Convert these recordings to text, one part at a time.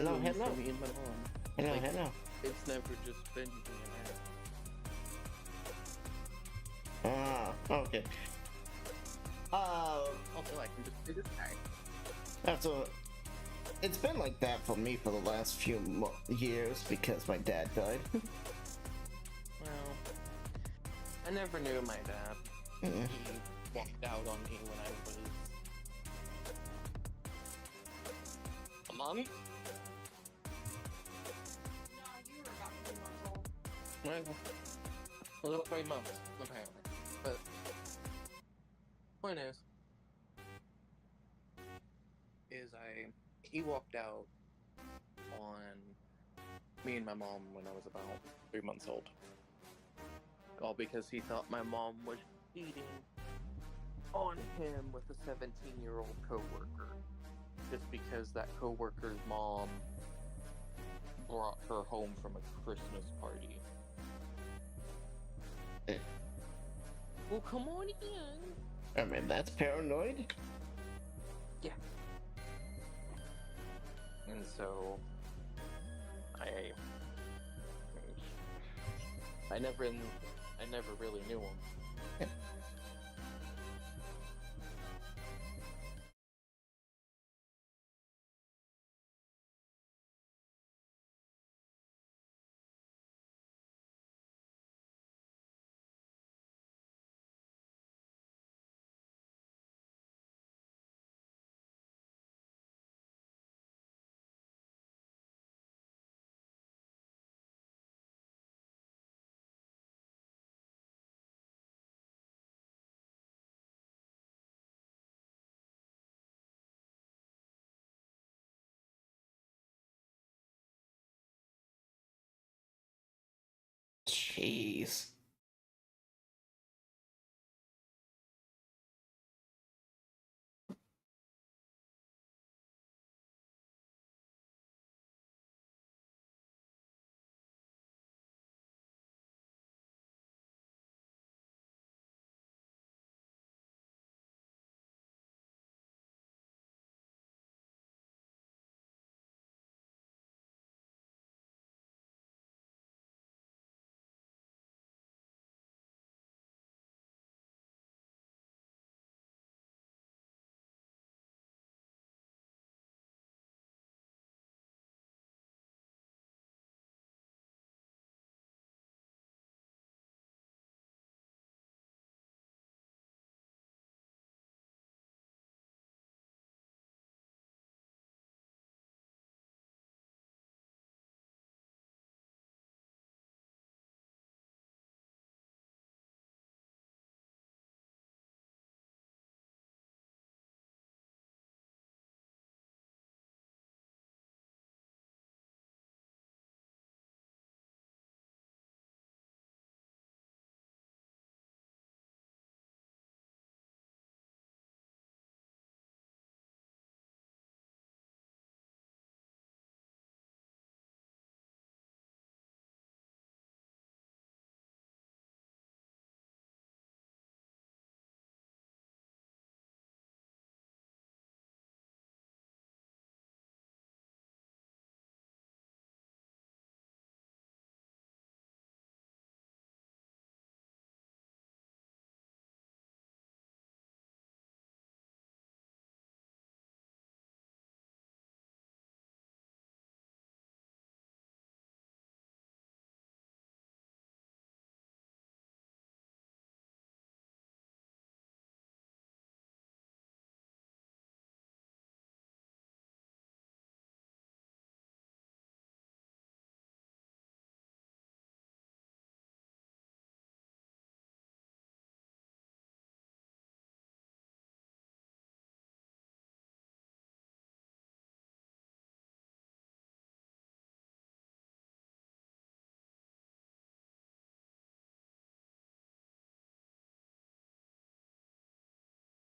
Hello, doing this hello. for me and my mom. Hello, Like, hello. it's never just been me and her. Ah, okay. Also, I can just be this guy. That's a. It's been like that for me for the last few years because my dad died. Well, I never knew my dad. Mm. He walked out on me when I was a month. Well, a little 3 months, apparently. But point is he walked out on me and my mom when I was about 3 months old. All because he thought my mom was cheating on him with a 17-year-old coworker. Just because that coworker's mom brought her home from a Christmas party. Well, come on in. I mean, that's paranoid. Yeah. And so I never really knew him. Jeez.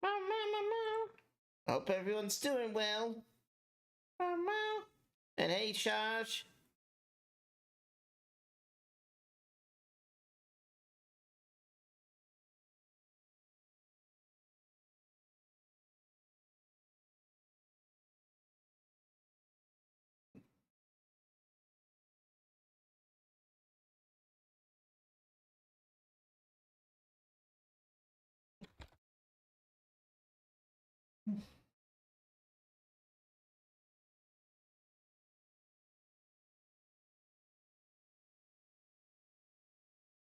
Meow, meow, meow, meow. Hope everyone's doing well. Meow, meow. And hey, Shash.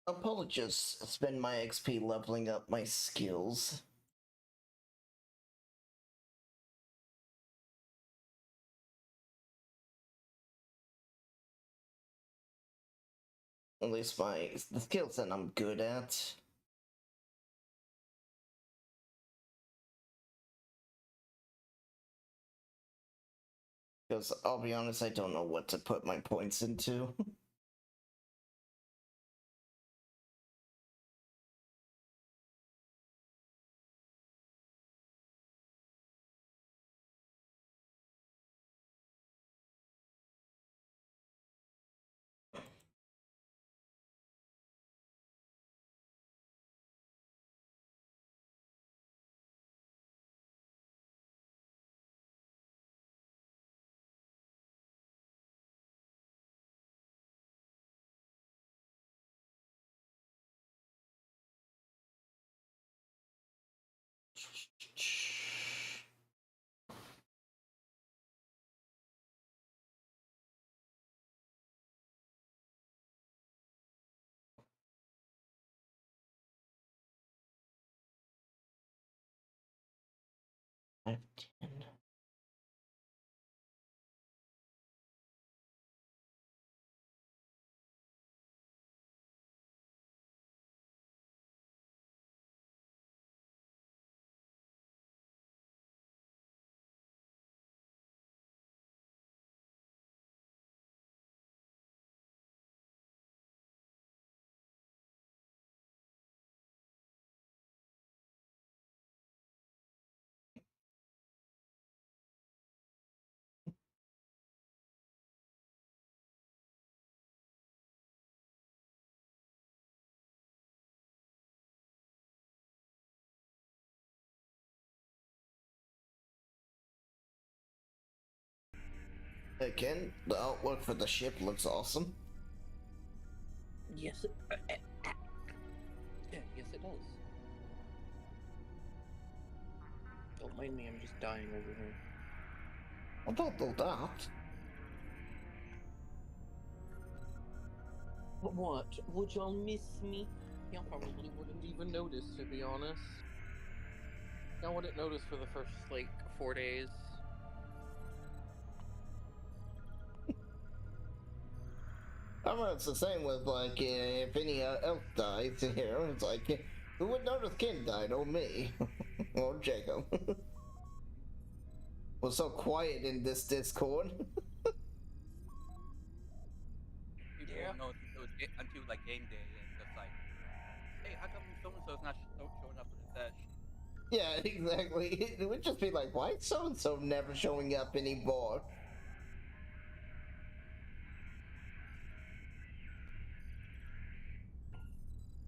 I'll probably just spend my XP leveling up my skills. At least the skills that I'm good at. Because I'll be honest, I don't know what to put my points into. I have 10. Again, the artwork for the ship looks awesome. Yes, yeah, yes it does. Don't mind me, I'm just dying over here. I don't do that. What? Would y'all miss me? Y'all probably wouldn't even notice, to be honest. Y'all wouldn't notice for the first, like, 4 days. I mean, it's the same with, like, if any elf dies here, it's like, who would notice Ken died? Oh, me. Or Jacob. Was so quiet in this Discord. People won't know until like game day and just like, hey, how come so and so's not showing up for the sesh? Yeah, exactly. It would just be like, why is so and so never showing up anymore?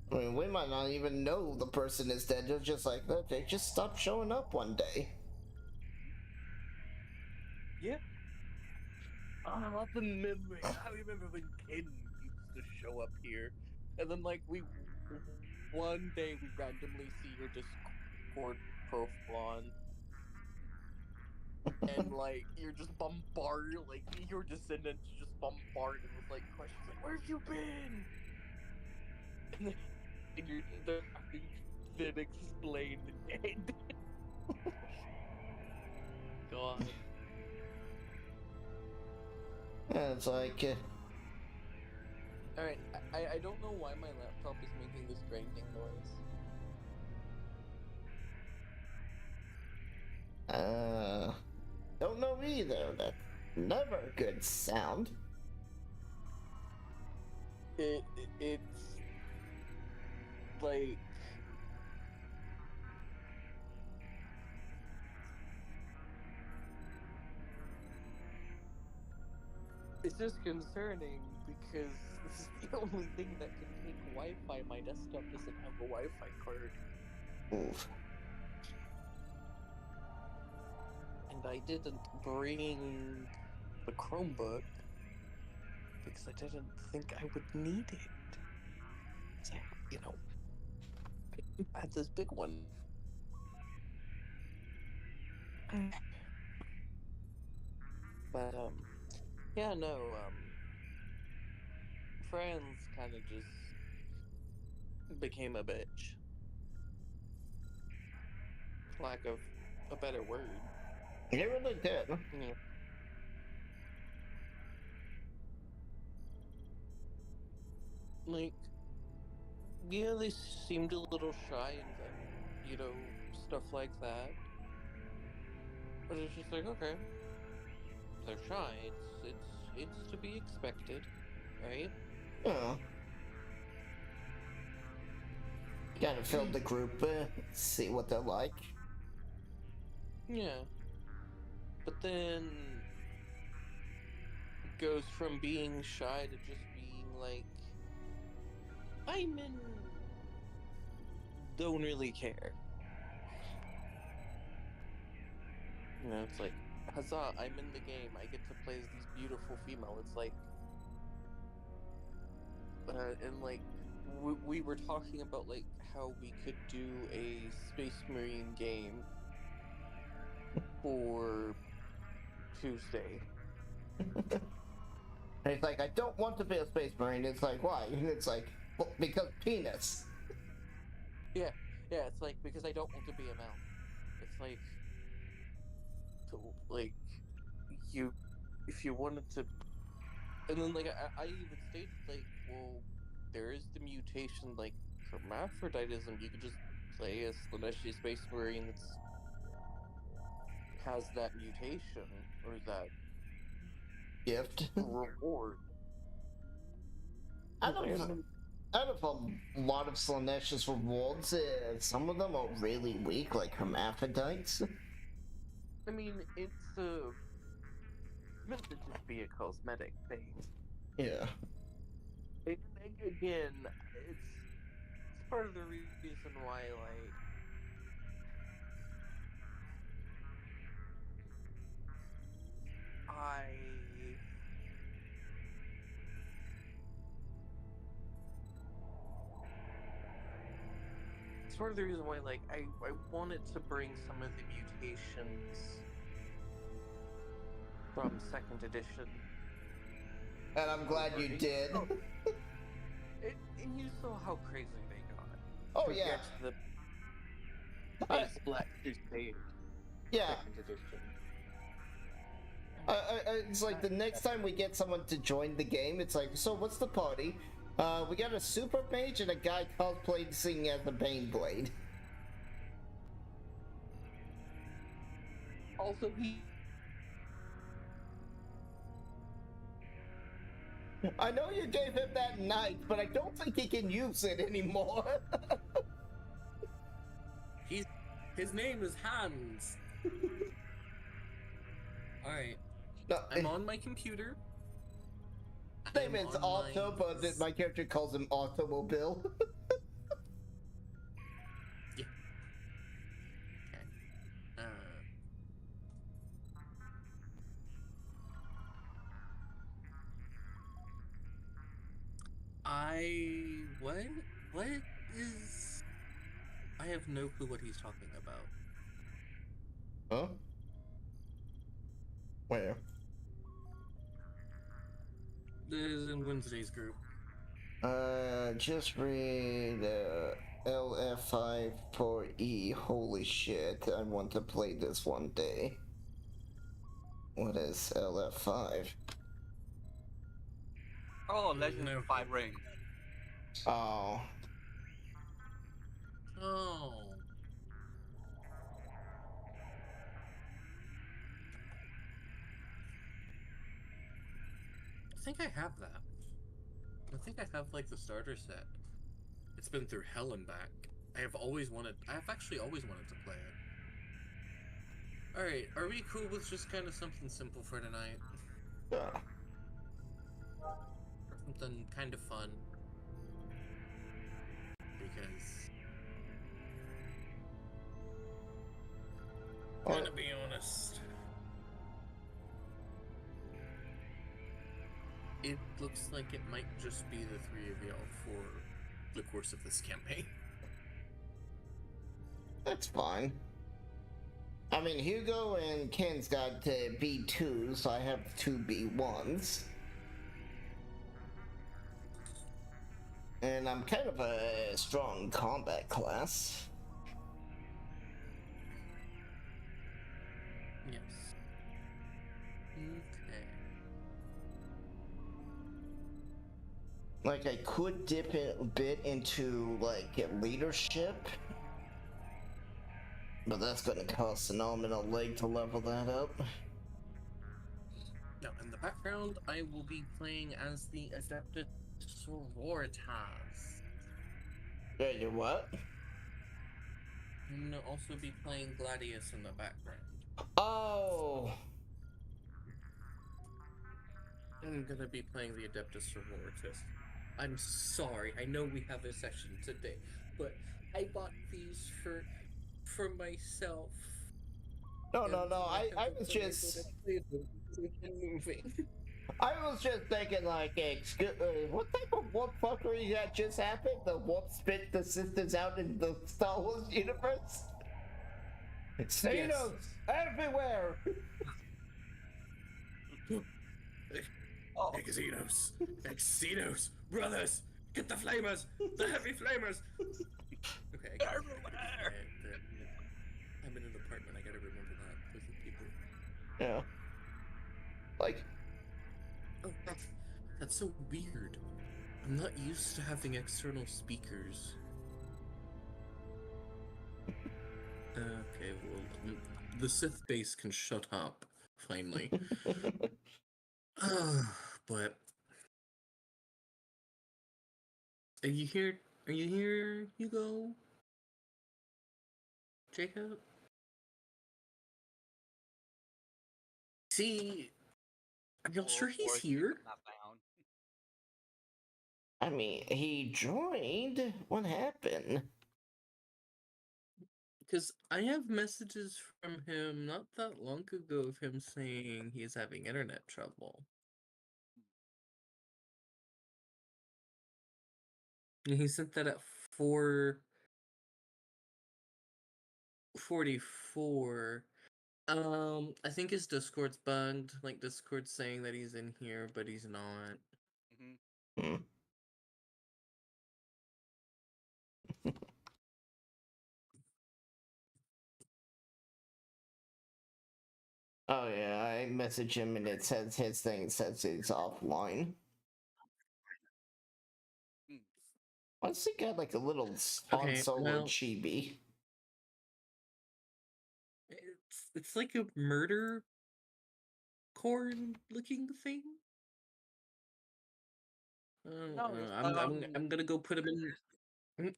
I mean, we might not even know the person is dead. It's just like, they just stopped showing up one day. Yeah. I remember. I remember when Ken used to show up here, and then like one day we randomly see your Discord profile on, and like you're just bombarded, like your descendants just bombarded with like questions like, "Where have you been?" And they're having to then explain the dead. God. And it's like, All right, I don't know why my laptop is making this grinding noise. don't know either. That's never a good sound. It's like it's just concerning because this is the only thing that can take Wi-Fi. My desktop doesn't have a Wi-Fi card, Oof. and I didn't bring the Chromebook because I didn't think I would need it. So, I had this big one. But yeah, no, friends kind of just became a bitch. Lack of a better word. They really did. Yeah. Like, yeah, they seemed a little shy and stuff like that. But it's just like, okay, they're shy. It's to be expected, right? Yeah. Kind of filled the group, see what they're like. Yeah. But then it goes from being shy to just being like, I'm in. Don't really care. It's like, huzzah, I'm in the game. I get to play as these beautiful female. It's like, and like, we were talking about like how we could do a Space Marine game for Tuesday. And he's like, I don't want to be a space marine. It's like, why? And it's like, well, because penis. Yeah, it's like, because I don't want to be a male. It's like, like, if you wanted to, and then like I even stated like, well, there is the mutation like hermaphroditism. You could just play a Slaneshi Space Marine that has that mutation or that Gift. reward. Out of a lot of Slanesh's rewards, some of them are really weak, like hermaphrodites. I mean, it's meant to just be a cosmetic thing. Yeah. Again, it's part of the reason why, like, it's part of the reason why, like, I wanted to bring some of the mutations from second edition. And I'm glad you did. And you saw how crazy they got. Oh, yeah. To the base Black Crusade. Yeah. Second edition. It's like the next time we get someone to join the game, it's like, so what's the party? We got a super mage and a guy cosplayed singing as the Baneblade. Also, I know you gave him that knife, but I don't think he can use it anymore. His name is Hans. Alright. No, I'm on my computer. his name is Otto, but my character calls him Automobile. Yeah. Okay. What is... I have no clue what he's talking about. Huh? Where? This is in Wednesday's group. Just read, LF5 for E. Holy shit, I want to play this one day. What is LF5? Oh, Legend of 5 Rings. Oh. Oh. I think I have that. I think I have like the starter set. It's been through hell and back. I've actually always wanted to play it. Alright, are we cool with just kind of something simple for tonight? Yeah. Something kind of fun. Because... I'm gonna be honest. It looks like it might just be the three of y'all for the course of this campaign. That's fine. I mean, Hugo and Ken's got B2, so I have two B1s. And I'm kind of a strong combat class. Yes. Okay. Like, I could dip a bit into, like, leadership. But that's gonna cost an arm and a leg to level that up. Now, in the background, I will be playing as the Adeptus Sororitas. Yeah, you what? I'm gonna also be playing Gladius in the background. Oh! I'm gonna be playing the Adeptus Sororitas. I'm sorry, I know we have a session today, but I bought these for myself. No, And I haven't was been able just... to play them because I've been moving. I was just thinking, like, what type of warp fuckery that just happened? The warp spit the sisters out in the Star Wars universe? Xenos everywhere! Oh, Exenos! Exenos! Brothers! Get the flamers! The heavy flamers! Okay, I gotta everywhere! I'm in an apartment, I gotta remember that. Listen, people. Yeah. Like, Oh, that's so weird. I'm not used to having external speakers. Okay, well, the Sith base can shut up, finally. But... Are you here? Are you here, Hugo? Jacob? See... Are y'all sure he's Or here? not found. I mean, he joined? What happened? Because I have messages from him not that long ago of him saying he's having internet trouble. And he sent that at 4:44. I think his Discord's bugged. Like, Discord's saying that he's in here, but he's not. Mm-hmm. Hmm. Oh yeah, I message him and it says his thing says he's offline. Mm. Why's he got like a little Han Okay, Solo well- chibi? It's like a murder corn looking thing. No, it's, I'm gonna go put him in.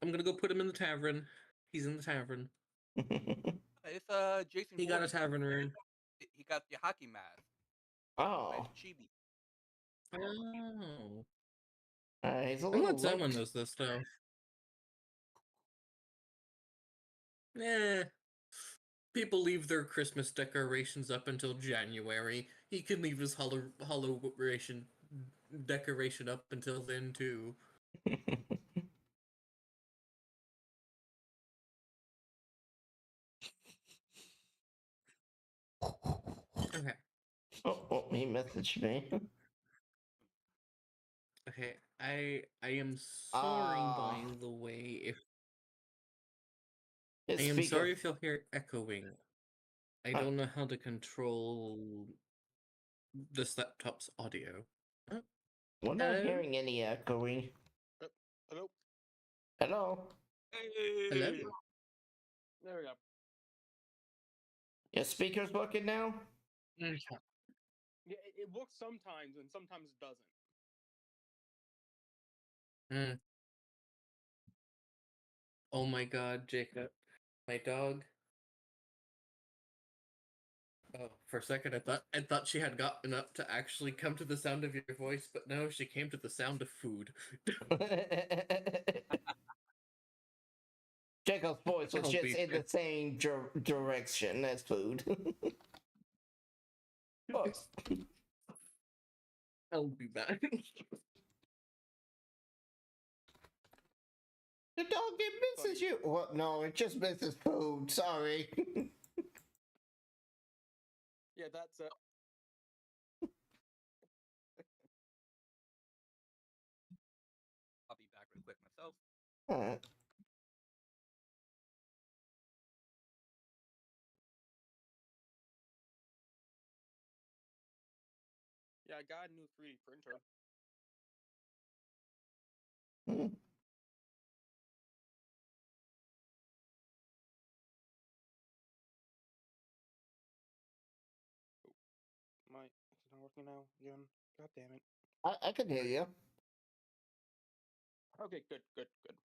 I'm gonna go put him in the tavern. He's in the tavern. It's Jason. He got a Voorhees. tavern room. He got the hockey mask. Oh, Nice chibi. Oh. he's a I'm little not done late. with this stuff. Eh. People leave their Christmas decorations up until January. He can leave his Halloween decoration up until then too. Okay. Oh, he messaged me. Okay. I am sorry, by the way, if I am sorry if you'll hear echoing. I don't know how to control this laptop's audio. We're not Hello? hearing any echoing. Hello? Hello? Hello? There we go. Your speaker's working now? Yeah, it works sometimes and sometimes it doesn't. Oh my god, Jacob. My dog. Oh, for a second I thought she had gotten up to actually come to the sound of your voice, but no, she came to the sound of food. Jacob's voice was I'll just be in the fair. same direction as food. Oh, I'll be back. the dog, it misses you. Well, no, it just misses food. Sorry. Yeah, that's it. I'll be back real quick myself. Alright. Yeah, I got a new 3D printer. Hmm. My it's not working now again. God damn it. I can hear you. Okay, good, good, good.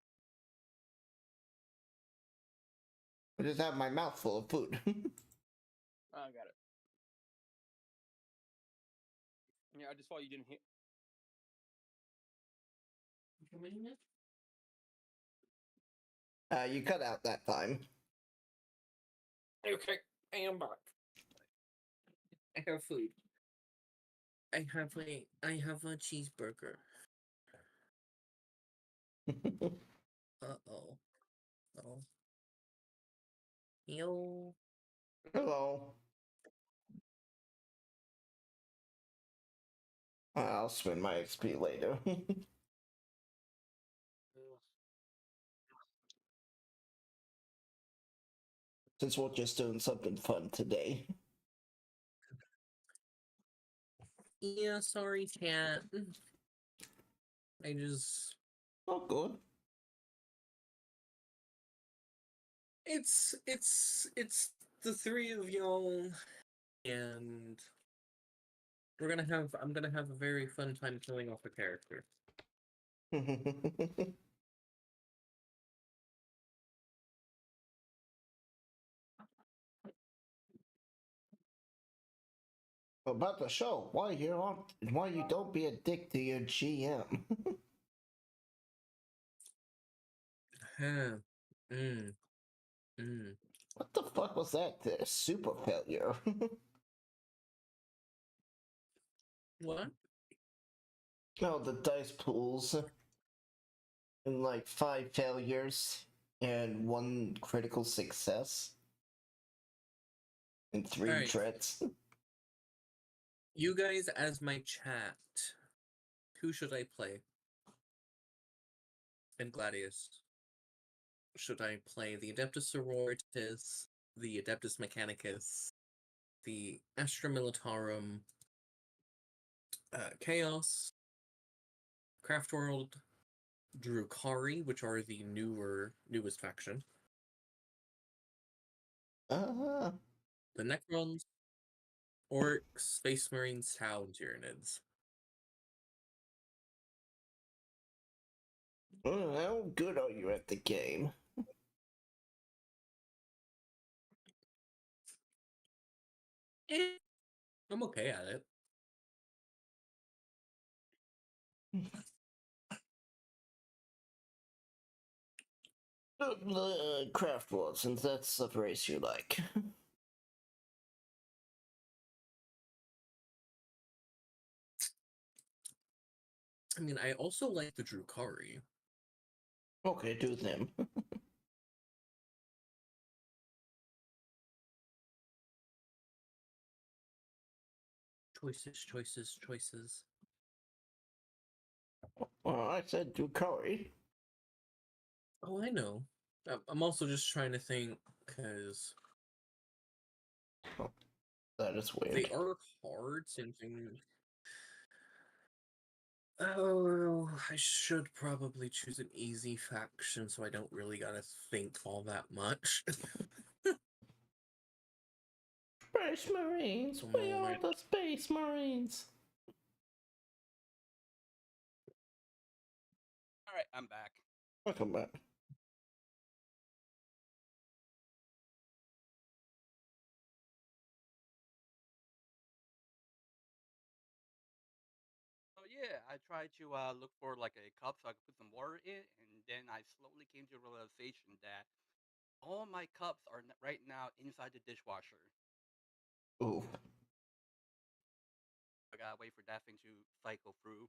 I just have my mouth full of food. I got it. Yeah, I just thought you didn't hear. You cut out that time. Okay, I am back. I have food. I have a cheeseburger. Uh-oh. Oh. Yo. Hello. I'll spend my XP later. Since we're just doing something fun today. Yeah, sorry, chat. I just Oh, good. it's the three of y'all, and I'm gonna have a very fun time killing off a character. About the show, why you don't be a dick to your GM? Huh. Mm. Mm. What the fuck was that? Super failure. What? No, the dice pools and like 5 failures and 1 critical success and 3 Alright. threats. You guys as my chat. Who should I play? In Gladius. Should I play the Adeptus Sororitas, the Adeptus Mechanicus, the Astra Militarum, Chaos, Craftworld, Drukari, which are the newest faction, Uh, the Necrons, Orcs, Space Marines, Tau, and Tyranids. how good are you at the game? I'm okay at it. Craft world, since that's the race you like. I mean, I also like the Drukari. Okay, do them. Choices. Well, I said do curry. Oh, I know. I'm also just trying to think, because That is weird. they are hard, something. Oh, I should probably choose an easy faction so I don't really gotta think all that much. Space Marines! We are the Space Marines! Alright, I'm back. Welcome back. So yeah, I tried to look for like a cup so I could put some water in, and then I slowly came to a realization that all my cups are right now inside the dishwasher. Ooh. I gotta wait for that thing to cycle through.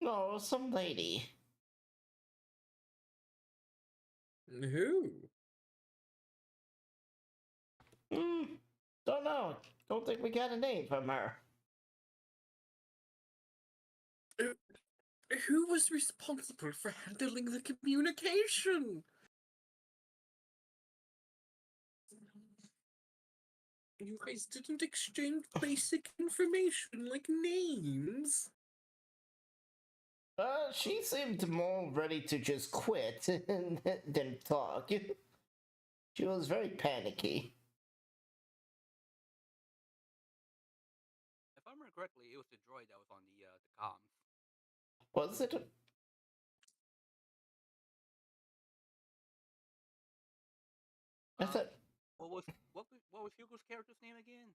No, some lady. Who? Hmm. Don't know. Don't think we got a name from her. Who was responsible for handling the communication? You guys didn't exchange basic information like names? She seemed more ready to just quit than talk. She was very panicky. If I remember correctly, it was the droid that was on the comms. Was it? I Um, thought. what was Hugo's character's name again?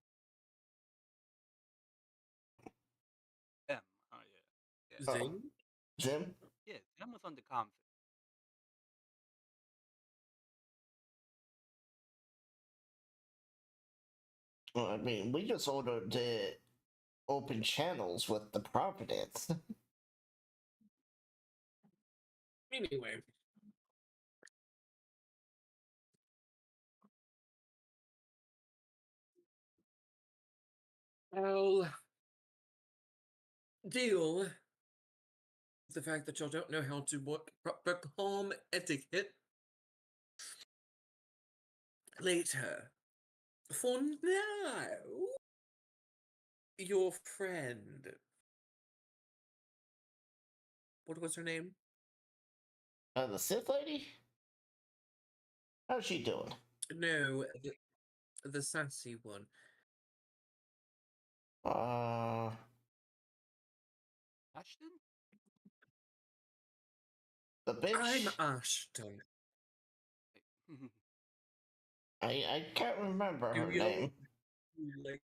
M. Oh yeah. Yeah. Oh, Zing? Jim? Yeah. M was on the comms. Well, I mean, we just ordered the open channels with the Providence. Anyway. I'll deal with the fact that y'all don't know how to work proper calm etiquette later. For now, your friend. What was her name? The Sith lady? How's she doing? No, the sassy one. Uh, Ashton. the I'm bitch? Ashton. I can't remember Do her y'all name. like?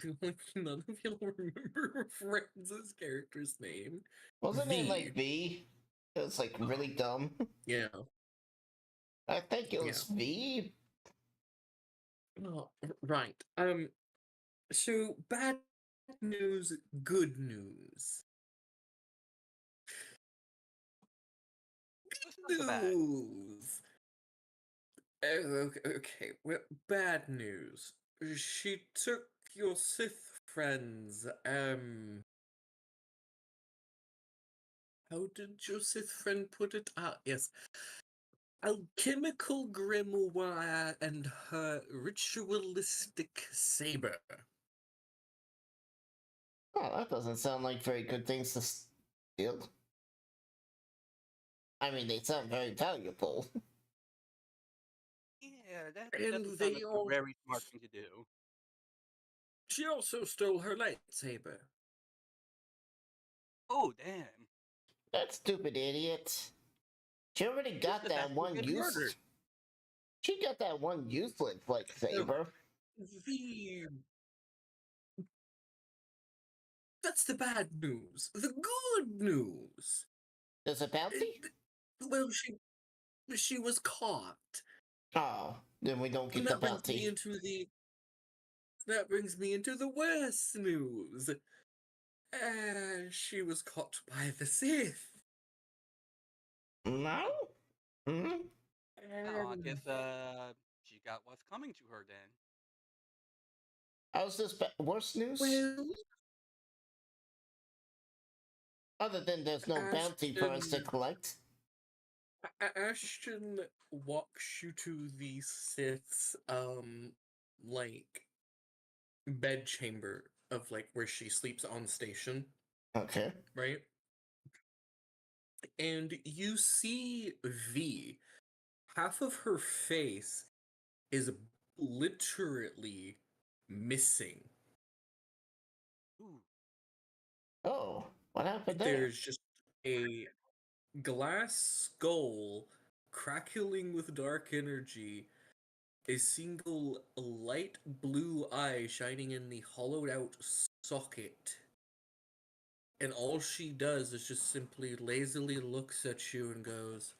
Do like none of y'all remember her friend's character's name? Wasn't it V. like V? It was like really dumb. Yeah, I think it yeah. was V. Oh, right. So bad news, good news. Let's start with the bad. News. Oh, okay. Well, bad news. She took your Sith friends. How did your Sith friend put it? Ah, yes. Alchemical grimoire and her ritualistic saber. Oh, that doesn't sound like very good things to steal. I mean, they sound very valuable. Yeah, that And doesn't sound they like a all. very smart thing to do. She also stole her lightsaber. Oh damn! That stupid idiot. She already Who's got the that best will one get murdered? She got that one useless So, lightsaber. the. That's the bad news. The good news. There's a bounty? Well, she was caught. Oh, then we don't And get the bounty. That brings me into the worst news. She was caught by the Sith. No? Hmm? Oh, I And guess she got what's coming to her then. How's this worse news? well, Other than there's no bounty for us to Ashton collect. Ashton walks you to the Sith's like bedchamber of like where she sleeps on station, Okay. right? And you see V. Half of her face is literally missing. Ooh. Oh, what happened there? There's just a glass skull crackling with dark energy, a single light blue eye shining in the hollowed out socket. And all she does is just simply lazily looks at you and goes,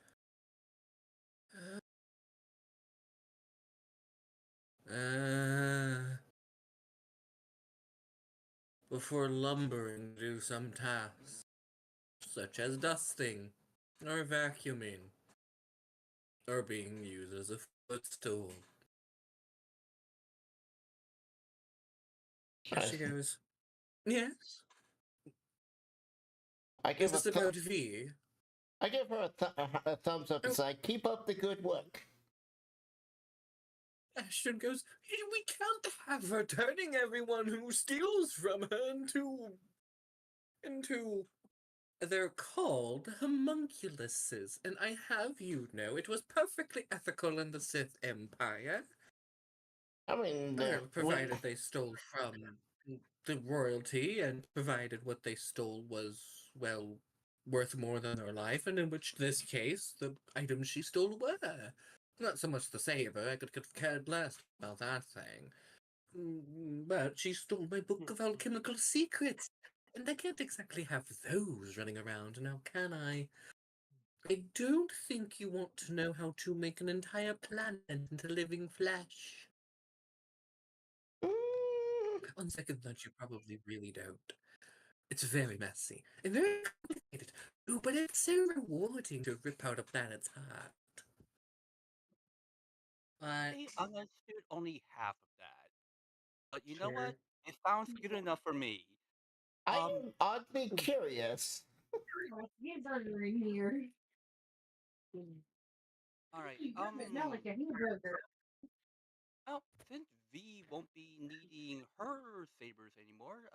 uh, before lumbering to do some tasks. such as dusting, or vacuuming, or being used as a footstool. There she goes. Yes? I Is give this a about V? I give her a thumbs up and say, "Keep up the good work." Ashton goes, we can't have her turning everyone who steals from her into they're called homunculuses, and I have you know it was perfectly ethical in the Sith Empire. I mean, Well, provided they stole from the royalty and provided what they stole was, well, worth more than their life, and in which this case, the items she stole were. Not so much the saber, I could have cared less about that thing. But she stole my book of alchemical secrets, and I can't exactly have those running around now, can I? I don't think you want to know how to make an entire planet into living flesh. On second thought, you probably really don't. It's very messy and very complicated. Ooh, but it's so rewarding to rip out a planet's heart. I understood only half of that. But you know Sure. what? It sounds good enough for me. I am oddly curious. Hamburger in here. All right. Smell like a hamburger. Well, since V won't be needing her sabers anymore,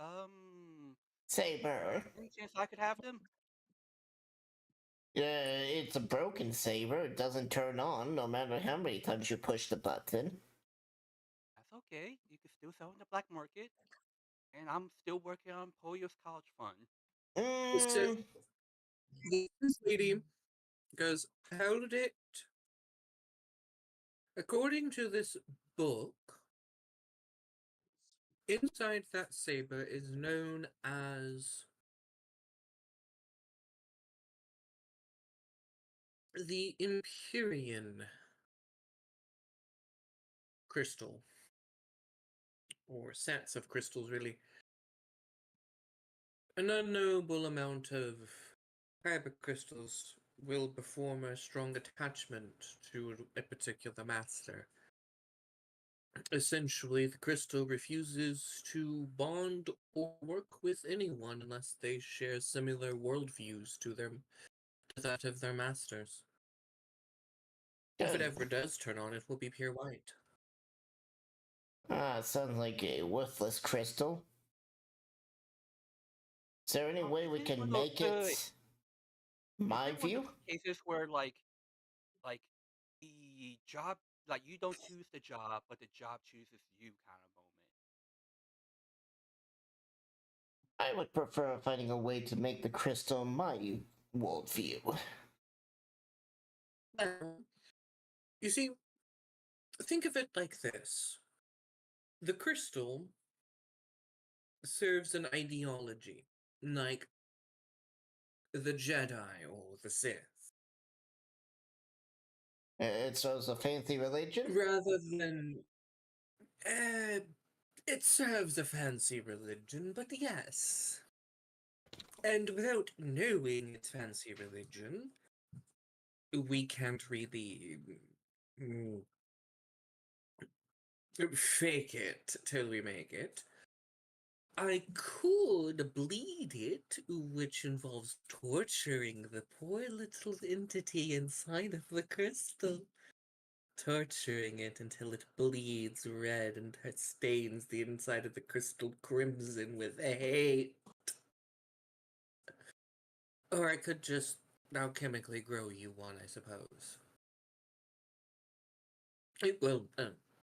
Saber. any chance I could have them? It's a broken saber. It doesn't turn on no matter how many times you push the button. That's okay. You can still sell in the black market, and I'm still working on Polio's college fund. So, Mm, this lady goes, held it. According to this book, inside that saber is known as the Empyrean crystal, or sets of crystals, really. An unknowable amount of kyber crystals will perform a strong attachment to a particular master. Essentially, the crystal refuses to bond or work with anyone unless they share similar worldviews to that of their masters. If it good. ever does turn on, it will be pure white. Sounds like a worthless crystal. Is there any way Is we it can one of make the- it my Is it one of view? the cases where like the job, like you don't choose the job, but the job chooses you kind of moment? I would prefer finding a way to make the crystal my worldview. You see, think of it like this. The crystal serves an ideology, like the Jedi or the Sith, It serves a fancy religion? rather than it serves a fancy religion, but yes. And without knowing its fancy religion, we can't really mm, fake it till we make it. I could bleed it, which involves torturing the poor little entity inside of the crystal. Torturing it until it bleeds red and it stains the inside of the crystal crimson with hate. Or I could just alchemically grow you one, I suppose. It will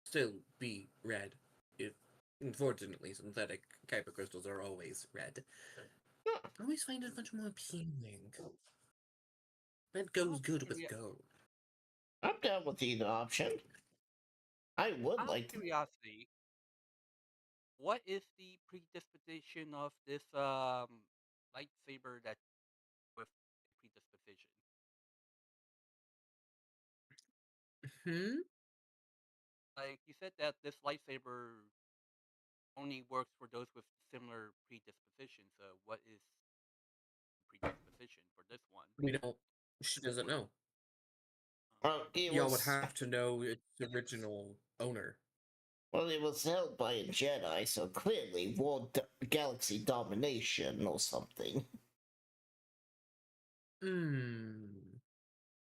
still be red. Unfortunately, synthetic kyber crystals are always red. I always find it much more appealing. Red goes good with gold. I'm down with either option. I would Out of like to. curiosity, what is the predisposition of this lightsaber that with predisposition? Hmm? Like you said that this lightsaber only works for those with similar predisposition. So what is predisposition? We don't. She doesn't know. It Y'all would was have to know its original owner. well, it was held by a Jedi, so clearly galaxy domination or something.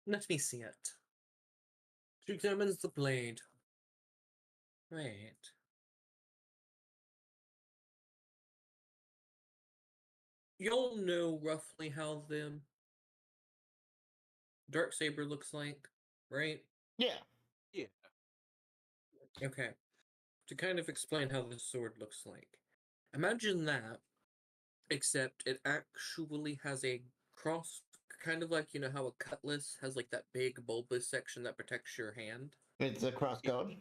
Let me see it. She examines the blade. Wait. Y'all know roughly how the Darksaber looks like, right? Yeah. Yeah. Okay. To kind of explain how this sword looks like. Imagine that, except it actually has a cross, kind of like, you know how a cutlass has like that big bulbous section that protects your hand? It's a crossguard.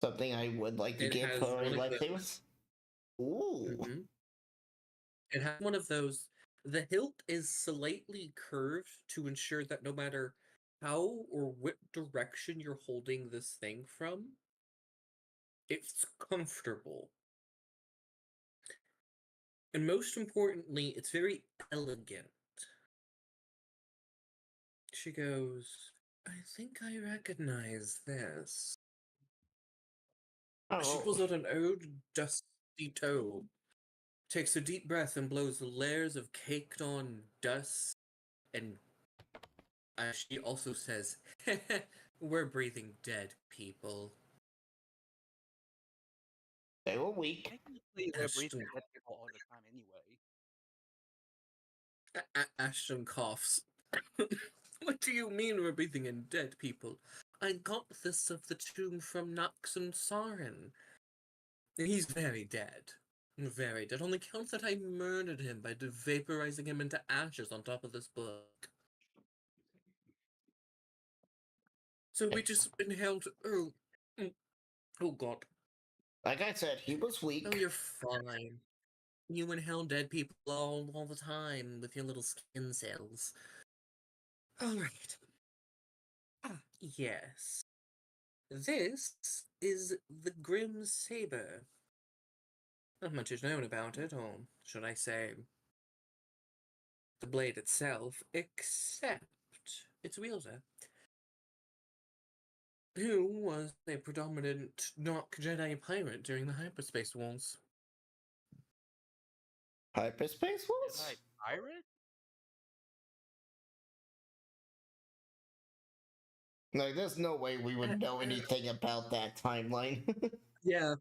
Something I would like to It give has for one of lightsabers. Ooh. Mhm. It has one of those. The hilt is slightly curved to ensure that no matter how or what direction you're holding this thing from, it's comfortable. And most importantly, it's very elegant. She goes, I think I recognize this. She pulls Oh. out an old, dusty toe, takes a deep breath, and blows layers of caked on dust. And she also says, we're breathing dead people. They were weak. Technically, we're breathing Ashton, dead people all the time anyway. Ashton coughs. What do you mean we're breathing in dead people? I got this of the tomb from Nux and Sarin. He's very dead. Very dead. On the count that I murdered him by vaporizing him into ashes on top of this book. So we just inhaled. Oh God. Like I said, he was Oh, weak. you're fine. You inhale dead people all the time with your little skin cells. Alright. Ah, yes. This is the Grim Saber. Not much is known about it, or should I say, the blade itself, except its wielder, who was a predominant Dark Jedi pirate during the Hyperspace Wars. Hyperspace Am I Wars? pirate? Like, there's no way we would know anything about that timeline. Yeah,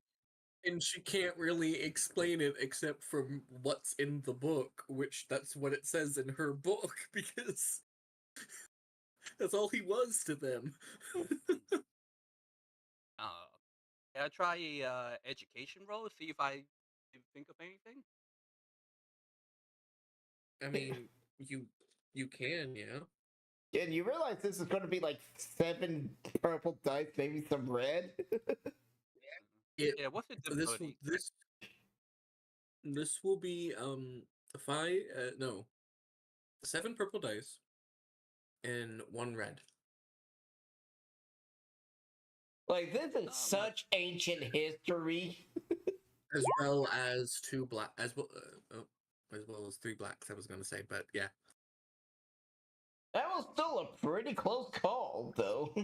and she can't really explain it except from what's in the book, which that's what it says in her book, because that's all he was to them. Can I try a education roll? See if I can think of anything. I mean, you can, yeah. And you realize this is going to be like 7 purple dice, maybe some red? Yeah, what's the This difficulty? this will be 5 no 7 purple dice and 1 red. Like, this is But such ancient history. As well as 2 black as well as 3 blacks, I was gonna say, but yeah. That was still a pretty close call, though. yeah,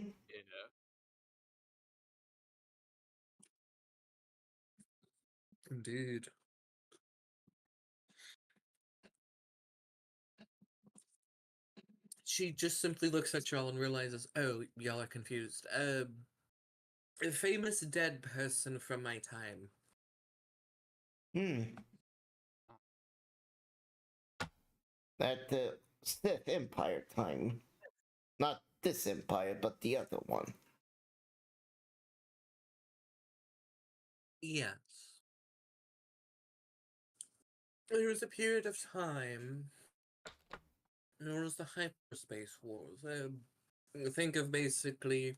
Indeed. She just simply looks at y'all and realizes, oh, y'all are confused. A famous dead person from my time. Hmm. At the Sith Empire time. Not this empire, but the other one. Yes. There was a period of time known as the Hyperspace Wars. Think of basically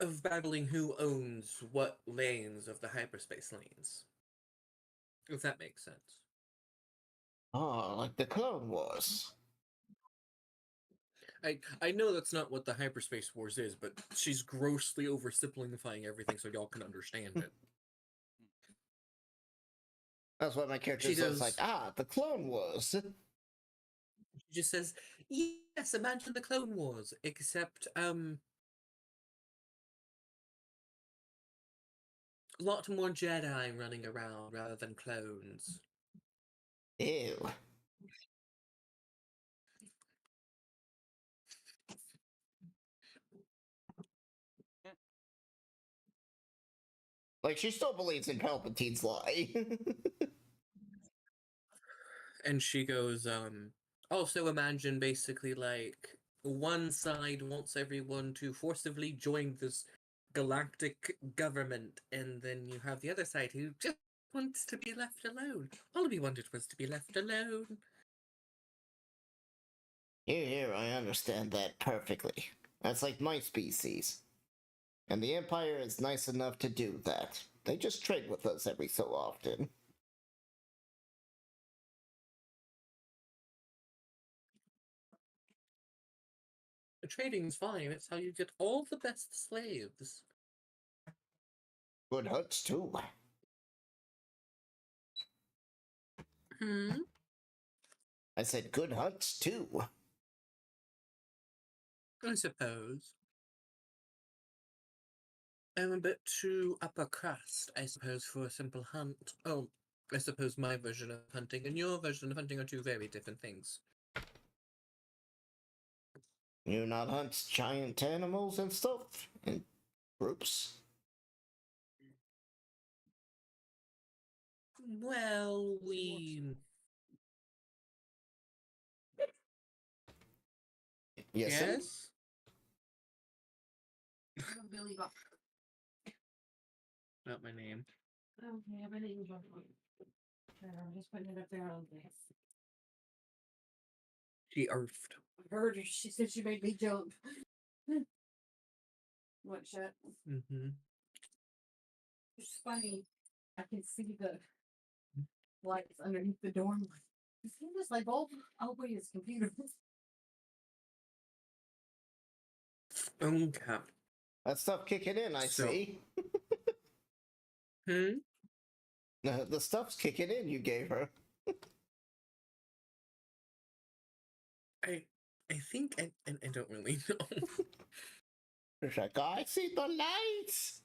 of battling who owns what lanes of the hyperspace lanes. If that makes sense. Oh, like the Clone Wars. I know that's not what the hyperspace wars is, but she's grossly oversimplifying everything so y'all can understand it. That's why my character She says like, goes- ah, the Clone Wars. She just says, "Yes, imagine the Clone Wars, except a lot more Jedi running around rather than clones." Ew. Like, she still believes in Palpatine's lie. And she goes, "Also imagine basically like one side wants everyone to forcibly join this galactic government, and then you have the other side who just wants to be left alone. All we wanted was to be left alone." Here, I understand that perfectly. That's like my species. And the Empire is nice enough to do that. They just trade with us every so often. Trading's fine, it's how you get all the best slaves. Good hunts, too. Hmm? I said good hunts, too. I suppose. I'm a bit too upper crust, I suppose, for a simple hunt. Oh, I suppose my version of hunting and your version of hunting are two very different things. You not hunt giant animals and stuff? In groups? Well, we... Yes, sir? Yes? Billy Bob. Not my name. Okay, my name's Bob. I'm just putting it up there on this. She earthed. I heard her. She said she made me jump. What shut? Mm-hmm. It's funny. I can see the lights underneath the door. I'm like, is he just like bulb? Oh wait, it's computer. Okay. That stuff kicking in, I So- see. Hmm? The stuff's kicking in you gave her. I think I don't really know. She's like, oh, I see the lights!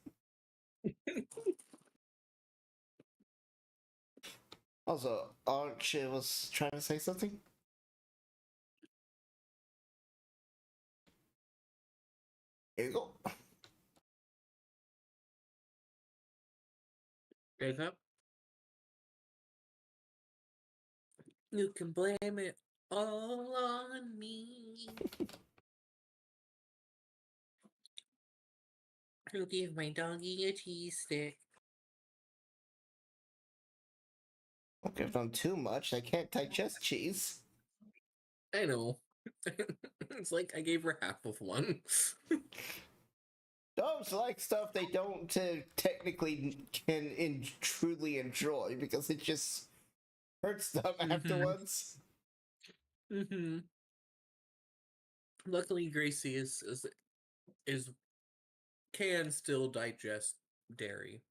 Also, Archie was trying to say something? Here you go. Is up? You can blame it all on me. I'll give my doggy a cheese stick. Don't give them too much. They can't digest cheese. I know. It's like I gave her half of one. Dogs like stuff they don't technically truly enjoy because it just hurts them afterwards. Mm-hmm. Luckily, Gracie is can still digest dairy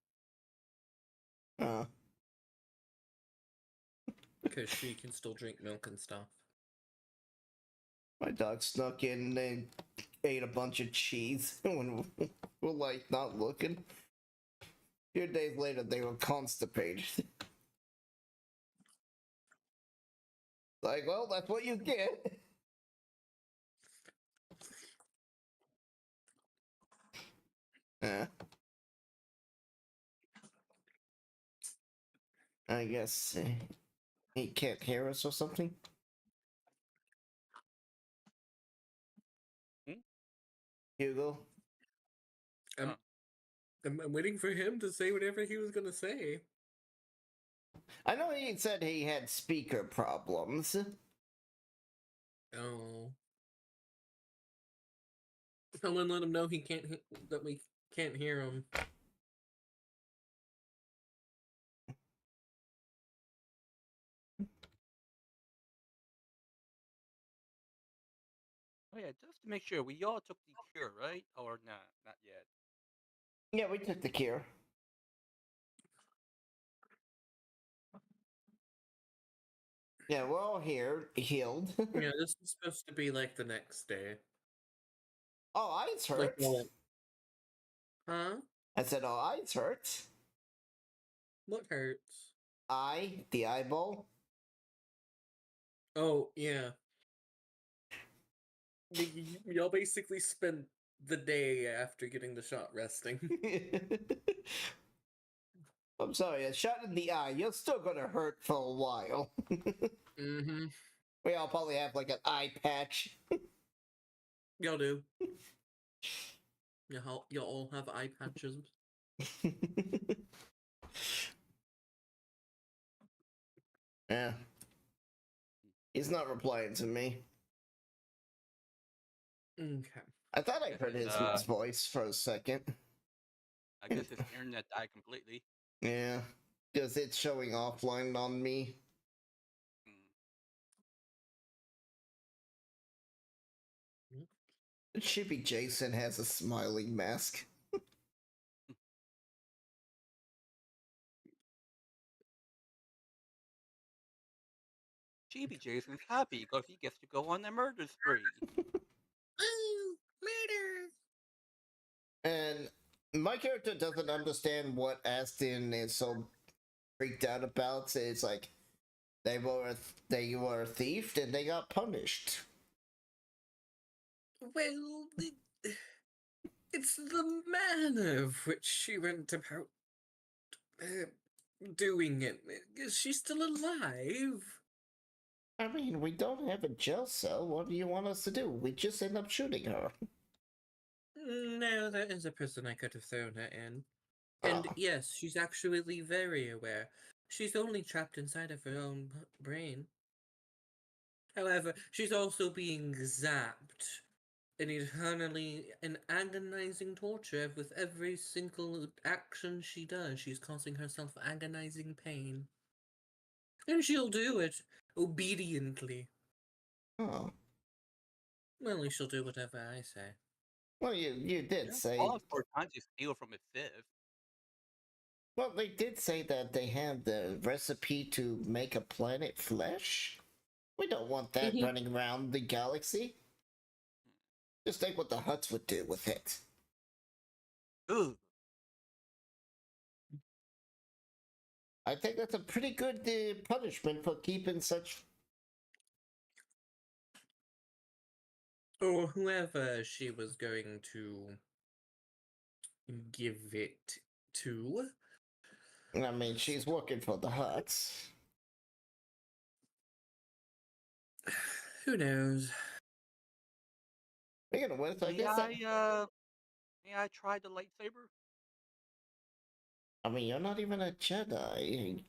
Uh, because she can still drink milk and stuff. my dog snuck in and ate a bunch of cheese when we're like not looking. A few days later, they were constipated. Like, well, that's what you get. Yeah. I guess he can't hear us or something. Hmm? Hugo? I'm waiting for him to say whatever he was gonna say. I know he said he had speaker problems. Oh. Someone let him know he can't that we can't hear him. Oh yeah, just to make sure, we all took the cure, right? Or not yet. Yeah, we took the cure. Yeah, we're all here, healed. Yeah, this is supposed to be like the next day. Oh, eyes Like, hurt. well, huh? I said, oh, eyes hurt. What hurts? Eye, the eyeball. Oh, yeah. Y'all basically spent the day after getting the shot resting. I'm sorry, a shot in the eye, you're still gonna hurt for a while. Mm-hmm. We all probably have like an eye patch. Y'all do. Y'all all have eye patches. Yeah. He's not replying to me. Okay. I thought I Guess heard it's, his voice for a second. I guess his internet died completely. Yeah. Because it's showing offline on me. Hmm. Chippy Jason has a smiling mask. Chibi Jason's happy because he gets to go on a murder spree. Ooh, murder! And my character doesn't understand what Aston is so freaked out about. So it's like they were thieved and they got punished. Well, it's the manner of which she went about doing it. Is she still alive? I mean, we don't have a jail cell. What do you want us to do? We just end up shooting her. No, there is a prison I could have thrown her in. And Oh. yes, she's actually very aware. She's only trapped inside of her own brain. However, she's also being zapped in eternally and agonizing torture with every single action she does. She's causing herself agonizing pain. And she'll do it obediently. Oh. Well, at least she'll do whatever I say. Well, you did Yeah, say. all for trying to steal from a fifth. Well, they did say that they have the recipe to make a planet flesh. We don't want that running around the galaxy. Just think what the Huts would do with it. Ooh, I think that's a pretty good punishment for keeping such. Or whoever she was going to give it to. I mean, she's working for the Huts. Who knows? Speaking of which, I may guess that. may I try the lightsaber? I mean, you're not even a Jedi.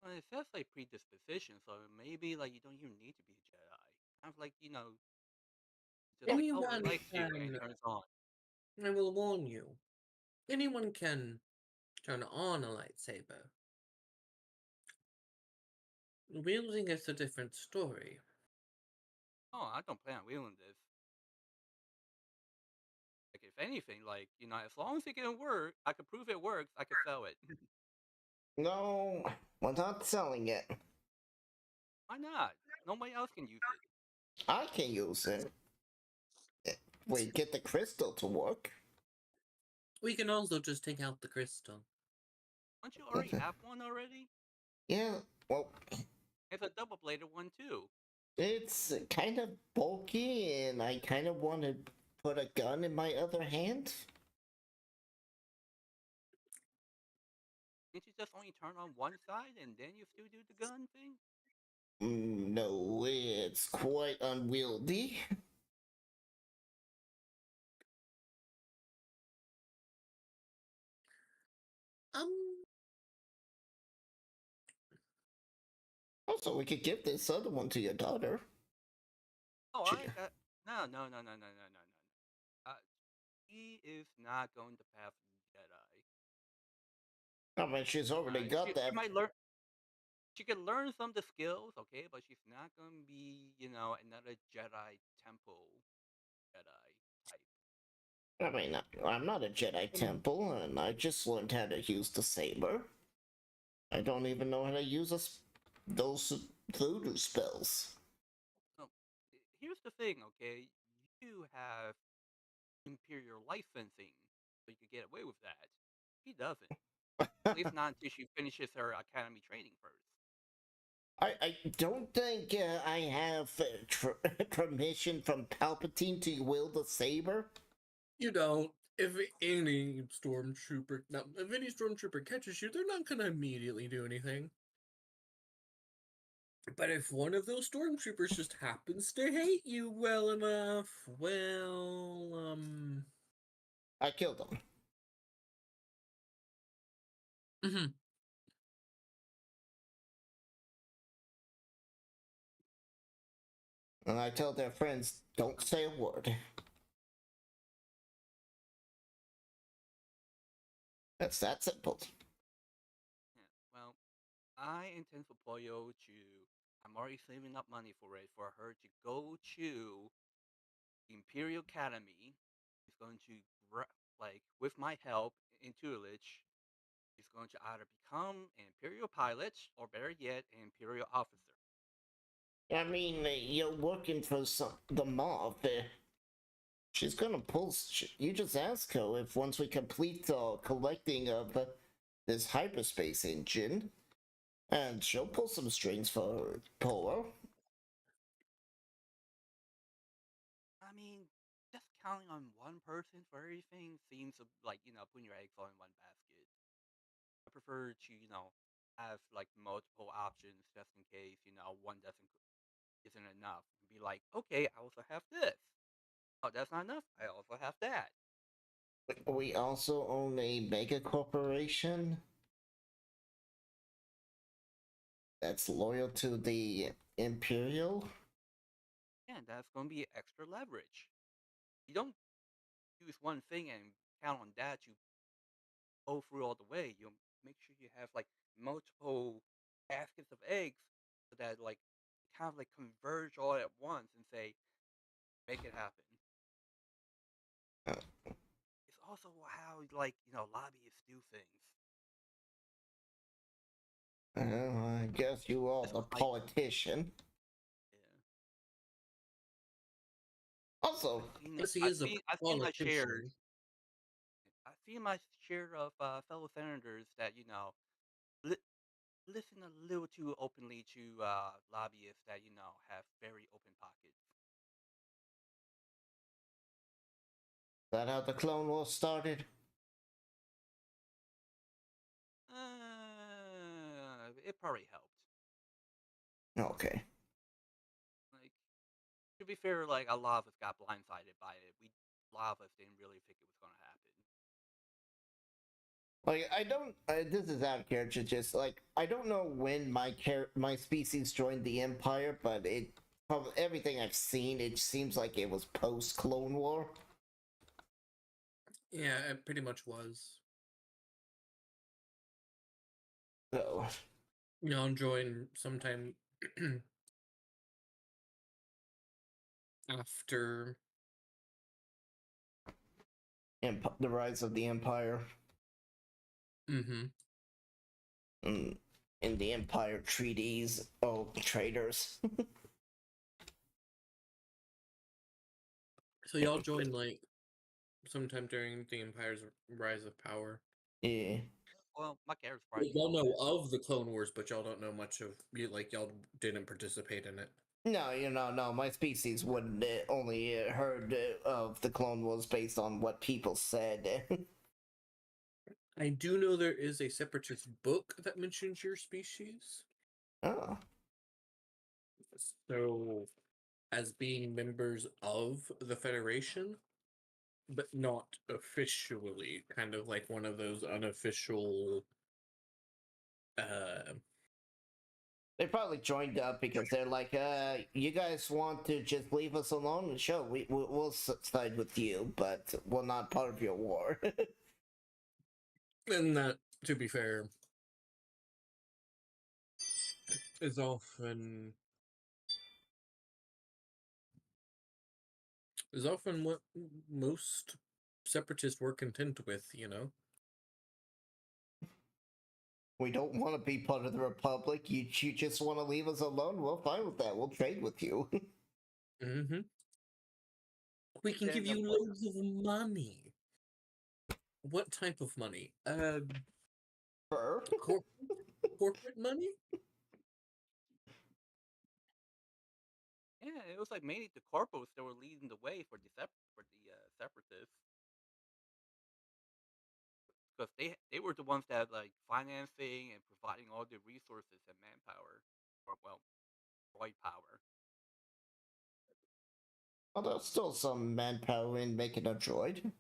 Well, it says like predisposition, so maybe like you don't even need to be a Jedi. Kind of like just like oh, a Anyone lightsaber and can. it turns on. I will warn you. Anyone can turn on a lightsaber. Wielding is a different story. Oh, I don't plan on wielding this. Like if anything, like as long as it can work, I can prove it works. I can sell it. No, we're not selling it. Why not? Nobody else can use it. I can use it. We get the crystal to work. We can also just take out the crystal. Don't you already have one already? Yeah, well, It's a double-bladed one too. it's kind of bulky, and I kind of want to put a gun in my other hand. Can't you just only turn on one side and then you still do the gun thing? No, it's quite unwieldy. Um, Also, we could give this other one to your daughter. Oh, She- I got no. She is not going to pass Jedi. I mean, she's already got She that. might learn. She can learn some of the skills, okay, but she's not going to be, another Jedi temple Jedi type. I mean, I'm not a Jedi Temple, and I just learned how to use the saber. I don't even know how to use those voodoo spells. No, here's the thing, okay? You have imperial licensing, so you could get away with that. She doesn't. At least not until she finishes her academy training first. I don't think I have permission from Palpatine to wield the saber. You don't. If any stormtrooper, now, if any stormtrooper catches you, they're not gonna immediately do anything. But if one of those stormtroopers just happens to hate you well enough, well, I killed him. mhm. And I tell their friends, don't say a word. That's that simple. Yeah, well, I intend for Pollo to. I'm already saving up money for it for her to go to the Imperial Academy. She's going to, like, with my help in tutelage, she's going to either become an Imperial pilot or, better yet, an Imperial officer. I mean, you're working for the mob. She's gonna pull. You just ask her if once we complete the collecting of this hyperspace engine, and she'll pull some strings for Polo. I mean, just counting on one person for everything seems like, putting your eggs all in one basket. I prefer to, have like multiple options just in case, one isn't enough. And be like, okay, I also have this. Oh, that's not enough. I also have that. We also own a mega corporation that's loyal to the Imperial. And that's going to be extra leverage. You don't use one thing and count on that to go through all the way. You make sure you have like multiple baskets of eggs so that like kind of like converge all at once and say, make it happen. Uh, It's also how like lobbyists do things. I guess you are Just the like politician. yeah. Also, Yes, he is a I've seen my share. politician. I've seen my share of fellow senators that li- listen a little too openly to lobbyists that have very open pockets. is that how the Clone Wars started? It probably helped. Okay. Like to be fair, like a lot of us got blindsided by it. A lot of us didn't really think it was going to happen. Like I don't. This is out of character. Just like I don't know when my species joined the Empire, but from everything I've seen, it seems like it was post Clone War. Yeah, it pretty much was. So I'll join sometime after. the rise of the Empire. Mm-hmm. In the Empire treaties. Oh, traitors. So y'all join like sometime during the Empire's rise of power. Yeah. Well, my character's Like, probably y'all know this. of the Clone Wars, but y'all don't know much of like y'all didn't participate in it. No, no. My species wouldn't only heard of the Clone Wars based on what people said. I do know there is a separatist book that mentions your species. Oh. So, as being members of the Federation, but not officially, kind of like one of those unofficial. They probably joined up because they're like, you guys want to just leave us alone? Sure, we'll side with you, but we're not part of your war. And that, to be fair, is often what most separatists were content with, We don't want to be part of the Republic. You just want to leave us alone? We're fine with that. We'll trade with you. Mm-hmm. We can give Then you loads of money. What type of money? Fur? Corporate money? yeah, it was like mainly the corporals that were leading the way for the separatists, because they were the ones that like financing and providing all the resources and manpower, or well, droid power. Well, there's still some manpower in making a droid.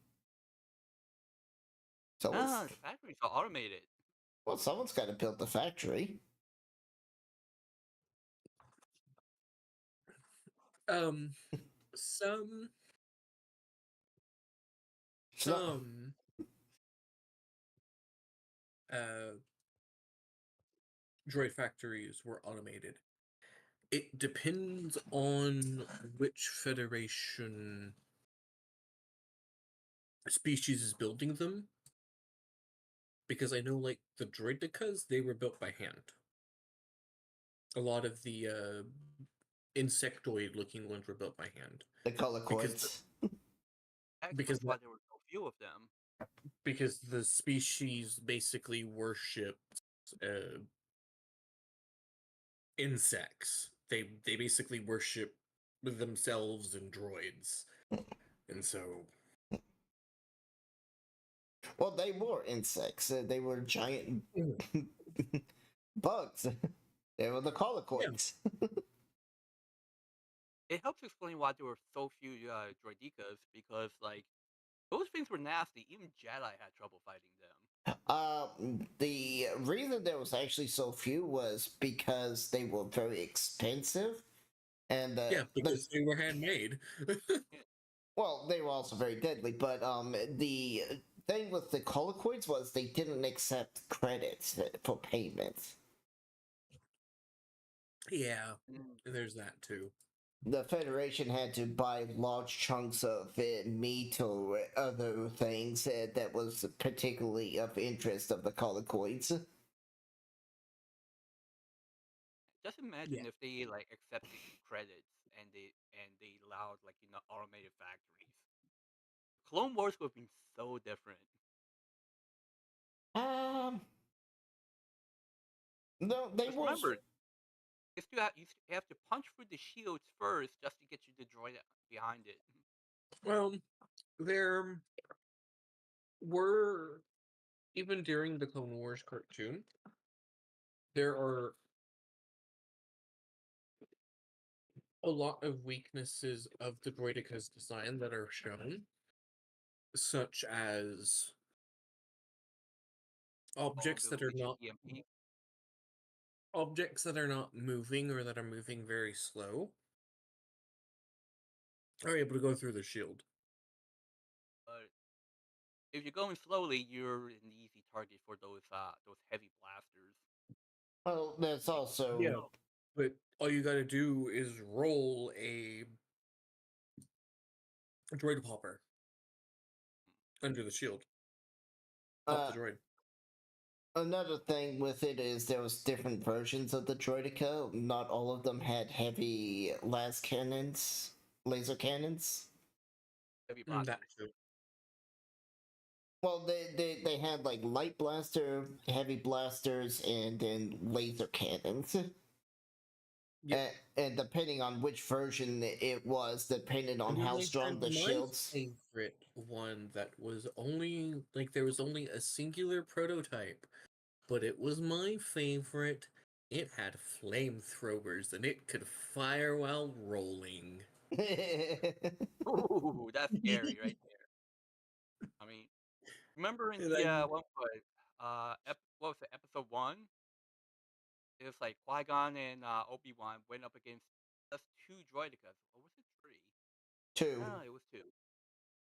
So it's The factories are automated. well, someone's got to build the factory. Some It's not. some uh droid factories were automated. It depends on which Federation species is building them. Because I know, like, the Droidicas, they were built by hand. A lot of the insectoid-looking ones were built by hand. The colloquids. That Because explains why there were so few of them. Because the species basically worshipped insects. They basically worship themselves and droids. And so Well, they were insects. They were giant bugs. They were the colloquids. It helps explain why there were so few droidicas, because like those things were nasty. Even Jedi had trouble fighting them. The reason there was actually so few was because they were very expensive, and yeah, because they were handmade. well, they were also very deadly. But the thing with the colloquids was they didn't accept credits for payment. Yeah, Mm. there's that too. The Federation had to buy large chunks of meat or other things that was particularly of interest of the colloquids. Just imagine Yeah. if they like accepted credits and they allowed like automated factories. Clone Wars would have been so different. Um, no, they Because were. remember, you have to punch through the shields first just to get you the droid behind it. Well, there were, even during the Clone Wars cartoon, there are a lot of weaknesses of the Droidica's design that are shown, such as objects that are Ability to not EMP. objects that are not moving or that are moving very slow are able to go through the shield. But if you're going slowly, you're an easy target for those heavy blasters. Well, there's also. Yeah, but all you gotta do is roll a droid popper under the shield. Pop the droid. Another thing with it is there was different versions of the Droidica. Not all of them had heavy laser cannons. Heavy That blasters. too. Well, they had like light blaster, heavy blasters, and then laser cannons. Yep. And depending on which version it was, depending on And then how they strong had the my shields. favorite one that was only like there was only a singular prototype, but it was my favorite. It had flamethrowers and it could fire while rolling. Ooh, that's scary right there. I mean, remember in And the I what was it, episode 1? It was like Qui-Gon and Obi-Wan went up against just 2 droidicas. Or was it 3? Two. No, it was 2.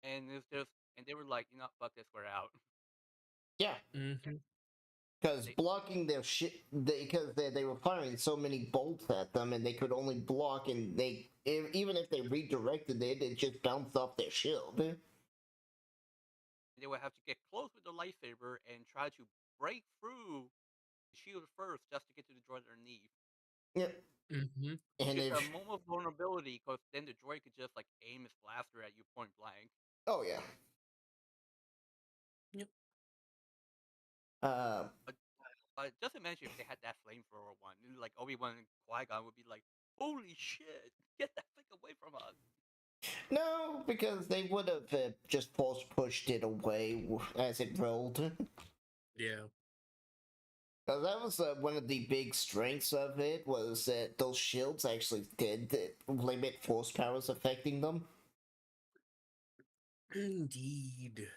And it was just, and they were like, fuck this, we're out. Yeah. Mhm. Because They, blocking their shit, because they were firing so many bolts at them, and they could only block, and even if they redirected it, it just bounced off their shield. they would have to get close with the lightsaber and try to break through shield first just to get to the droid underneath. Yep. Mm-hmm. And It's a if moment of vulnerability, because then the droid could just like aim his blaster at you point blank. oh yeah. Yep. Uh, But just imagine if they had that flamethrower one, like Obi-Wan and Qui-Gon would be like, "Holy shit, get that thing away from us!" no, because they would have just force pushed it away as it rolled. Yeah. That was one of the big strengths of it, was that those shields actually did limit force powers affecting them, Indeed.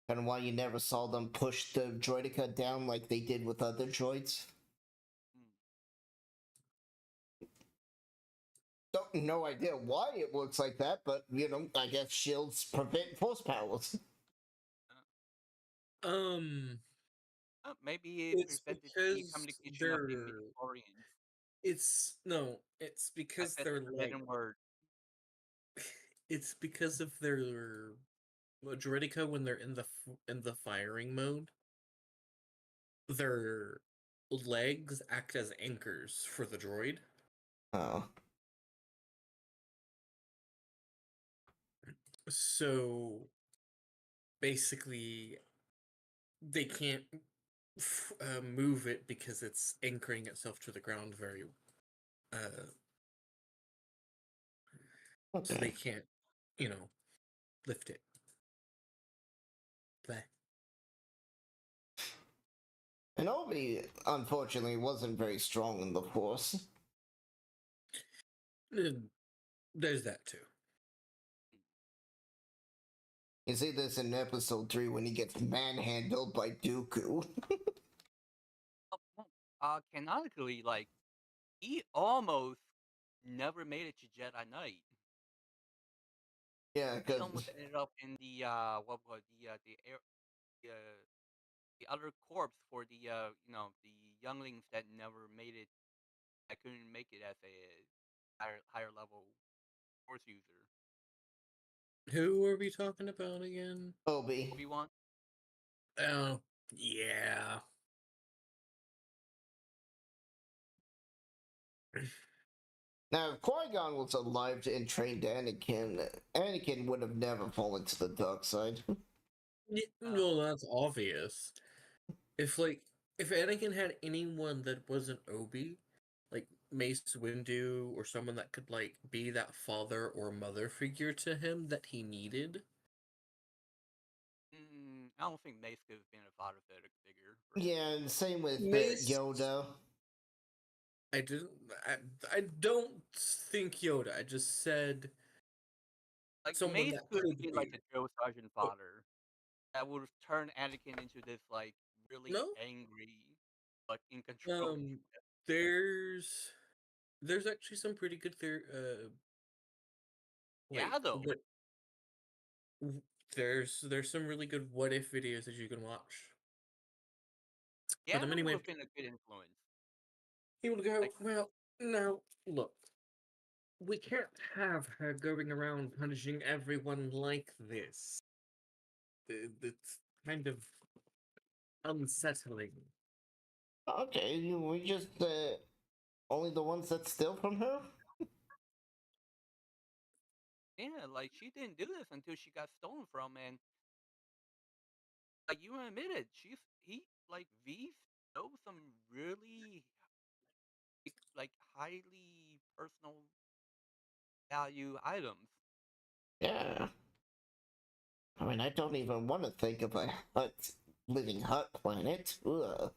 and why you never saw them push the droidica down like they did with other droids. No idea why it looks like that, but I guess shields prevent force powers. Maybe it It's prevented the because communication of the they're. midi-chlorians. It's because That's they're the like. forbidden word. It's because of their Druidica when they're in the firing mode. Their legs act as anchors for the droid. Oh. So basically, they can't move it because it's anchoring itself to the ground very. So they can't, lift it. But And Obi, unfortunately, wasn't very strong in the Force. there's that too. You see this in episode 3 when he gets manhandled by Dooku. Canonically, like, he almost never made it to Jedi Knight. Yeah, He because almost ended up in the the other corpse for the the younglings that never made it. I couldn't make it as a higher level Force user. Who are we talking about again? Obi. Obi-Wan. Oh, yeah. Now, if Qui-Gon was alive and trained Anakin would have never fallen to the dark side. Well, that's obvious. If Anakin had anyone that wasn't Obi, like Mace Windu or someone that could be that father or mother figure to him that he needed. I don't think Mace could have been a father figure. Yeah, and same with Mace, Yoda. I didn't. I don't think Yoda. I just said Like someone Mace that could could be be. like a drill sergeant father that would turn Anakin into this like really No. angry, but in control. There's actually some pretty good Yeah, though. what there's some really good what if videos that you can watch. Yeah, But that would anyway, have been a good influence. he would go, Like, well, now look, we can't have her going around punishing everyone like this. It's kind of unsettling. Okay, we just only the ones that steal from her? yeah, like she didn't do this until she got stolen from, and like you admitted, like V stole some really like highly personal value items. Yeah. I mean, I don't even want to think of a living hut planet. Ugh.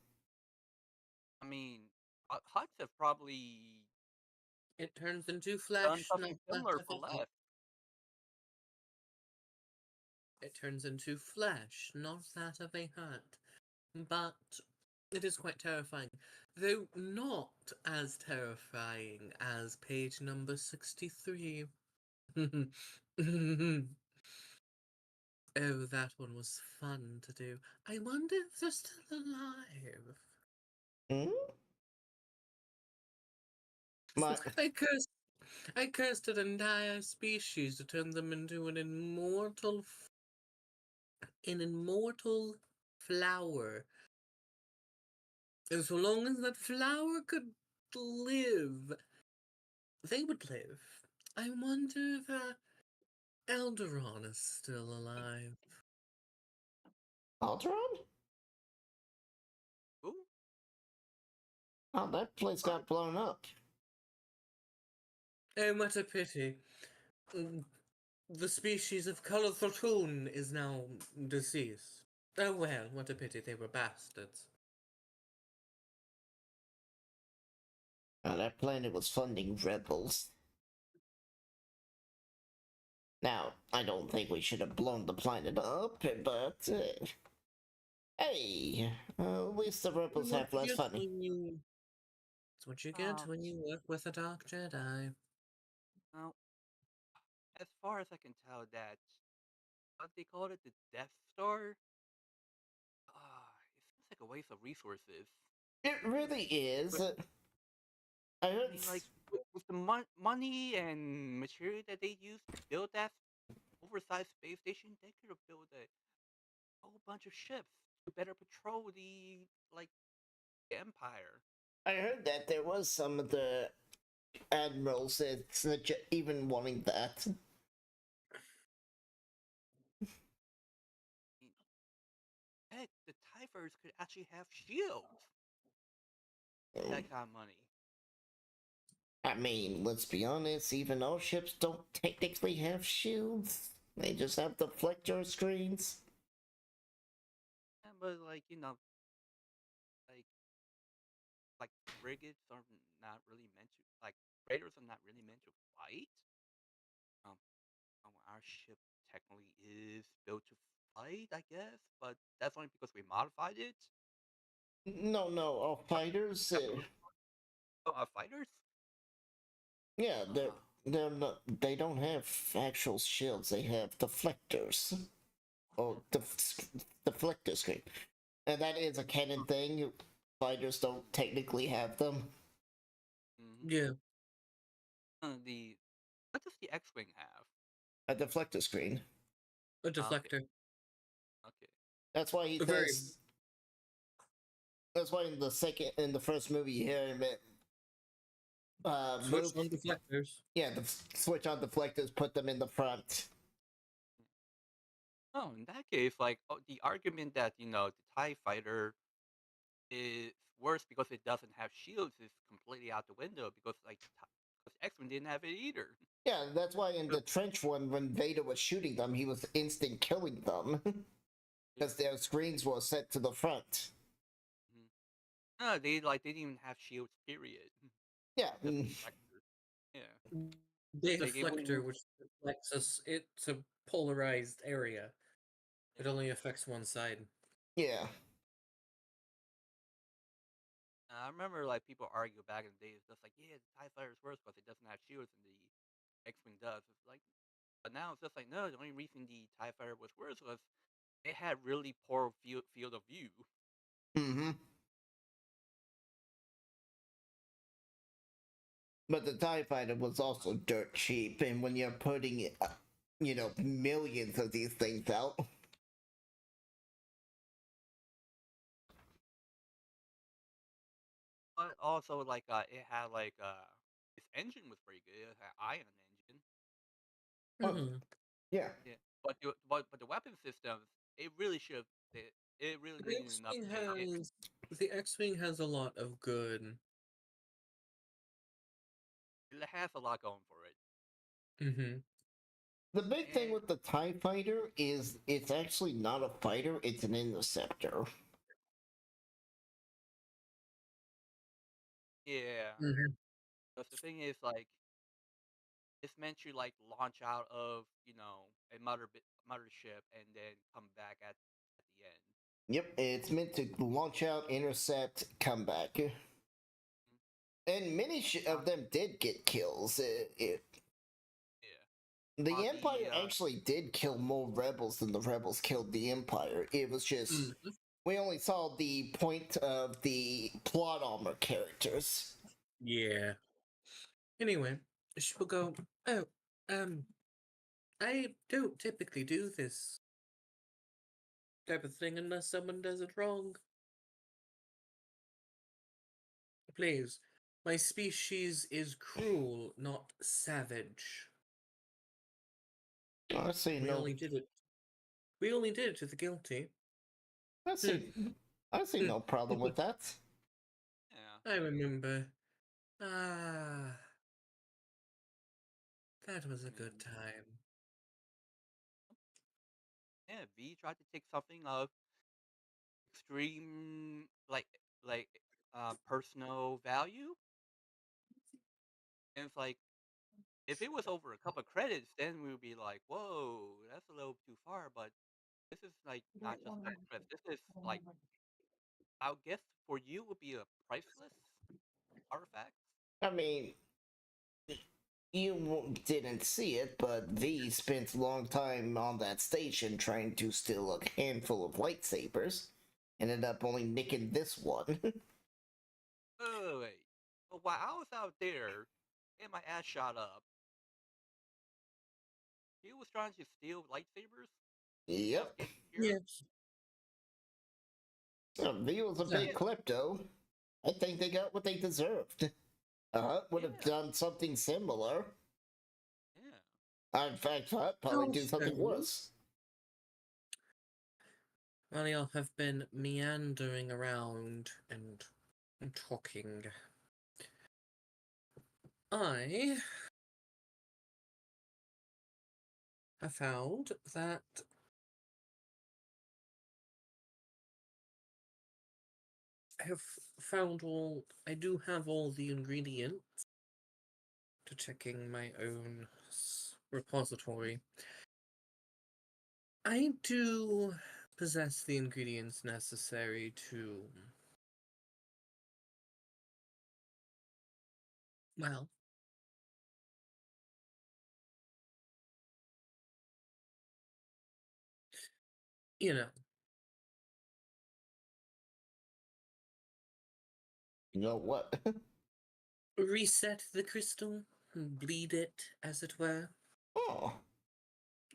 I mean, Huts have probably It turns into done flesh, not something that similar of for a hut. less. It turns into flesh, not that of a hut. But it is quite terrifying. Though not as terrifying as page number 63. Oh, that one was fun to do. I wonder if they're still alive. Hmm? My, I cursed an entire species to turn them into an immortal flower. And so long as that flower could live, they would live. I wonder if Alderon is still alive. Alteron? Ooh, Oh, that place got blown up. Oh, what a pity. Mm, The species of colorful toon is now deceased. Oh well, what a pity, they were bastards. Oh, that planet was funding rebels. Now, I don't think we should have blown the planet up, but hey, at least the rebels What have less you get funny. when you... It's what you get um, when you work with a Dark Jedi. well, as far as I can tell, that what they called it, the Death Star. It seems like a waste of resources. It really is. But I I heard. mean, like with the money and material that they used to build that oversized space station, they could have built a whole bunch of ships to better patrol the Empire. I heard that there was some of the admirals that even wanting that. I mean, heck, the Tigers could actually have shields with that kind of money. I mean, let's be honest, even our ships don't technically have shields. They just have deflector screens. And, but like like frigates are not really meant to like raiders are not really meant to fight. Um, our ship technically is built to fight, I guess, but that's only because we modified it. No, our fighters. Oh, our fighters? Yeah, Uh, they're not. They don't have actual shields. They have deflectors. Oh, deflector screen, and that is a canon thing. Fighters don't technically have them. mhm. Yeah. The what does the X-wing have? A deflector screen. A Ah, okay, deflector. okay. That's why he A very... says. That's why in the first movie, you hear him Switch move. on deflectors. Yeah, the switch on deflectors, put them in the front. Oh, in that case, the argument that the Tie Fighter is worse because it doesn't have shields is completely out the window because because X-wing didn't have it either. Yeah, that's why in the trench one, when Vader was shooting them, he was instant killing them because their screens were set to the front. Mhm. No, they didn't even have shields. Period. Yeah, Just reflectors. Yeah, The like it deflector, wouldn't. which deflects us, it's a polarized area. It Yeah. only affects one side. yeah. I remember people argue back in the days, just like, yeah, the Tie Fighter is worse because it doesn't have shields and the X-wing does. It's like, but now it's just like, no, the only reason the Tie Fighter was worse was it had really poor field of view. Mm-hmm. But the TIE Fighter was also dirt cheap, and when you're putting, millions of these things out. But also, it had its engine was pretty good. It had ion engine. Oh, Mm-hmm. yeah. Yeah, but the weapon systems, it really should. It really The needed an X-wing update. has a lot of good. It has a lot going for it. Mm-hmm. The big thing And with the TIE Fighter is it's actually not a fighter, it's an interceptor. yeah, Mm-hmm. but the thing is, it's meant to launch out of a mothership and then come back at the end. Yep, it's meant to launch out, intercept, come back. Mhm. And many of them did get kills. Yeah, The on Empire the actually did kill more rebels than the rebels killed the Empire. It was just Mm-hmm. we only saw the point of the plot armor characters. Yeah. Anyway, she will go. Oh, um, I don't typically do this type of thing unless someone does it wrong. Please, my species is cruel, not savage. I see We no. only did it. We only did it to the guilty. I see. I see no problem with that. Yeah. I remember. Ah, that was a good time. Yeah, V tried to take something of extreme, like personal value, and it's like if it was over a couple of credits, then we would be like, whoa, that's a little too far. But this is like not just a couple credits. This is like I guess for you would be a priceless artifact. I mean, you didn't see it, but V spent a long time on that station trying to steal a handful of lightsabers. Ended up only nicking this one. Oh wait, but while I was out there, and my ass shot up, he was trying to steal lightsabers. Yep. Just getting here. Yes. V was a big klepto. I think they got what they deserved. Hut would have Yeah. done something similar. Yeah. In fact, Hut probably do something Also- worse. While y'all have been meandering around and talking, I have found that I do have all the ingredients to checking my own repository. I do possess the ingredients necessary to, well, you know, You know what? reset the crystal, bleed it, as it were. Oh,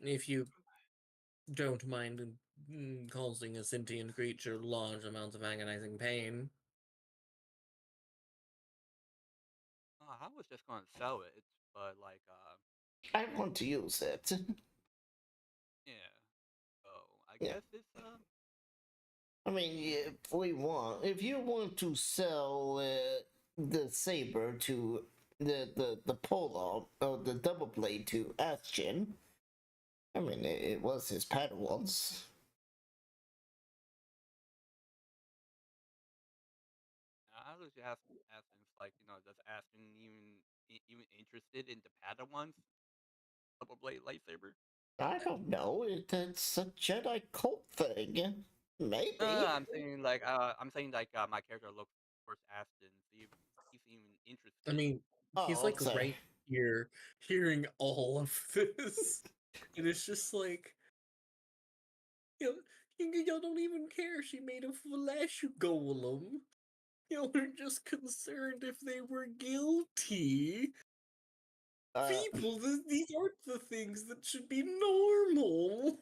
If you don't mind causing a sentient creature large amounts of agonizing pain. I was just gonna sell it, but like, I want to use it. yeah. So I Yeah. guess it's I mean, if you want to sell the saber to the polo or the double blade to Aston, I mean, it was his Padawan's. I was just asking, if, like, does Aston even interested in the Padawans double blade lightsaber? I don't know. It's a Jedi cult thing. Maybe. I'm saying like my character looks towards Aston, see if he's even interested. I mean, he's Oh, like okay. right here, hearing all of this, and it's just like, you know, y'all don't even care. She made a flesh golem. Y'all are just concerned if they were guilty. People, these aren't the things that should be normal.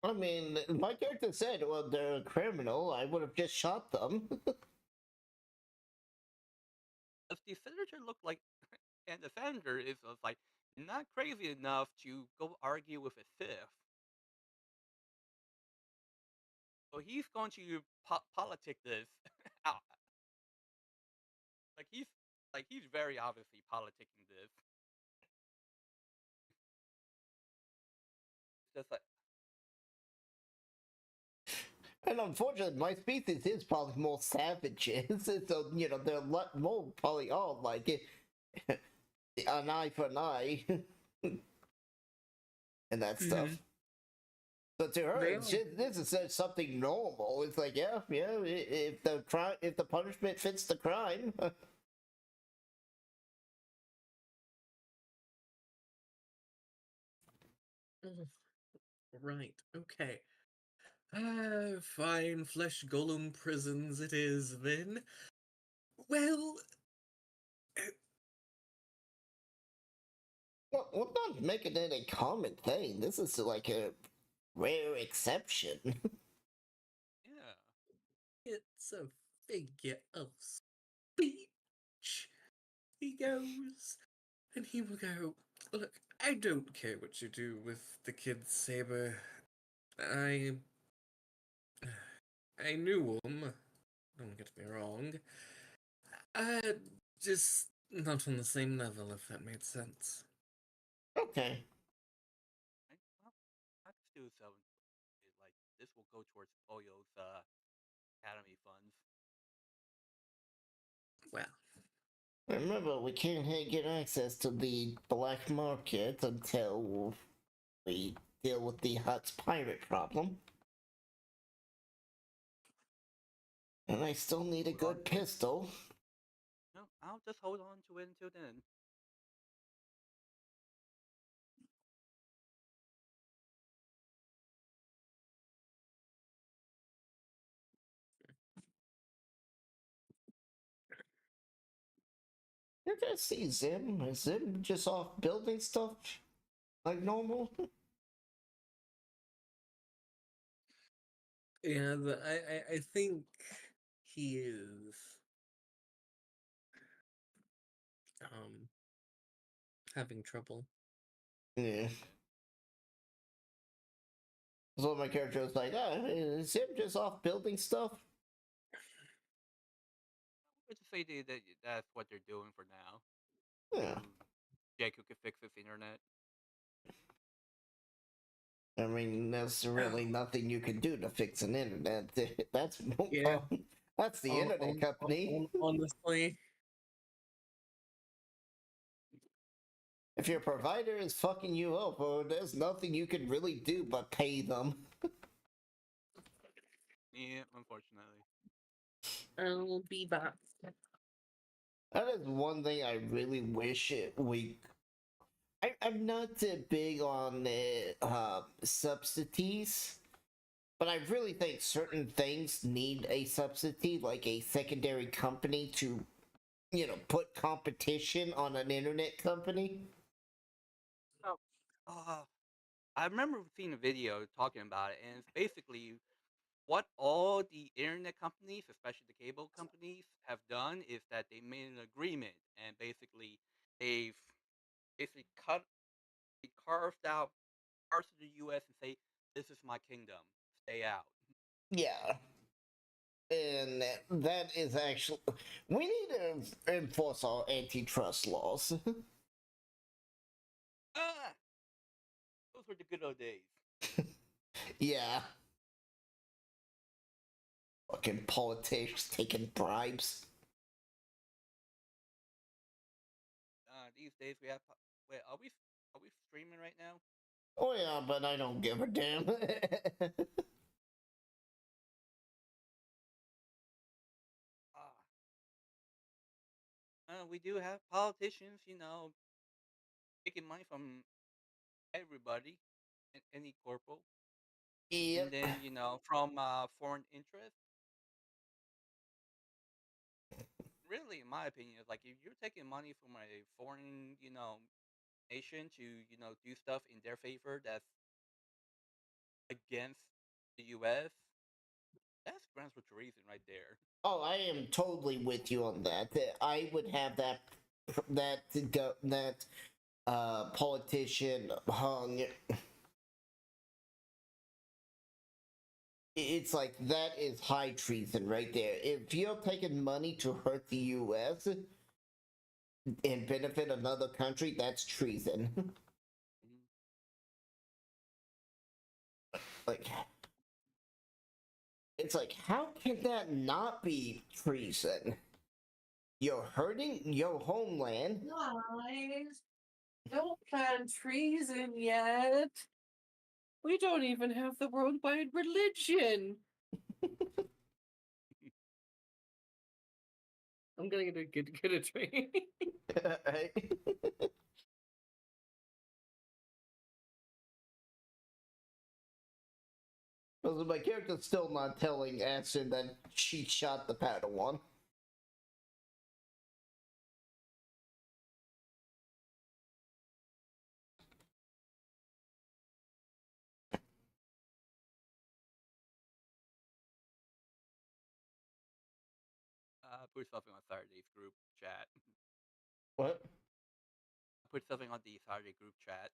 I mean, my character said, well, they're a criminal. I would have just shot them. Does the senator look like, and the senator is like not crazy enough to go argue with a Sith? So he's going to politic this out. Like he's very obviously politicking this. Just like And unfortunately, my species is probably more savages, so they're a lot more probably all like it, an eye for an eye, and that stuff. So to her, They it's just, this is just something normal. It's like, yeah, if the punishment fits the crime. Right, okay. Fine flesh golem prisons it is, then. Well, Well, we're not making it a common thing. This is like a rare exception. yeah. it's a figure of speech. He goes, and he will go, look, I don't care what you do with the kid's saber. I knew him. Don't get me wrong. Just not on the same level, if that made sense. Okay. Well, I'm still selling. Like this will go towards Oyo's academy funds. Well, Remember, we can't get access to the black market until we deal with the Hut's pirate problem. And I still need a good pistol. No, I'll just hold on to it until then. You guys see Zim? Is Zim just off building stuff like normal? yeah, I think he is having trouble. Yeah. So my character was like, is Zim just off building stuff? Let's just say that's what they're doing for now. Yeah. Jacob can fix his internet. I mean, there's really nothing you can do to fix an internet. That's Yeah. that's the internet company. Honestly, If your provider is fucking you over, there's nothing you can really do but pay them. Yeah, unfortunately. I'll be back. That is one thing I really wish I'm not big on subsidies, but I really think certain things need a subsidy, like a secondary company to, put competition on an internet company. So, I remember seeing a video talking about it, and it's basically what all the internet companies, especially the cable companies, have done is that they made an agreement, and basically they've basically carved out parts of the U.S. and say, "This is my kingdom. Stay out." Yeah. And that is actually. We need to enforce our antitrust laws. Ah, those were the good old days. Yeah. Fucking politics taking bribes. These days we have. Wait, are we streaming right now? Oh yeah, but I don't give a damn. We do have politicians, taking money from everybody and any corporal, and Yep. then from foreign interests. Really, in my opinion, is like if you're taking money from a foreign, nation to do stuff in their favor that's against the U.S., that's grounds for treason right there. Oh, I am totally with you on that. I would have that politician hung. It's like that is high treason right there. If you're taking money to hurt the U.S. and benefit another country, that's treason. Mhm. Like, it's like, how can that not be treason? You're hurting your homeland. Guys, don't plan treason yet. We don't even have the worldwide religion. I'm gonna get a train. Because my character's still not telling Ashton that she shot the Padawan. put something on Saturday's group chat. What? I put something on the Saturday group chat.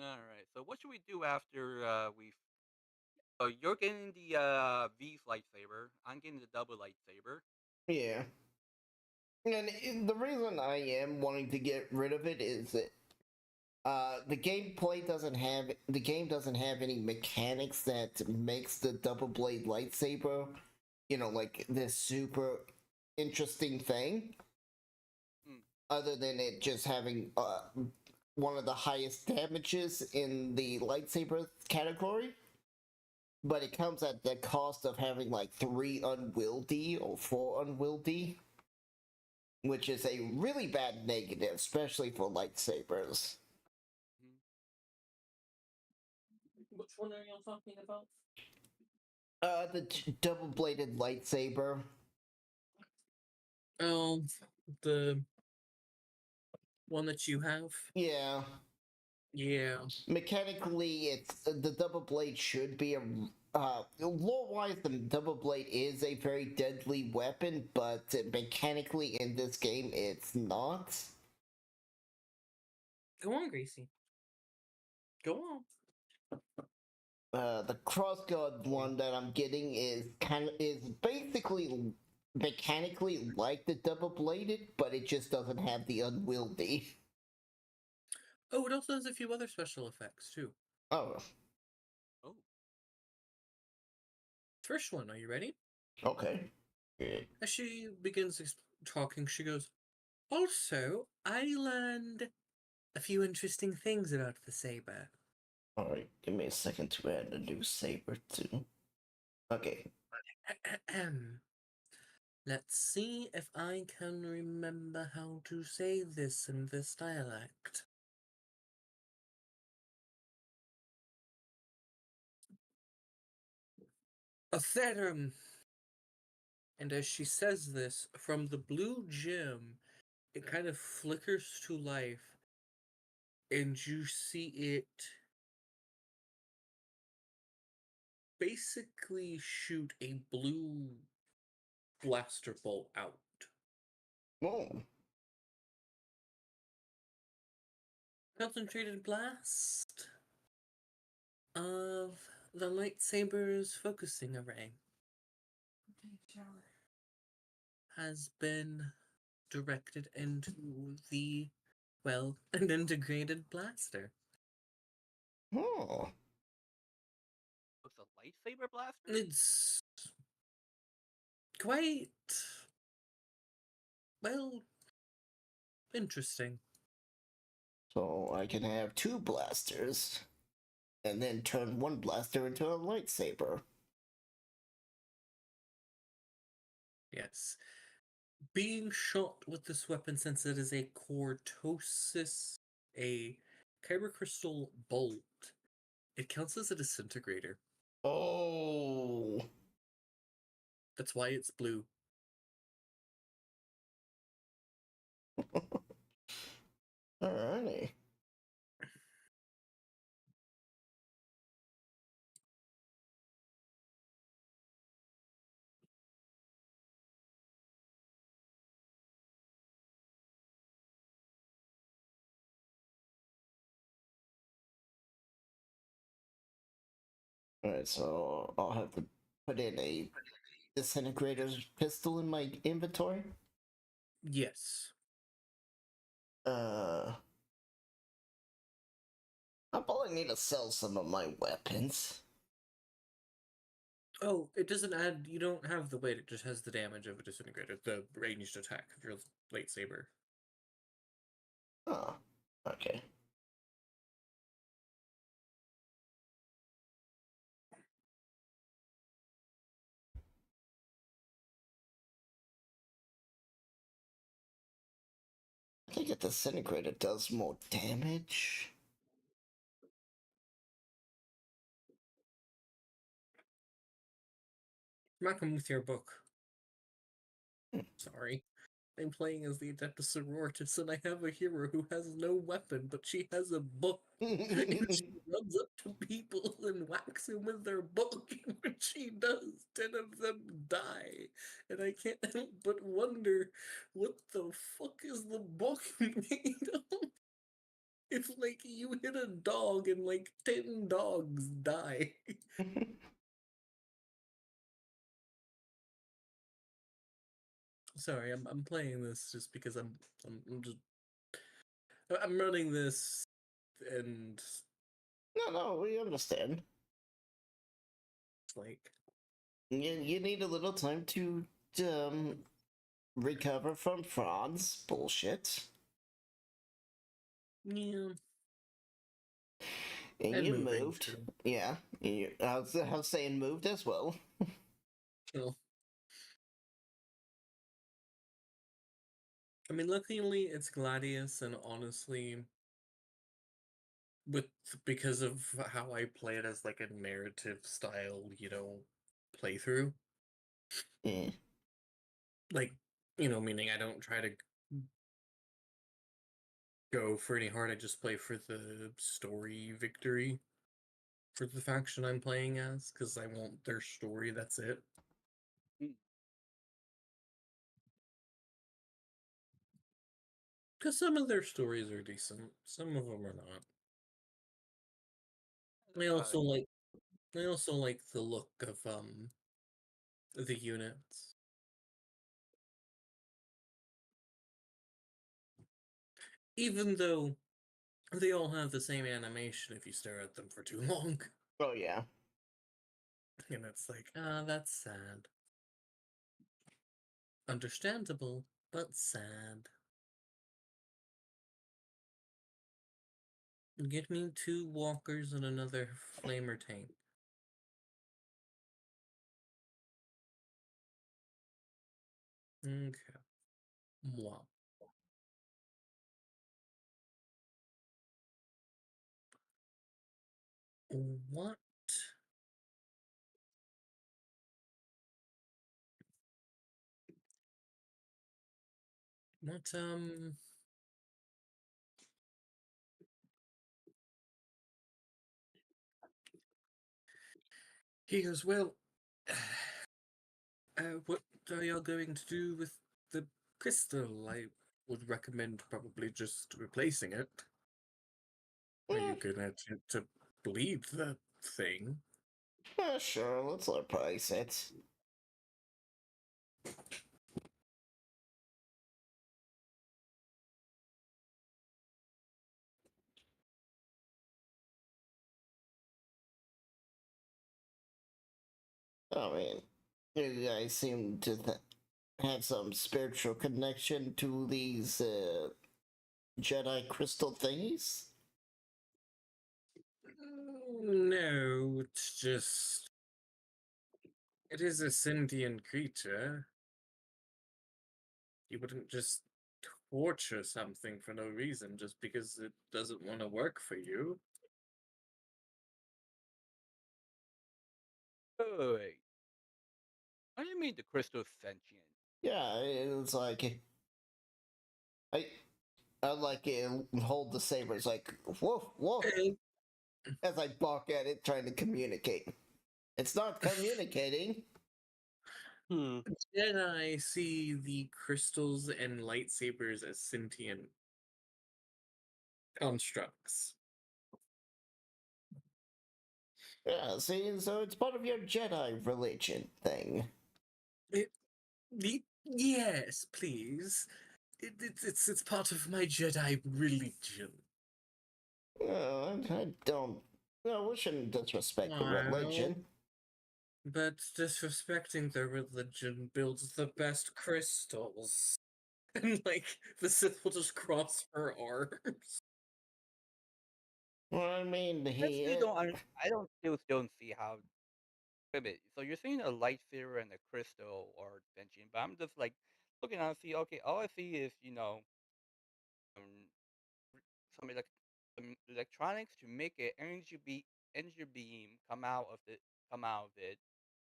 All right. So what should we do after we? So you're getting the V's lightsaber. I'm getting the double lightsaber. Yeah. And the reason I am wanting to get rid of it is that the game doesn't have any mechanics that makes the double blade lightsaber, like this super interesting thing. Hmm. Other than it just having one of the highest damages in the lightsaber category. But it comes at the cost of having like 3 unwieldy or 4 unwieldy, which is a really bad negative, especially for lightsabers. Which one are y'all talking about? The double-bladed lightsaber. Oh, the one that you have? Yeah. Yeah. Mechanically, it's the double blade should be a lore-wise, the double blade is a very deadly weapon, but mechanically in this game, it's not. Go on, Gracie. Go on. The crossguard one that I'm getting is basically mechanically like the double bladed, but it just doesn't have the unwieldy. Oh, it also has a few other special effects too. Oh, Oh. First one, are you ready? okay. Yeah. As she begins talking, she goes, "Also, I learned a few interesting things about the saber." All right, give me a second to add a new saber too. Okay. Let's see if I can remember how to say this in this dialect. Atherum. And as she says this, from the blue gem, it kind of flickers to life, and you see it basically shoot a blue blaster bolt out. Oh. Concentrated blast of the lightsaber's focusing array has been directed into an integrated blaster. Oh. It's a lightsaber blaster. It's quite, interesting. So I can have 2 blasters, and then turn 1 blaster into a lightsaber. Yes. Being shot with this weapon, since it is a cortosis, a kyber crystal bolt, it counts as a disintegrator. Oh. That's why it's blue. Alrighty. Alright, so I'll have to put in a disintegrator's pistol in my inventory. Yes. I probably need to sell some of my weapons. Oh, it doesn't add. You don't have the weight. It just has the damage of a disintegrator, the ranged attack of your lightsaber. Oh, okay. I think a disintegrator does more damage. Malcolm, with your book. Sorry. I'm playing as the Adeptus Sororitas, and I have a hero who has no weapon, but she has a book. And she runs up to people and whacks them with their book, and when she does, 10 of them die. And I can't help but wonder, what the fuck is the book made of? If, like, you hit a dog and, like, 10 dogs die. Sorry, I'm playing this just because I'm running this, and No, we understand. it's like, You need a little time to um recover from Franz bullshit. yeah, And and you moving moved. too. Yeah. I was saying moved as well. So, I mean, luckily it's Gladius, and honestly, with because of how I play it as like a narrative style, playthrough, Yeah. like, meaning I don't try to go for any hard. I just play for the story victory for the faction I'm playing as, because I want their story. That's it. Hmm. Because some of their stories are decent, some of them are not. I also like I also like the look of the units. Even though they all have the same animation if you stare at them for too long. Oh yeah. And it's like, that's sad. Understandable, but sad. Get me 2 walkers and another flamer tank. Okay. Wow. What? What, He goes, well, what are y'all going to do with the crystal? I would recommend probably just replacing it. Are you gonna attempt to bleed the thing? Sure, let's replace it. I mean, you guys seem to have some spiritual connection to these Jedi crystal thingies. No, it's just. It is a sentient creature. You wouldn't just torture something for no reason just because it doesn't want to work for you. Oh, wait. What do you mean the crystal sentient? Yeah, it's like I I like it. Hold the sabers like woof woof Eh, as I bark at it, trying to communicate. It's not communicating. Hmm. Jedi see the crystals and lightsabers as sentient constructs. Yeah, see, so it's part of your Jedi religion thing. Yes, please. It's part of my Jedi religion. I don't. No, we shouldn't disrespect the Wow. religion. But disrespecting their religion builds the best crystals. And, like, the Sith will just cross her arms. Well, I mean, I still don't. I don't still don't see how. Wait a minute. So you're saying a lightsaber and a crystal are sentient, but I'm just like looking at see. Okay, all I see is some electronics to make an energy beam come out of it,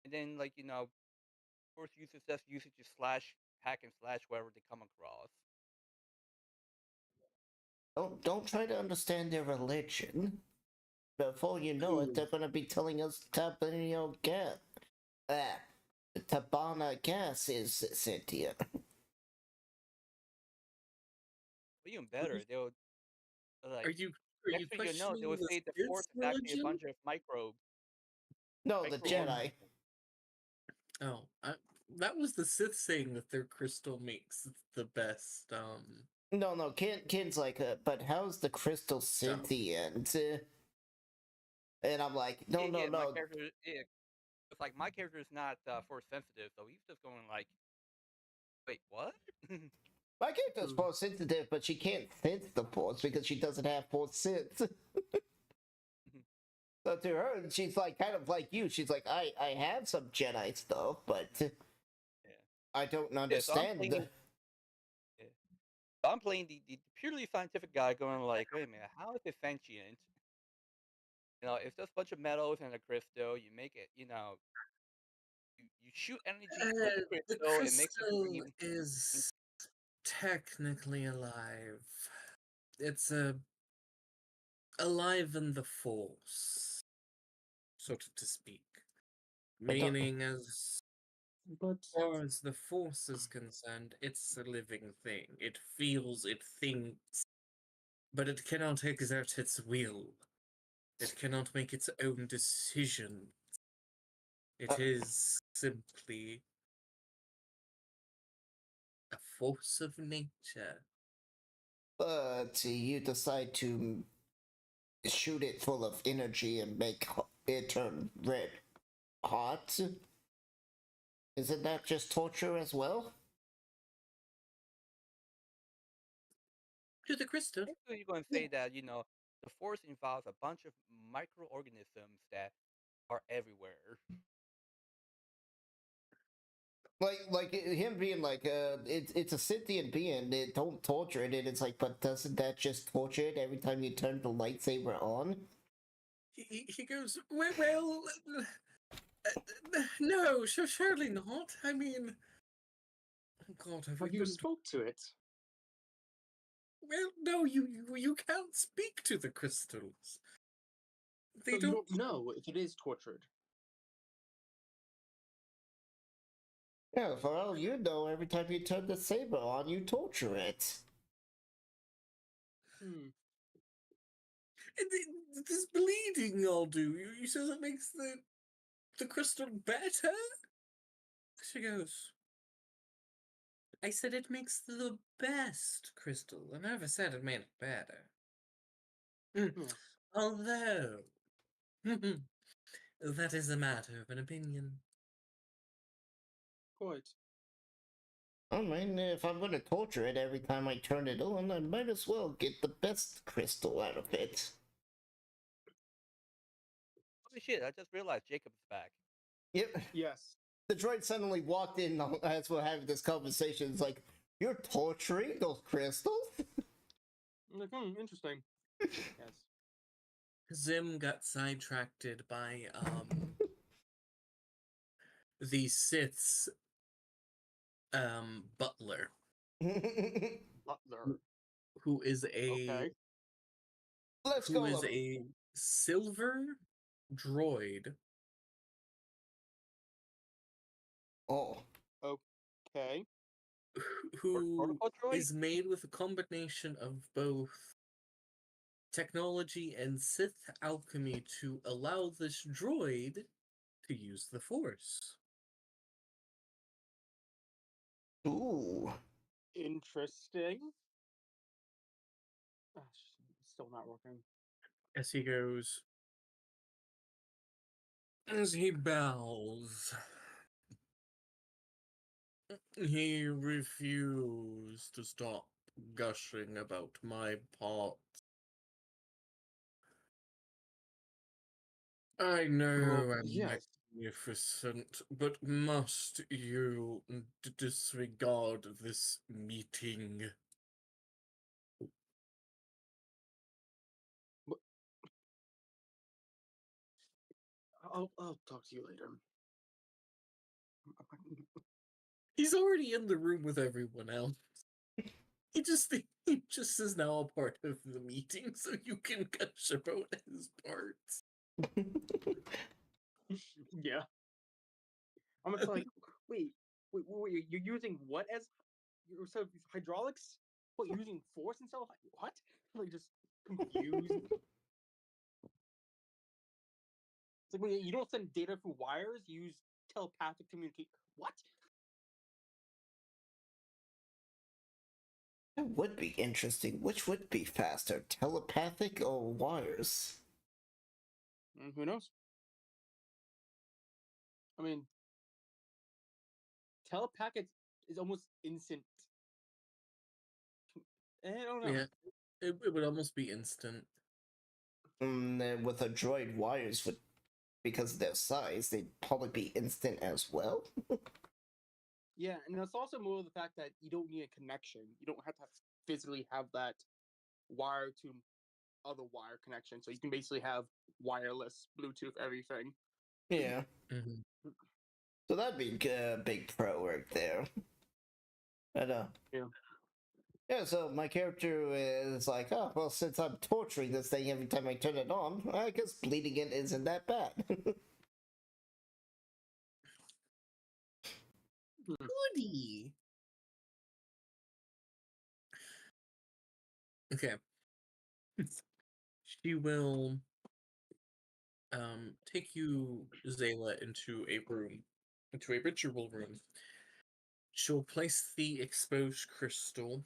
and then force usage to slash hack and slash wherever they come across. Don't try to understand their religion. Before you know it, they're gonna be telling us Tabana gas is sentient. Even better, they'll Are like you next thing you know, they questioning would the say the force Sith is actually a religion? bunch of microbes. No, the Jedi. Oh, that was the Sith saying that their crystal makes the best. No, Ken's like, but how's the crystal sentient? And I'm like, no, no, My no. character, it's like my character is not force sensitive, so he's just going like, wait, what? My character's force sensitive, but she can't sense the force because she doesn't have force sense. So to her, she's like kind of like you. She's like, I have some Jedi stuff, but I don't understand. So I'm playing the purely scientific guy, going like, wait a minute, how is it sentient? It's just a bunch of metals and a crystal. You make it, you shoot energy with the The crystal. It makes a crystal beam. is technically alive. It's alive in the Force, so to speak. Meaning, as far as the Force is concerned, it's a living thing. It feels, it thinks, but it cannot exert its will. It cannot make its own decisions. It is simply a force of nature. But you decide to shoot it full of energy and make it turn red hot. Isn't that just torture as well? To the crystal. Basically, you're going to say that the force involves a bunch of microorganisms that are everywhere. Like him being like, it's a sentient being. It don't torture it. And it's like, but doesn't that just torture it every time you turn the lightsaber on? He goes, well, no, surely not. I mean, oh God, have we You been... spoke to it. Well, no, you can't speak to the crystals. They So don't... you don't know if it is tortured. Yeah, for all you know, every time you turn the saber on, you torture it. This bleeding I'll do. You says it makes the crystal better? She goes, I said it makes the best crystal. I never said it made it better. Although, that is a matter of an opinion. Quite. I mean, if I'm gonna torture it every time I turn it on, I might as well get the best crystal out of it. Holy shit! I just realized Jacob's back. Yep. Yes. The droid suddenly walked in as we're having this conversation. It's like, you're torturing those crystals? I'm like, interesting. Yes. Zim got sidetracked by the Sith's butler, Butler. who is Okay. Let's go. a silver droid. Oh. Okay. Who Protocol droid? is made with a combination of both technology and Sith alchemy to allow this droid to use the Force. Ooh. Interesting. Ah, still not working. As he goes, as he bows, he refused to stop gushing about my part. I know I'm yes. magnificent, but must you disregard this meeting? I'll talk to you later. He's already in the room with everyone else. He just is now a part of the meeting, so you can gush about his parts. Yeah. I'm just like, wait, you're using what as so hydraulics? What, you're using force instead of what? Like just confused. It's like when you don't send data through wires, you use telepathic communication. What? That would be interesting. Which would be faster, telepathic or wires? Who knows? I mean, telepathic is almost instant. I don't know. Yeah, it would almost be instant. With a droid, wires would, because of their size, they'd probably be instant as well. Yeah, and it's also more of the fact that you don't need a connection. You don't have to physically have that wire to other wire connection. So you can basically have wireless Bluetooth everything. Yeah. Mm-hmm. So that'd be a big pro right there. And, Yeah. yeah, so my character is like, oh, well, since I'm torturing this thing every time I turn it on, I guess bleeding it isn't that bad. Goody. Okay. She will take you, Zayla, into a ritual room. She'll place the exposed crystal.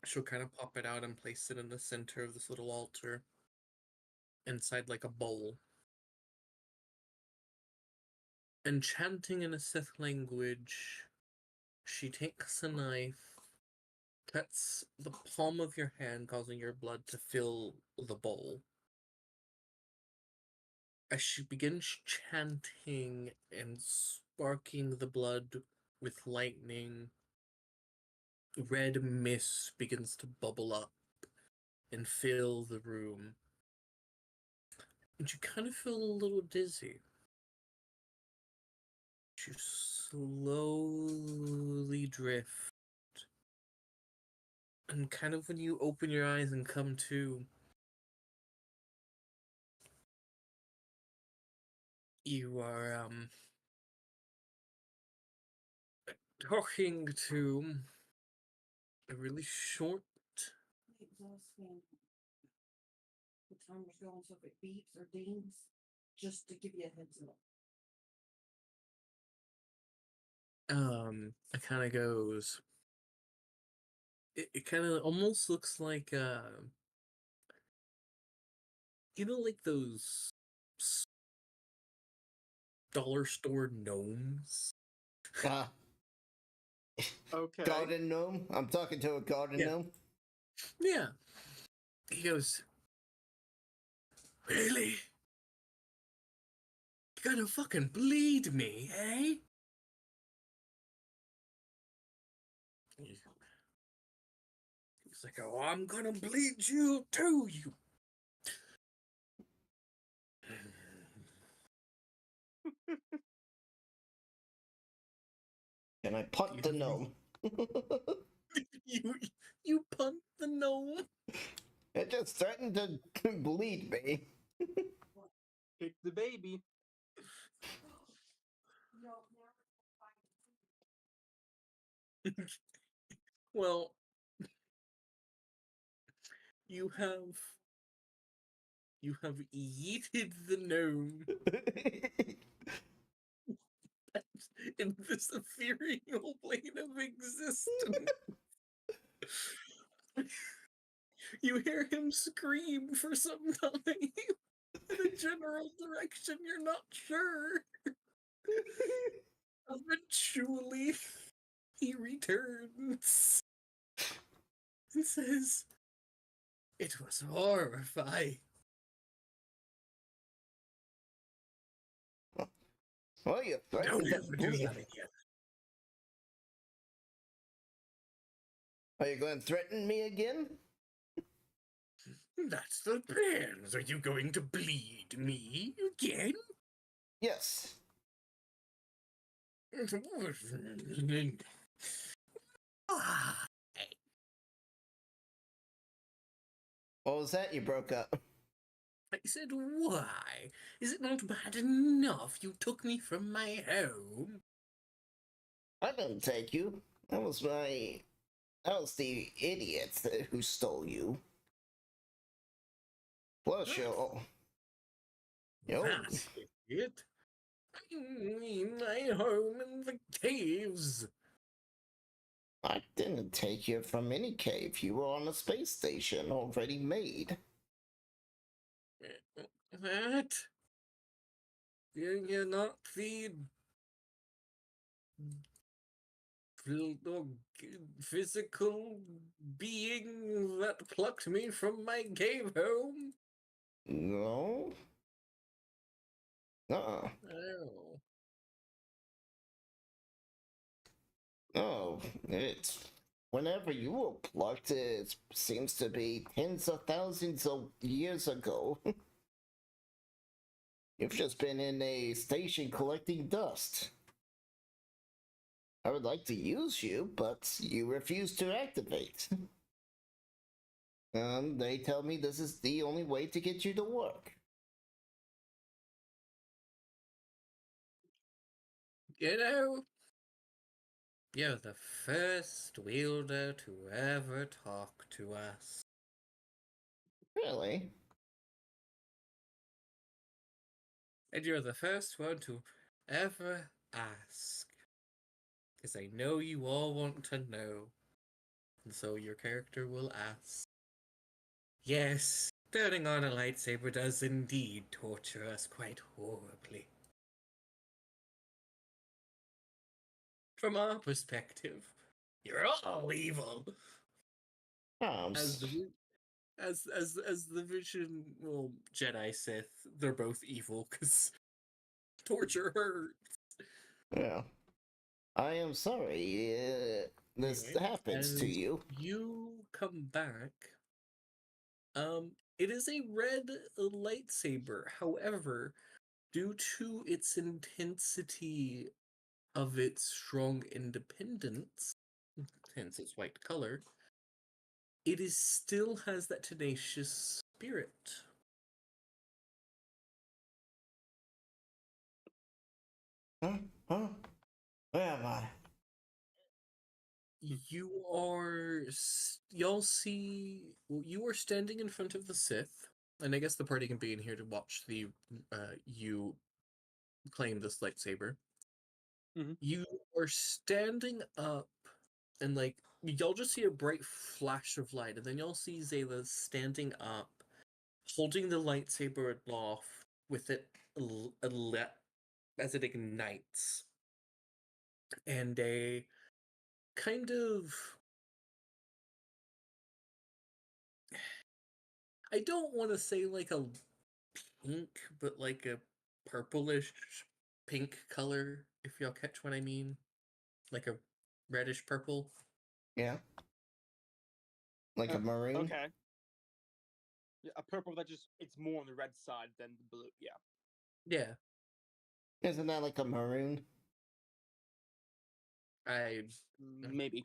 She'll kind of pop it out and place it in the center of this little altar, inside like a bowl. And chanting in a Sith language, she takes a knife, cuts the palm of your hand, causing your blood to fill the bowl. As she begins chanting and sparking the blood with lightning, red mist begins to bubble up and fill the room. And you kind of feel a little dizzy. You slowly drift. And kind of when you open your eyes and come to, you are talking to a really short. The exhaust fan. The timer's going, so if it beeps or dings, just to give you a heads up. It kind of goes. It kind of almost looks like like those dollar store gnomes. Ah, Okay. garden gnome? I'm talking to a garden Yeah. gnome. Yeah. He goes, really? You're gonna fucking bleed me, eh? He's like, oh, I'm gonna bleed you too, you. Can I punt the gnome? you punt the gnome. It just threatened to bleed me. Pick the baby. Well, you have yeeted the gnome in this ethereal plane of existence. You hear him scream for some time in a general direction you're not sure. Eventually, he returns and says, "It was horrifying." Well, you Don't threatened to ever do bleed. that again. Are you going to threaten me again? That's the plans. Are you going to bleed me again? Yes. Ah, What was that? You broke up. I said, why? Is it not bad enough you took me from my home? I didn't take you. That was my. That was the idiot who stole you. Plus, yo, That's it. I mean my home in the caves. I didn't take you from any cave. You were on a space station already made. What? You're not the physical being that plucked me from my cave home? No? Uh-uh. Oh. No, it's whenever you were plucked, it seems to be tens of thousands of years ago. You've just been in a station collecting dust. I would like to use you, but you refuse to activate. They tell me this is the only way to get you to work. You know, you're the first wielder to ever talk to us. Really? And you're the first one to ever ask. Because I know you all want to know. And so your character will ask. Yes, turning on a lightsaber does indeed torture us quite horribly. From our perspective, you're all evil. As the as the vision, well, Jedi Sith, they're both evil because torture hurts. Yeah. I am sorry this Anyway, happens to as you. you come back, it is a red lightsaber. However, due to its intensity of its strong independence, hence its white color, it is still has that tenacious spirit. Huh? Huh? Where am I? You are, y'all see, well, you are standing in front of the Sith, and I guess the party can be in here to watch you claim this lightsaber. Mhm. You are standing up, and like y'all just see a bright flash of light, and then y'all see Zayla standing up, holding the lightsaber aloft with it as it ignites, and a kind of, I don't want to say like a pink, but like a purplish pink color, if y'all catch what I mean, like a reddish purple. Yeah. Like a maroon? Okay. Yeah, a purple that just it's more on the red side than the blue. Yeah. Yeah, Isn't that like a maroon? I Maybe.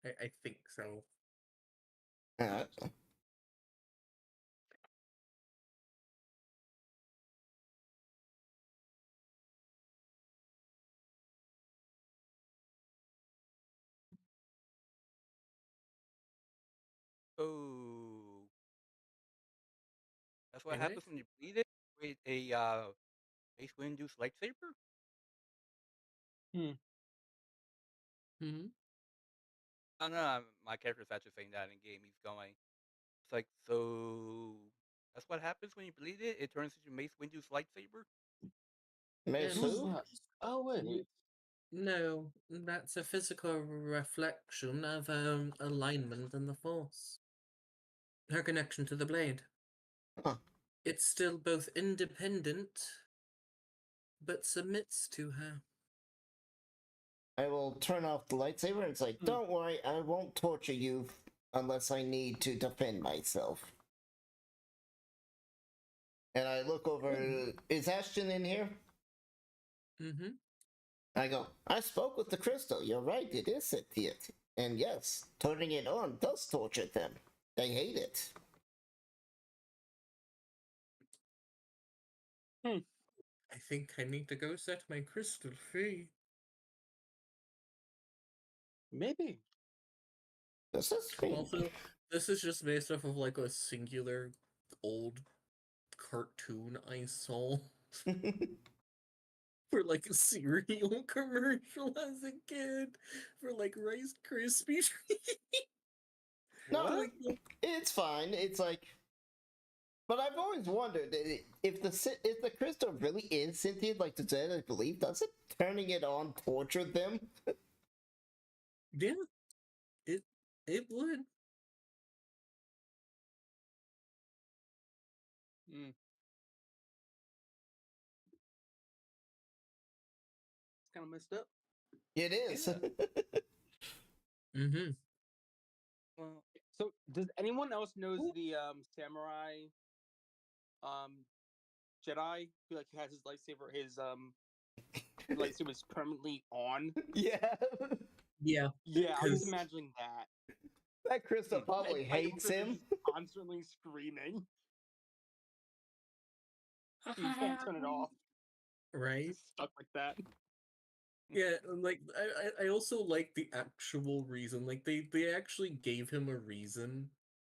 I think so. Uh, Oh, that's what Anyway, happens when you bleed it with a Mace Windu's lightsaber. hmm Oh no, my character's actually saying that in game. He's going. It's like so. That's what happens when you bleed it. It turns into Mace Windu's lightsaber. Mace and who? Oh wait. no, that's a physical reflection of alignment in the Force. Her connection to the blade. Huh. It's still both independent, but submits to her. I will turn off the lightsaber and it's like, Hmm. don't worry, I won't torture you unless I need to defend myself. And I look over. Is Ashton in here? Mm-hmm. I go, I spoke with the crystal. You're right, it is sentient. And yes, turning it on does torture them. They hate it. I think I need to go set my crystal free. Maybe. This is strange. Also, this is just based off of like a singular old cartoon I saw for like a cereal commercial as a kid for like Rice Krispies. No, What? it's fine. It's like, but I've always wondered if the crystal really is sentient, like the Jedi believe, doesn't turning it on torture them? Yeah, it would. Mm. It's kind of messed up. It is. Yeah. Mm-hmm. Well, So, does anyone else knows Ooh. the samurai Jedi who like has his lightsaber is permanently on? Yeah. Yeah, Yeah, I was just 'cause- imagining that. That crystal probably And fight hates with him. just constantly screaming. You can't turn it off. right? It's stuck like that. Yeah, and, like I also like the actual reason. Like they actually gave him a reason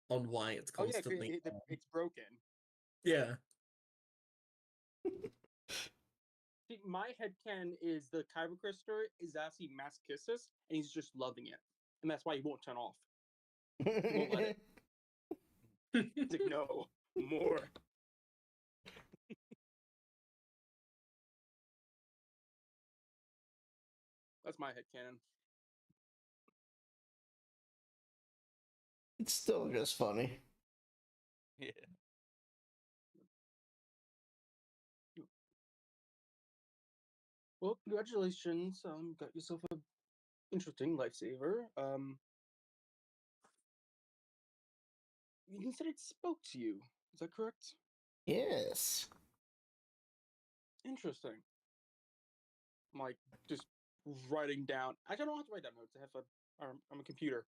on why it's Oh yeah, 'cause constantly on. it's broken. Yeah. See, my headcanon is the Kyber crystal is actually masochistic, and he's just loving it, and that's why he won't turn off. He won't let it. He's like, no, more. That's my headcanon. It's still just funny. yeah. Well, congratulations. Got yourself a interesting lifesaver. You said it spoke to you. Is that correct? Yes. Interesting. I'm like just writing down. I don't have to write down notes. I'm a computer.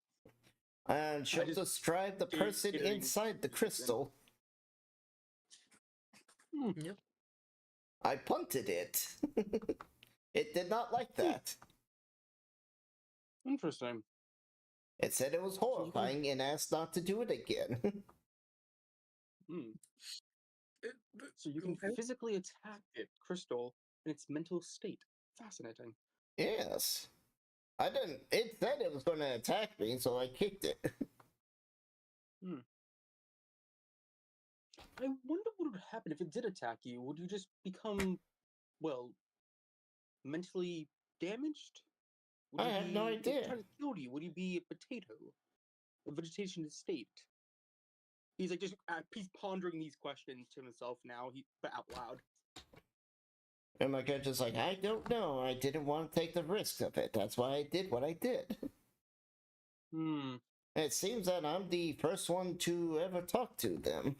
And she'll just describe the person getting inside the reason. crystal. Yep. I punted it. It did not like that. Interesting. It said it was horrifying and asked not to do it again. Hmm. It- So you can okay. physically attack it, crystal, in its mental state. Fascinating. Yes. I didn't. It said it was going to attack me, so I kicked it. I wonder what would happen if it did attack you. Would you just become, well, mentally damaged? Would I you have no be, if it idea. tried to kill you, would you be a potato? A vegetation state? He's like just, he's pondering these questions to himself now, but out loud. And my coach is like, I don't know. I didn't want to take the risk of it. That's why I did what I did. Hmm. It seems that I'm the first one to ever talk to them.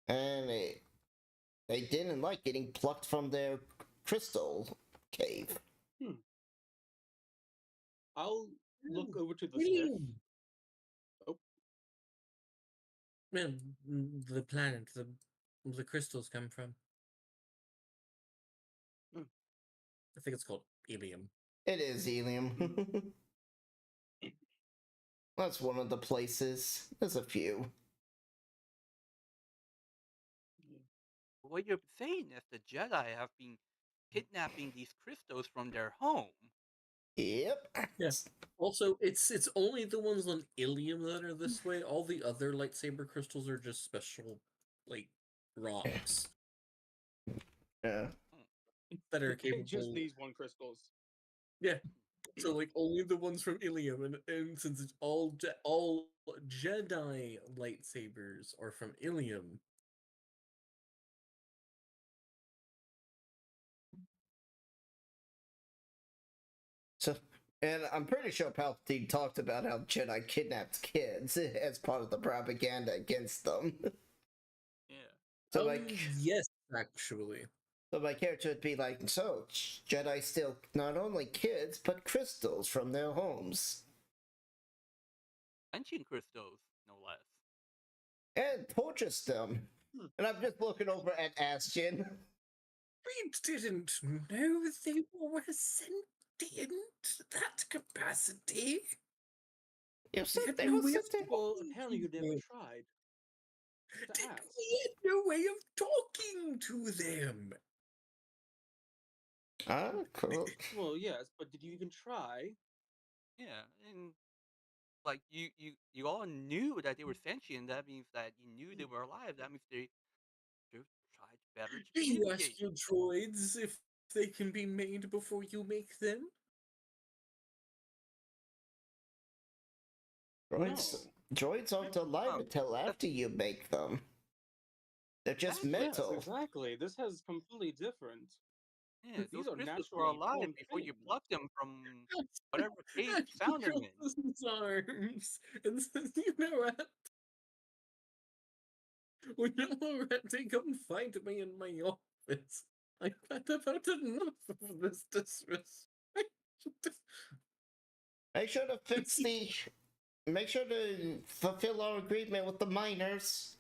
And they didn't like getting plucked from their crystal cave. I'll look over to the Really? stiff. Oh. Man, the planet the crystals come from. Hmm. I think it's called helium. It is helium. That's one of the places. There's a few. What you're saying is the Jedi have been kidnapping these crystals from their home. Yep. Yeah. Also, it's only the ones on Ilium that are this way. All the other lightsaber crystals are just special, like, rocks Yeah. that are Just capable. these one crystals. Yeah. So like only the ones from Ilium, and since it's all Jedi lightsabers are from Ilium. So, and I'm pretty sure Palpatine talked about how Jedi kidnapped kids as part of the propaganda against them. Yeah. So, like, Yes, actually. So my character would be like, so Jedi steal not only kids but crystals from their homes Sentient crystals, no less. and tortures them. Hmm. And I'm just looking over at Aston. We didn't know they were sentient to that capacity. You We said had they no were way of sentient. Well, talking apparently to you never them. tried to We ask. had no way of talking to them. Ah, cool. Well, yes, but did you even try? Yeah, and like you all knew that they were sentient. That means that you knew they were alive. That means they tried better to Do you ask communicate. your droids if they can be made before you make them? Droids, No. droids aren't alive Oh, until that's after you make them. They're just exactly. Yes, metal. exactly. This has completely different. Yeah, These those are crystals were naturally alive formed before you things. plucked them from And whatever cave you found them in. his arms and says, "You know what? When you're ready, come find me in my office. I've had about enough of this disrespect." Make sure to fix the. Make sure to fulfill our agreement with the miners.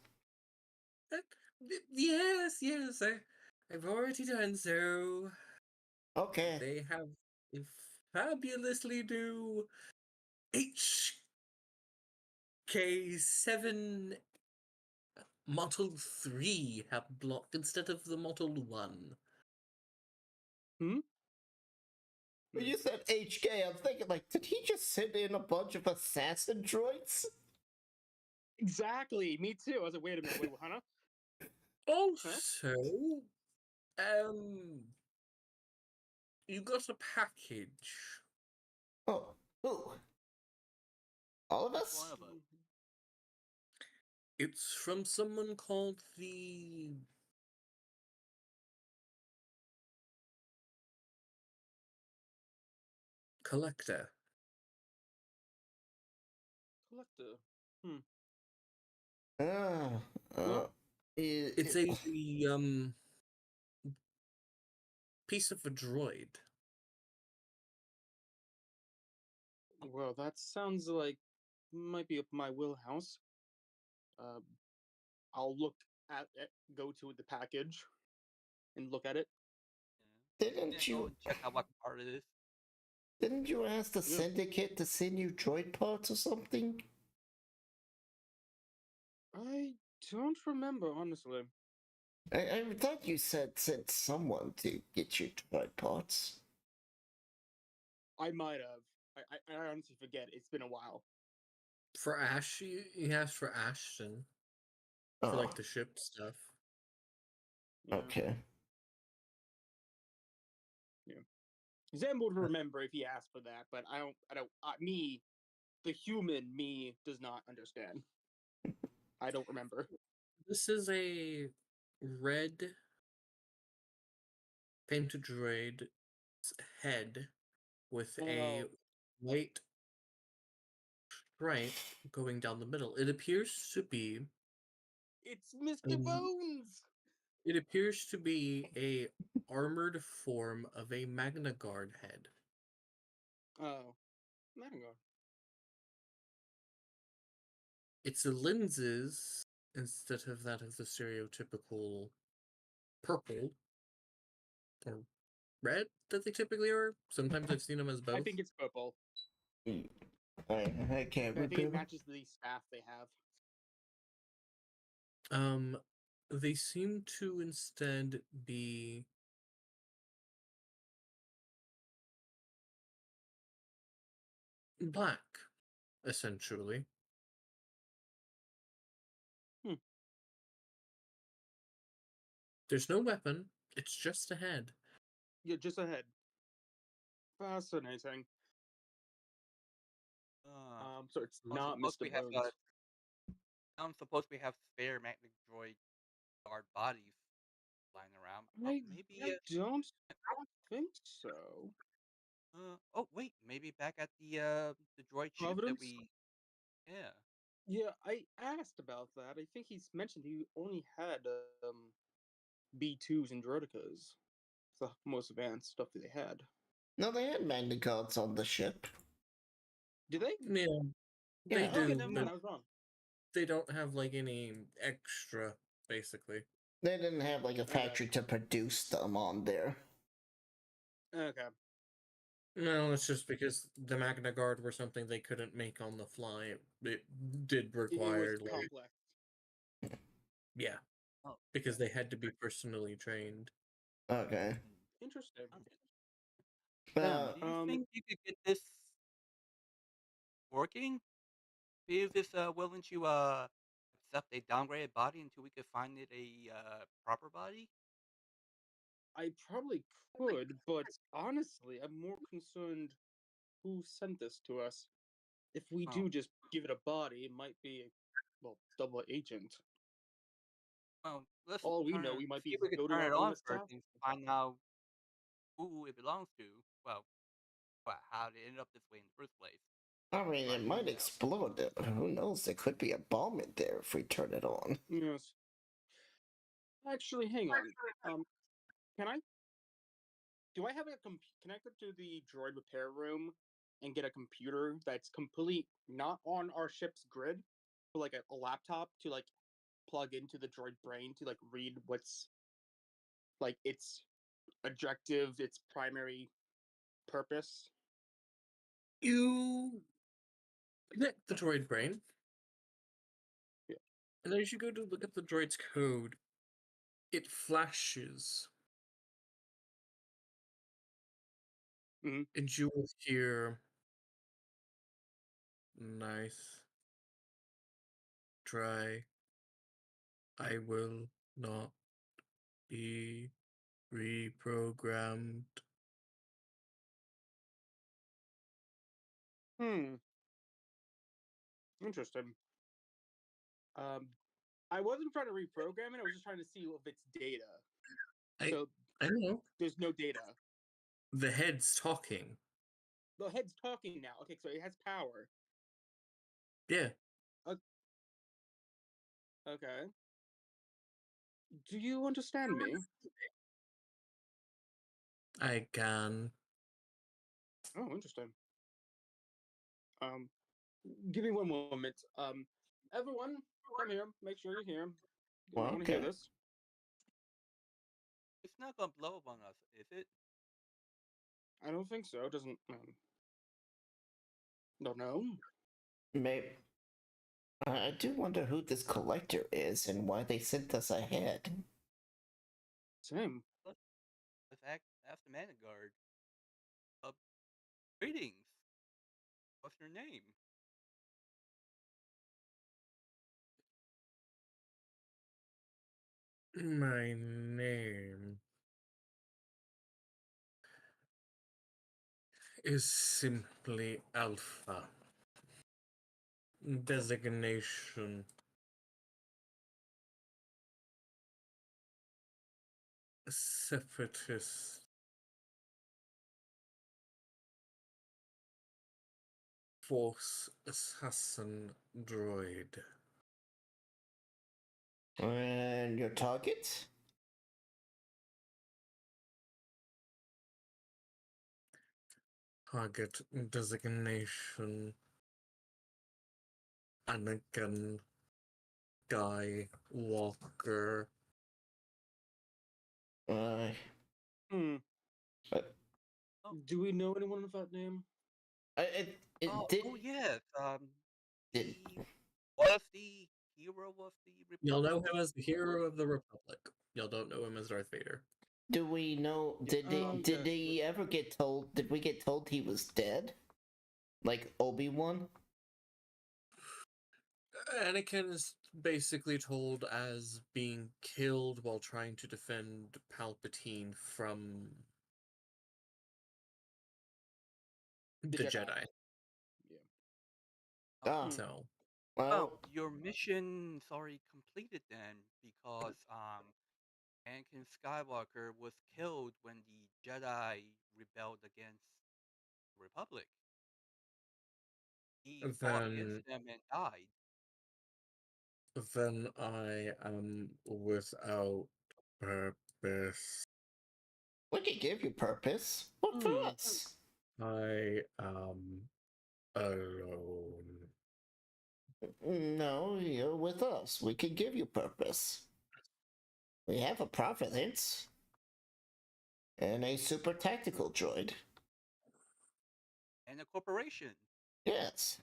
Yes, yes, I've already done so. Okay. They have a fabulously new HK7 Model 3 have blocked instead of the Model 1. When you said HK, I'm thinking like, did he just send in a bunch of assassin droids? Exactly. Me too. I was like, wait a minute. Wait, Hannah? Also, you got a package. Oh, ooh. All of Which us? one of us? It's from someone called the Collector. Collector. Ah, Well, It's a piece of a droid. well, that sounds like might be up my wheelhouse. Uh, I'll look at it, go to the package, and look at it. Yeah, didn't go you and check out what part it is. didn't you ask the Yeah. syndicate to send you droid parts or something? I don't remember honestly. I thought you said sent someone to get you droid parts. I might have. I honestly forget. It's been a while. For Ash, he asked for Ashton. For Oh, like the ship stuff. Yeah. okay. Zen would remember if he asked for that, but I don't. Me, the human me, does not understand. I don't remember. This is a red painted droid's head with a Oh, white stripe going down the middle. It appears to be it's Mr. um, Bones. it appears to be a armored form of a Magna Guard head. Oh, I don't know. Its lenses, instead of that of the stereotypical purple or red that they typically are. Sometimes I've seen them as both. I think it's purple. I can't I think it remember. matches the staff they have. They seem to instead be black, essentially. Hmm. There's no weapon, it's just a head. Yeah, just ahead. Fascinating. So it's Don't not suppose Mr. we have Bones. don't suppose we have spare magnetic droid guard bodies lying around. Oh, I maybe. I don't think so. Oh wait, maybe back at the droid ship that Providence? we. Yeah. Yeah, I asked about that. I think he's mentioned he only had B2s and Droidicas. It's the most advanced stuff that they had. No, they had magna guards on the ship. Did they? Yeah, they Yeah. Okay, do, then but I was wrong. they don't have like any extra, basically. They didn't have like a Okay. factory to produce them on there. Okay. No, it's just because the Magna Guard were something they couldn't make on the fly. It did It was require, like, complex. yeah, Oh, because they had to be personally trained. Okay. Interesting. Uh, do you think you could get this working? Is this willing to accept a downgraded body until we could find it a proper body? I probably could, but honestly, I'm more concerned who sent this to us. If we Oh. do just give it a body, it might be a, well, double agent. Well, let's All we turn know, it, we might see be if we can building turn our it own on first assassin. and find out who it belongs to. Well, how it ended up this way in the first place. I mean, it might Yeah. explode. Who knows? There could be a bomb in there if we turn it on. Yes. Actually, hang on. Can I? Do I have a Can I go to the droid repair room and get a computer that's completely not on our ship's grid, but like a laptop to like plug into the droid brain to like read what's like its objective, its primary purpose? You connect the droid brain, Yeah. and as you go to look at the droid's code, it flashes. Mhm. And you will hear nice try. I will not be reprogrammed. Hmm. Interesting. Um, I wasn't trying to reprogram it. I was just trying to see if it's data. I So I don't know. there's no data. The head's talking. The head's talking now. Okay, so it has power. Yeah. Okay. Do you understand me? I can. Oh, interesting. Um, give me one moment. Everyone, come here. Make sure you're here. I want to hear Okay. this. It's not gonna blow up on us, is it? I don't think so. It doesn't. Don't know. Maybe. I do wonder who this collector is and why they sent us ahead. Same. Let's ask the man guard. Uh, greetings. What's your name? My name is simply Alpha. Designation Separatist. Force Assassin Droid. And your target? Target designation Anakin Guy Walker. Uh, Hmm. uh, Do we know anyone with that name? it did. Oh yes. Did, He was the hero of the Republic. You'll know him as the hero of the Republic. Y'all don't know him as Darth Vader. do we know? Did they? Oh, Did yes. they ever get told? Did we get told he was dead? Like Obi-Wan? Anakin is basically told as being killed while trying to defend Palpatine from the Jedi. Yeah. Ah, Hmm. So, Well, well, your mission's already completed then, because Anakin Skywalker was killed when the Jedi rebelled against the Republic. He fought then against them and died. I am without purpose. We can give you purpose. What for us? I am alone. No, you're with us. We can give you purpose. We have a providence and a super tactical droid. And a corporation. Yes.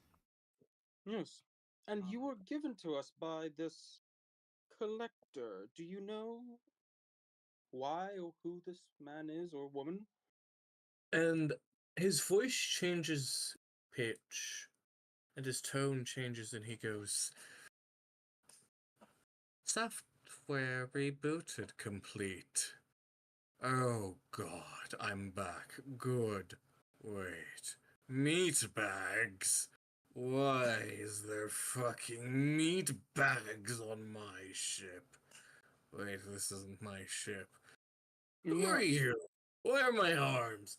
Yes. And you were given to us by this collector. Do you know why or who this man is or woman? And his voice changes pitch, and his tone changes, and he goes, Software rebooted complete. Oh god, I'm back. Good. Wait. Meat bags? Why is there fucking meat bags on my ship? Wait, this isn't my ship. Who are Yes. you? Where are my arms?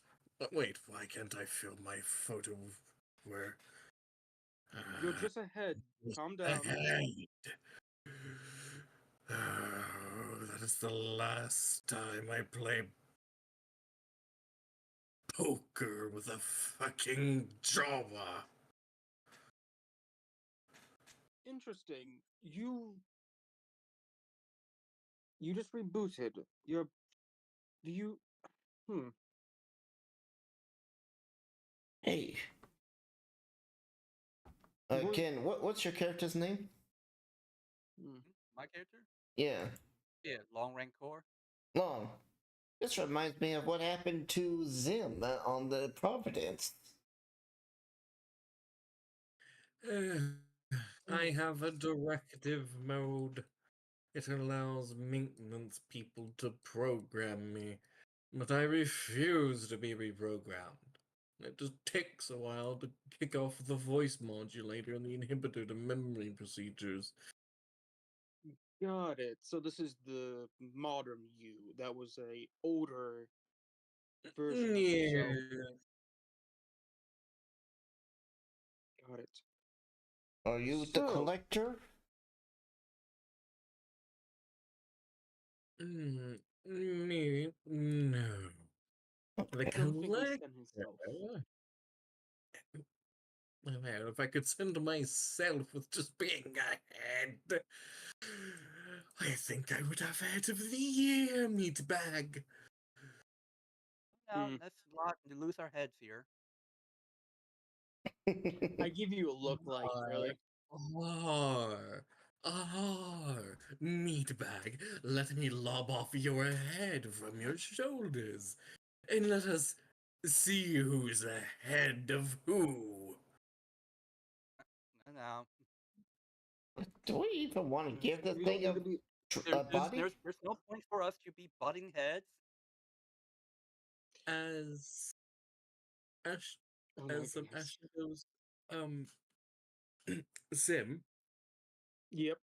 Wait, why can't I feel my photo where... You're just ahead. Calm down. Oh, that is the last time I play poker with a fucking Jawa. Interesting. You just rebooted. You're do you Hey. What- Ken, what's your character's name? hmm. My character? Yeah. Yeah, Long Rancor. Long. This reminds me of what happened to Zim on the Providence. I have a directive mode. It allows maintenance people to program me, but I refuse to be reprogrammed. It just takes a while to kick off the voice modulator and the inhibitor to memory procedures. Got it. So this is the modern you. That was a older version of yourself. Yeah. Got it. Are you the So collector? Me? No. The I don't think he collector. sent himself. Man, if I could send myself with just being ahead, I think I would have head of the year, meatbag. Now, Hmm. let's not lose our heads here. I give you a look like really. Meatbag, let me lob off your head from your shoulders, and let us see who's ahead of who. Now, Do we even want to give the We don't thing need a, to be. a body? there's no point for us to be butting heads. As Ash, Oh my goodness. Ashley goes, um, Sim, Yep.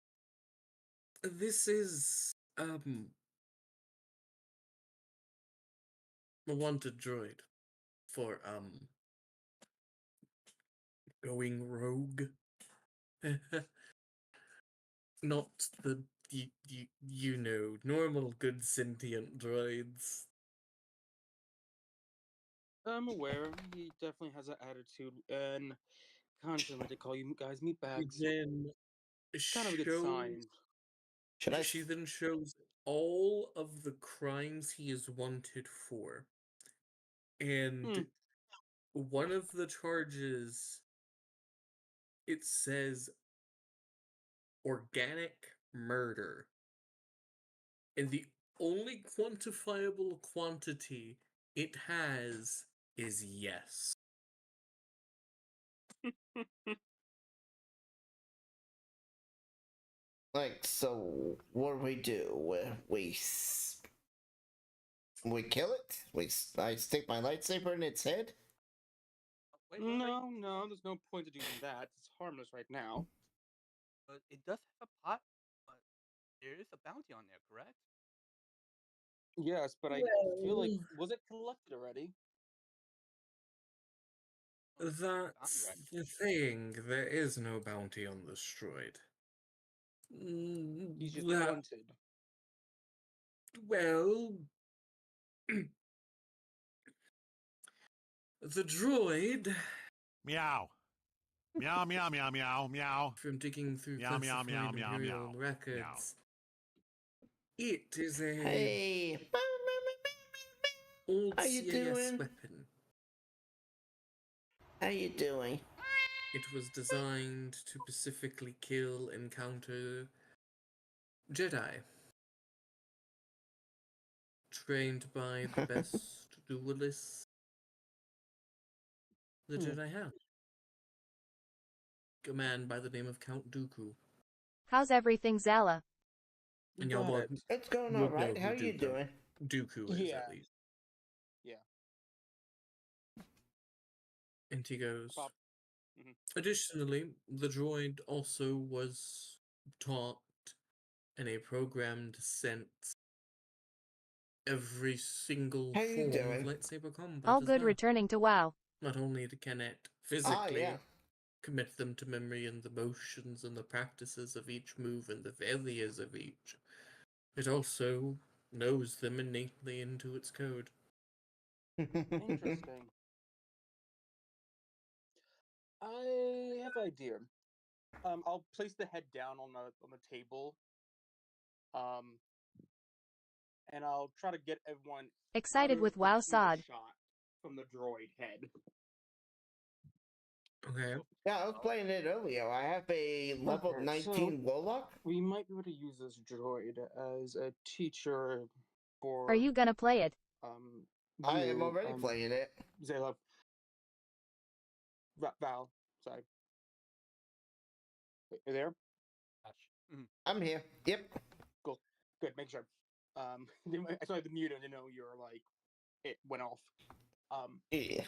this is a wanted droid for going rogue. Not the normal good sentient droids. I'm aware. He definitely has an attitude and constantly to call you guys meat She bags. then Kind of a good sign. Should I? She then shows all of the crimes he is wanted for. And one of the charges, it says organic murder. And the only quantifiable quantity it has is yes. Like, so what do? We kill it? I stick my lightsaber in its head? Wait. No, there's no point to doing that. It's harmless right now. But it does have a pot. But there is a bounty on there, correct? Yes, but I feel like was it collected already? That's the thing. There is no bounty on this droid. He's just That wanted. Well, the droid, Meow. Meow, meow, meow, meow, meow. from digging through Meow, meow, classified meow, meow, Imperial meow. records, it is a Hey, old how you CAS doing? weapon. How you doing? It was designed to specifically kill and counter Jedi, trained by the best duelists the Jedi have. A man by the name of Count Dooku. How's everything, Zala? And y'all Got would, it. It's going would know alright. who How you doing? Dooku is, Yeah. at least. Yeah. And he goes, Pop. Mhm. Additionally, the droid also was taught in a programmed sense every single How you form of doing? lightsaber combat All as good well. returning to WoW. Not only can it Ah, physically yeah. commit them to memory and the motions and the practices of each move and the failures of each, it also knows them innately into its code. Interesting. I have an idea. I'll place the head down on the table. And I'll try to get everyone Excited out with of WoW the Sod. shot from the droid head. Okay. So, Yeah, I was playing it earlier. I have a level Okay, 19 Warlock. we might be able to use this droid as a teacher for Are you gonna play it? I am you, already playing it. Zayla. Val, sorry. You there? I'm here. Yep. Cool. Good, make sure. I saw the mute and I know you're like, it went off. Yeah.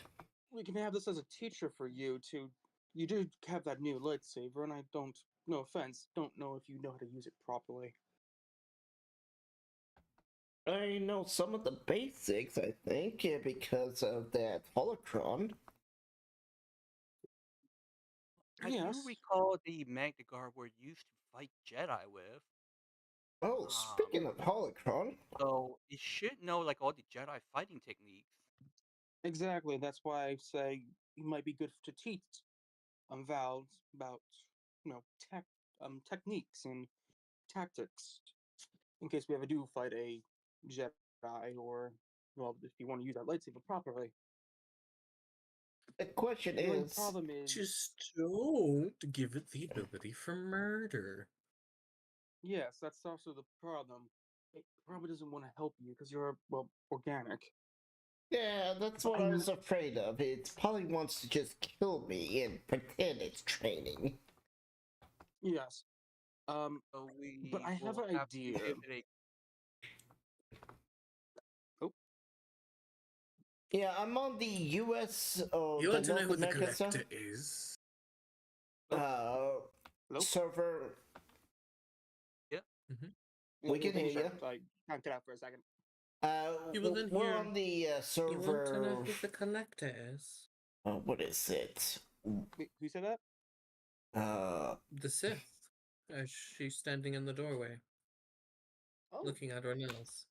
We can have this as a teacher for you to. You do have that new lightsaber, and I don't. No offense, don't know if you know how to use it properly. I know some of the basics, I think, because of that holocron. I Yes. do recall the Magna Guard were used to fight Jedi with. Oh, speaking of holocron, So it should know like all the Jedi fighting techniques. Exactly. That's why I say you might be good to teach Val about techniques and tactics in case we ever do fight a Jedi or if you want to use that lightsaber properly. the question The only is, problem is Just don't give it the ability for murder. yes, that's also the problem. It probably doesn't want to help you because you're organic. yeah, that's what I was afraid of. It probably wants to just kill me and pretend it's training. Yes. So we But I have will an have to idea. give it Yeah, I'm on the U.S. or You the want to know North who the American collector is? Hello? server. We can hear you. I can't get out for a second. You will then We're hear- on the You want to know server. who the collector is? What is it? Wait, who said that? The Sith. As she's standing in the doorway, Oh, looking at her nails.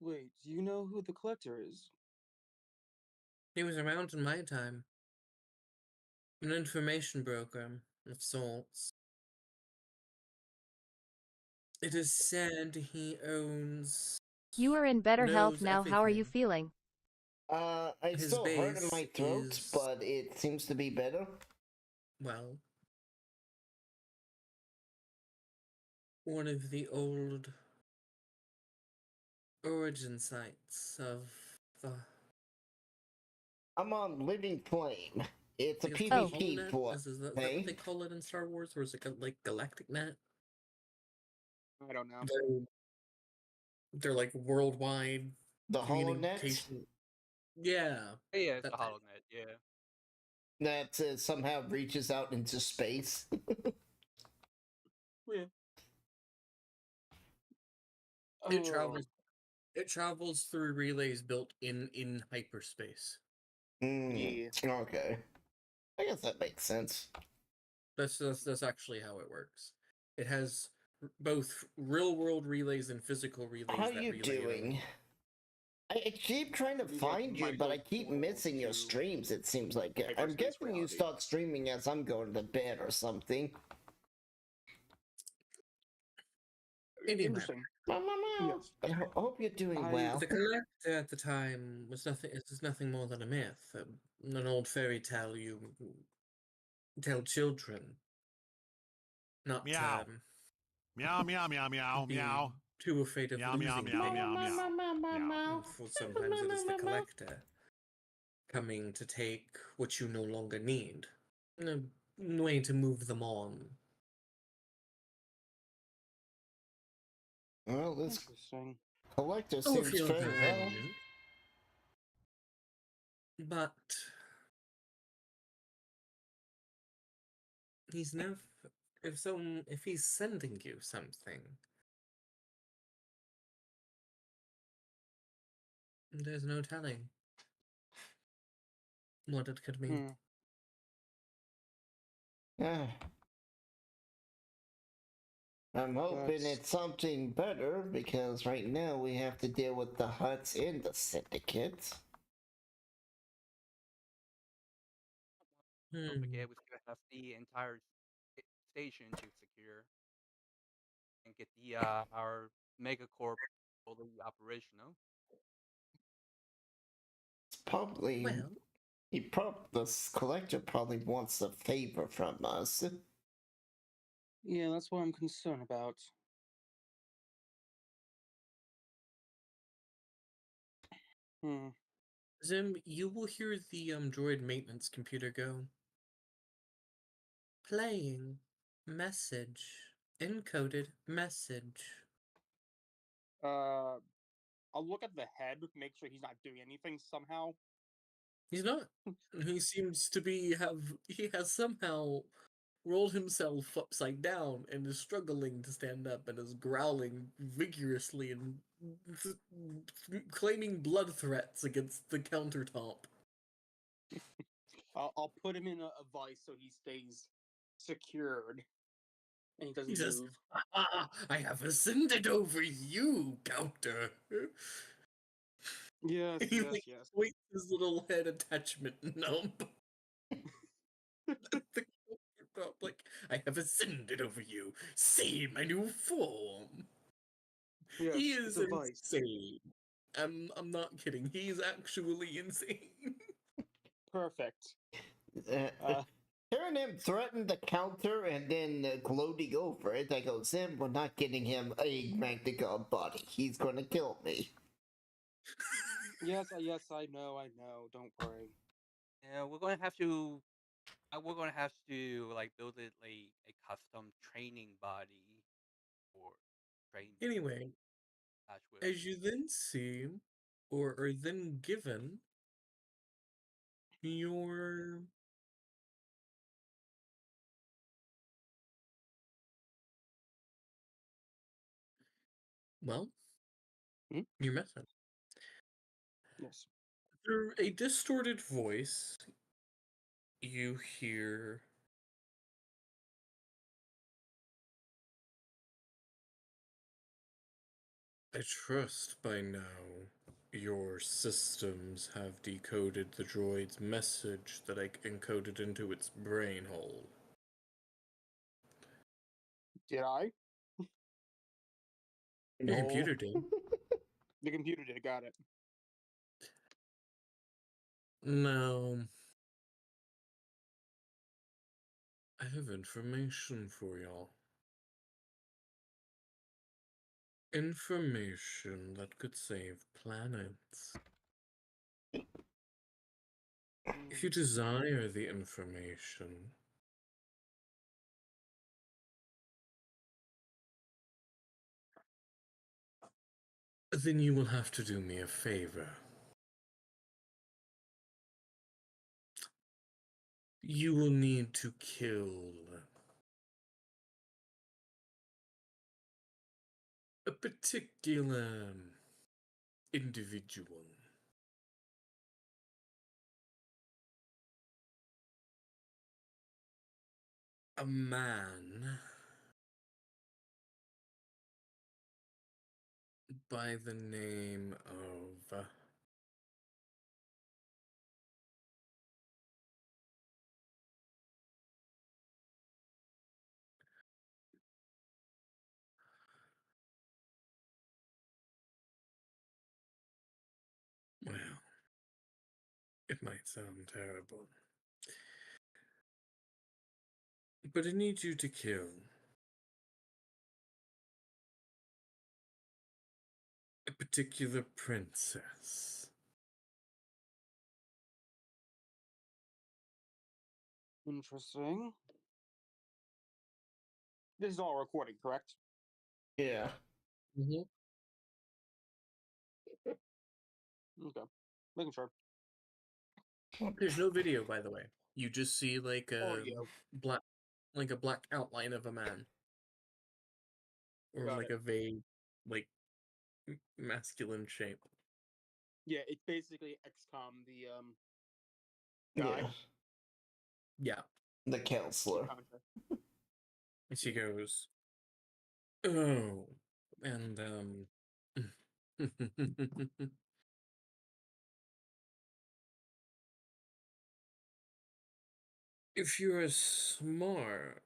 wait. Do you know who the collector is? He was around in my time. An information broker of sorts. It is said he owns. You are in better health knows now. How are you everything. feeling? I His still hurt in base my throat, is- but it seems to be better. Well, one of the old origin sites of the. I'm on Living Flame. It's a I guess PvP HoloNet? for Is that what thing. they call it in Star Wars, or is it like Galactic Net? I don't know. They're like worldwide The HoloNet communication. Yeah. yeah, it's that the thing. HoloNet, yeah. that somehow reaches out into space. Yeah. It travels. It travels through relays built in hyperspace. Yeah. Okay. I guess that makes sense. That's actually how it works. It has both real world relays and physical relays How that you relay doing? I keep trying to These are find you, but I Michael keep portal missing your to streams, it seems like. I'm hyperspace guessing you reality. start streaming as I'm going to bed or something. Anyway. Interesting. Meow, meow, meow. Yes. I hope you're doing I- well. The collector at the time was nothing. It was nothing more than a myth, an old fairy tale you tell children. Not Meow. Meow, meow, meow, meow, be meow. too afraid of Meow, meow, losing meow, things. meow, meow. Meow. And for sometimes it is the collector coming to take what you no longer need, a way to move them on. Well, this Interesting. collector Or seems if you're very well. convenient. But he's never. If he's sending you something, there's no telling what it could be. Yeah. I'm hoping That's- it's something better because right now we have to deal with the Huts in the Syndicate. Don't Hmm. forget, we still have the entire station to secure and get the our megacorp fully operational. It's probably Well, this collector probably wants a favor from us. Yeah, that's what I'm concerned about. Zim, you will hear the droid maintenance computer go. Playing. Message. Encoded message. I'll look at the head, make sure he's not doing anything somehow. He's not. He seems to be he has somehow rolled himself upside down and is struggling to stand up and is growling vigorously and claiming blood threats against the countertop. I'll put him in a vice so he stays secured and he doesn't He says, move. I have ascended over you, counter. Yes, He yes, yes. waits his little head attachment numb. The countertop, like, I have ascended over you. See my new form. Yes, He it's is a vice. insane. I'm not kidding. He's actually insane. Perfect. Hearing him threaten the counter and then gloating over it, I go, Zim, we're not getting him a Magna-God body. He's gonna kill me. Yes, yes, I know. Don't worry. Yeah, we're gonna have to. We're gonna have to like build it like a custom training body for training. Anyway, as you then see, or are then given, your well, Hmm? your method. Yes. Through a distorted voice, you hear I trust by now your systems have decoded the droid's message that I encoded into its brain hole. Did I? Your computer did. The computer did. Got it. Now, I have information for y'all. Information that could save planets. If you desire the information, then you will have to do me a favor. You will need to kill a particular individual. A man by the name of. Well, it might sound terrible, but I need you to kill a particular princess. Interesting. This is all recording, correct? Yeah. Mm-hmm. Okay. Making sure. There's no video, by the way. You just see like a Audio. black outline of a man, or Got like it. a vague, like masculine shape. Yeah, it's basically XCOM, the guy. Yeah, The counselor. and she goes, "Oh, and if you're smart,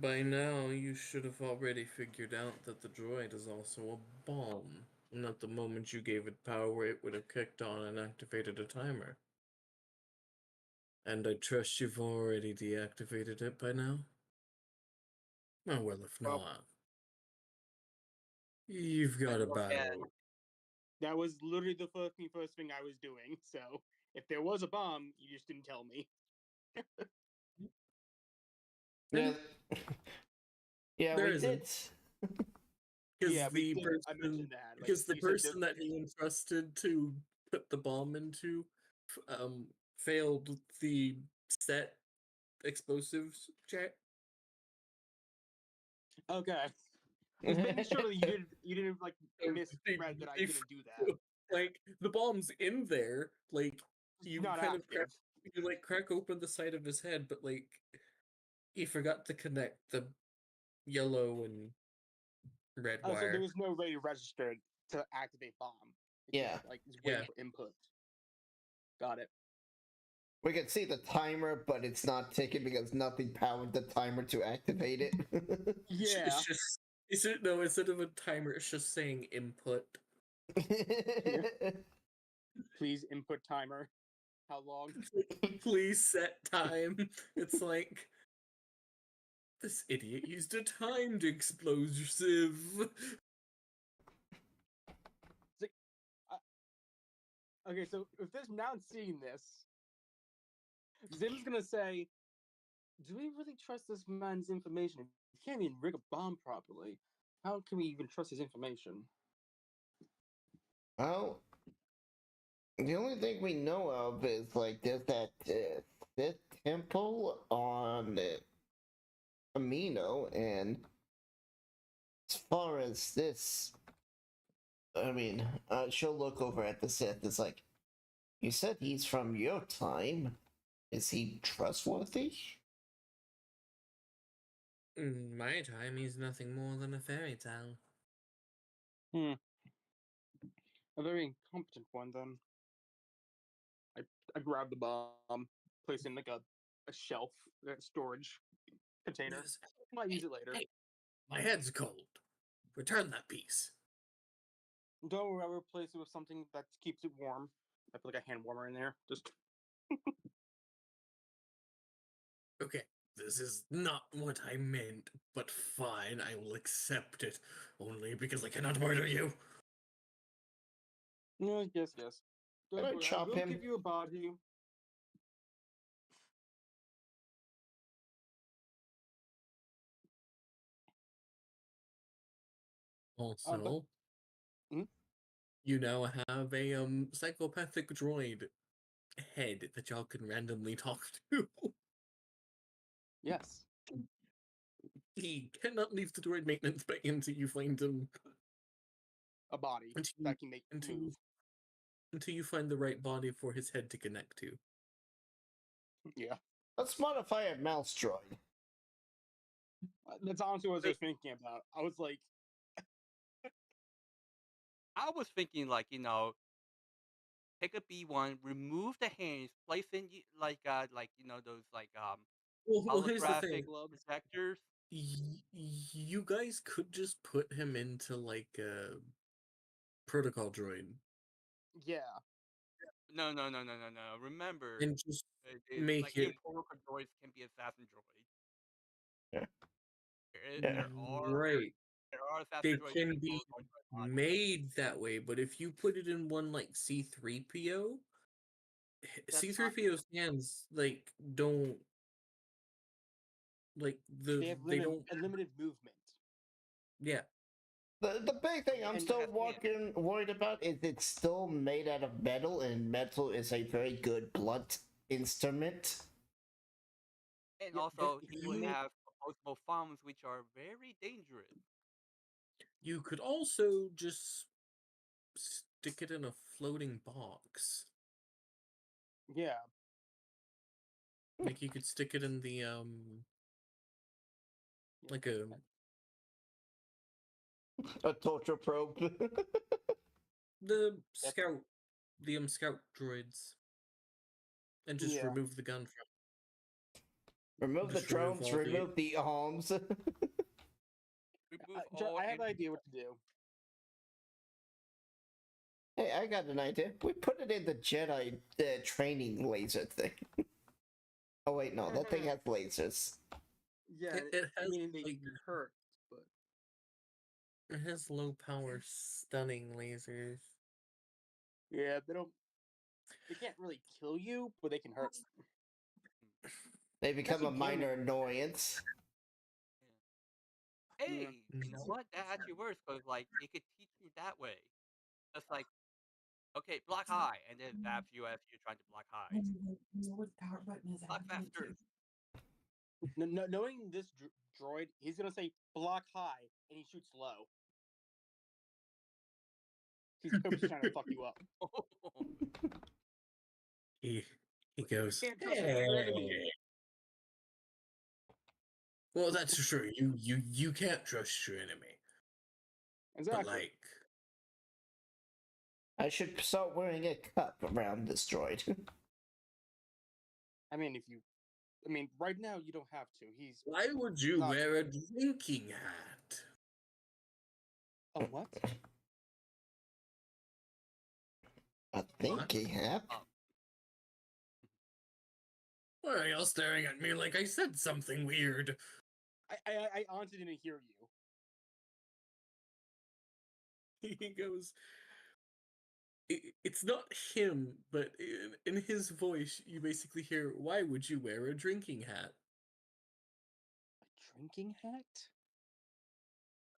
by now you should have already figured out that the droid is also a bomb, and that the moment you gave it power, it would have kicked on and activated a timer. And I trust you've already deactivated it by now? Oh, well, if Well, not, you've got look about at that was literally the first thing I was doing. So if there was a bomb, you just didn't tell me. Yeah. Yeah, There we isn't. did. Because Yeah, we the did. I mentioned person, that. Like, because the you said person that he entrusted to put the bomb into, failed the set explosives check. okay. Just making sure that you didn't like So misread that I didn't do that. Like the bomb's in there, like you Not kind active. of crack open the side of his head, but like he forgot to connect the yellow and red So there wire. was no way registered to activate bomb. It's Yeah. just like it's waiting Yeah. for input. Got it. We can see the timer, but it's not ticking because nothing powered the timer to activate it. Yeah. It's just instead of a timer, it's just saying input. Please input timer. How long? Please set time. It's like this idiot used a timed explosive. Okay, so if this now seeing this, Zim's gonna say, "Do we really trust this man's information? He can't even rig a bomb properly. How can we even trust his information?" Well, the only thing we know of is like there's that Sith temple on Amino, and as far as this, I mean, she'll look over at the Sith. It's like, you said he's from your time. Is he trustworthy? In my time, he's nothing more than a fairy tale. A very incompetent one, then. I grab the bomb, place it in like a shelf, a storage container. Yes. Might use it later. Hey, my head's cold. Return that piece. Don't worry, I'll replace it with something that keeps it warm. I put like a hand warmer in there. Just Okay, this is not what I meant, but fine, I will accept it. Only because I cannot murder you. yes. Don't Can I worry, I chop will him? give you a body. Also, Mhm. you now have a psychopathic droid head that y'all can randomly talk to. Yes. He cannot leave the droid maintenance bay until you find him. A body Until that can make until move. until you find the right body for his head to connect to. Yeah. Let's modify a mouse droid. That's honestly what I was Wait. just thinking about. I was like, I was thinking like, pick a B1, remove the hands, place in those Well, here's the thing. holographic projectors. You guys could just put him into like a protocol droid Yeah. No. Remember, and just like make even it protocol droids can be assassin droids. Yeah. There, Yeah. there are right. there are assassin They droids can and be protocol droids on. made that way, but if you put it in one like C3PO, That's C3PO's hands like don't like They have they don't unlimited movement. yeah. The big thing I'm And still has hands. worried about is it's still made out of metal, and metal is a very good blunt instrument. And Yeah, also, he would you have opposable thumbs, which are very dangerous. You could also just stick it in a floating box. yeah. Like you could stick it in the like a A torture probe. the That's- scout scout droids and just Yeah. remove the gun from Remove the Just remove drones, all the- remove the arms. Remove all I have an any- idea what to do. Hey, I got an idea. We put it in the Jedi training laser thing. Oh wait, no, that thing has lasers. Yeah, It I has, mean they like- hurt, but it has low power stunning lasers. yeah, they can't really kill you, but they can hurt. They become a actually minor gaming. annoyance. Hey, you know Mhm. what? That actually works because like it could teach you that way. Just like, okay, block high, and then zaps you as you're trying to block high. What the power button is Block faster. Knowing this droid, he's gonna say block high, and he shoots low. He's purposely trying to fuck you up. He goes, You can't trust your enemy. "Hey." Well, that's true. You can't trust your enemy. Exactly. But like I should start wearing a cup around this droid. I mean, right now you don't have to. He's why would you Not- wear a drinking hat? a what? A thinking hat? Why are y'all staring at me like I said something weird? I honestly didn't hear you. He goes, it's not him, but in his voice, you basically hear, why would you wear a drinking hat? A drinking hat?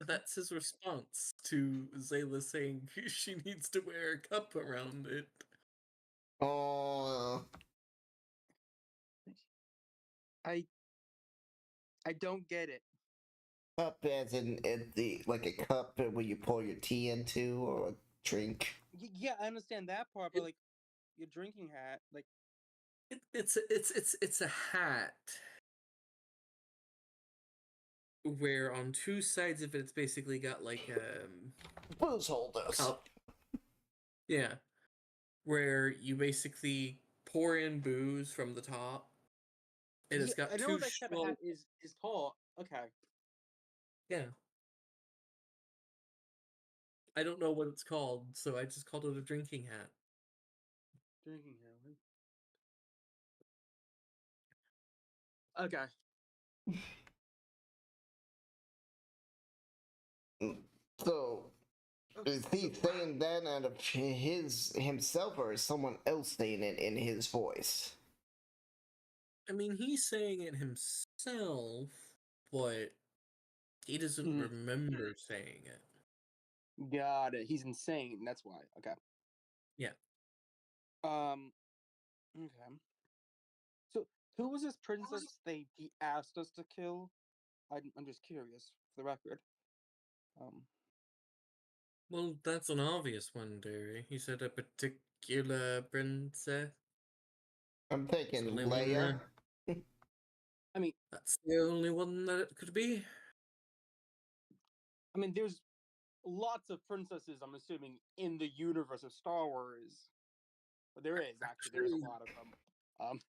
That's his response to Zayla saying she needs to wear a cup around it. Oh, I don't get it. cup as in the like a cup where you pour your tea into or a drink. Yeah, I understand that part, but like your drinking hat, like It's a hat where on two sides of it, it's basically got like Booze holders. cup. Yeah, where you basically pour in booze from the top. And it's got I know two that type of hat is called. Okay. Yeah. I don't know what it's called, so I just called it a drinking hat. Drinking hat. Okay. So, is he saying that out of himself, or is someone else saying it in his voice? I mean, he's saying it himself, but he doesn't remember saying it. Got it. He's insane. That's why. Okay. Yeah. Okay. So, who was this princess he asked us to kill? I'm just curious, for the record. Well, that's an obvious one, Derry. He said a particular princess. I'm thinking only Leia. one, I mean, That's the only one that it could be. there's lots of princesses, I'm assuming, in the universe of Star Wars. But there is actually there's a lot of them.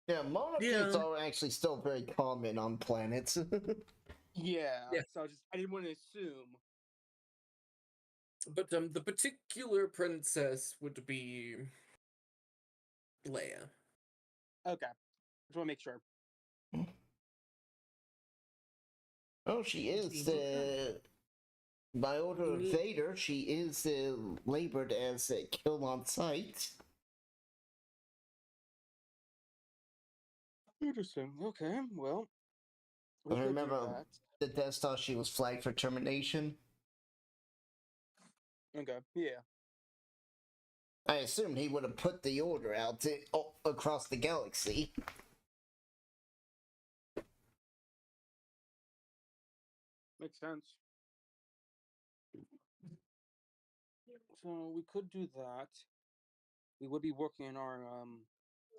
Yeah, monarchies Yeah. are actually still very common on planets. Yeah. Yeah. So I didn't want to assume. But the particular princess would be Leia. Okay. Just want to make sure. Oh, she is. By order of Mhm. Vader, she is labored as killed on sight. Interesting. Okay. Well, we I could do remember that. the Death Star, she was flagged for termination. Okay. Yeah. I assumed he would have put the order out across the galaxy. Makes sense. So we could do that. We would be working in our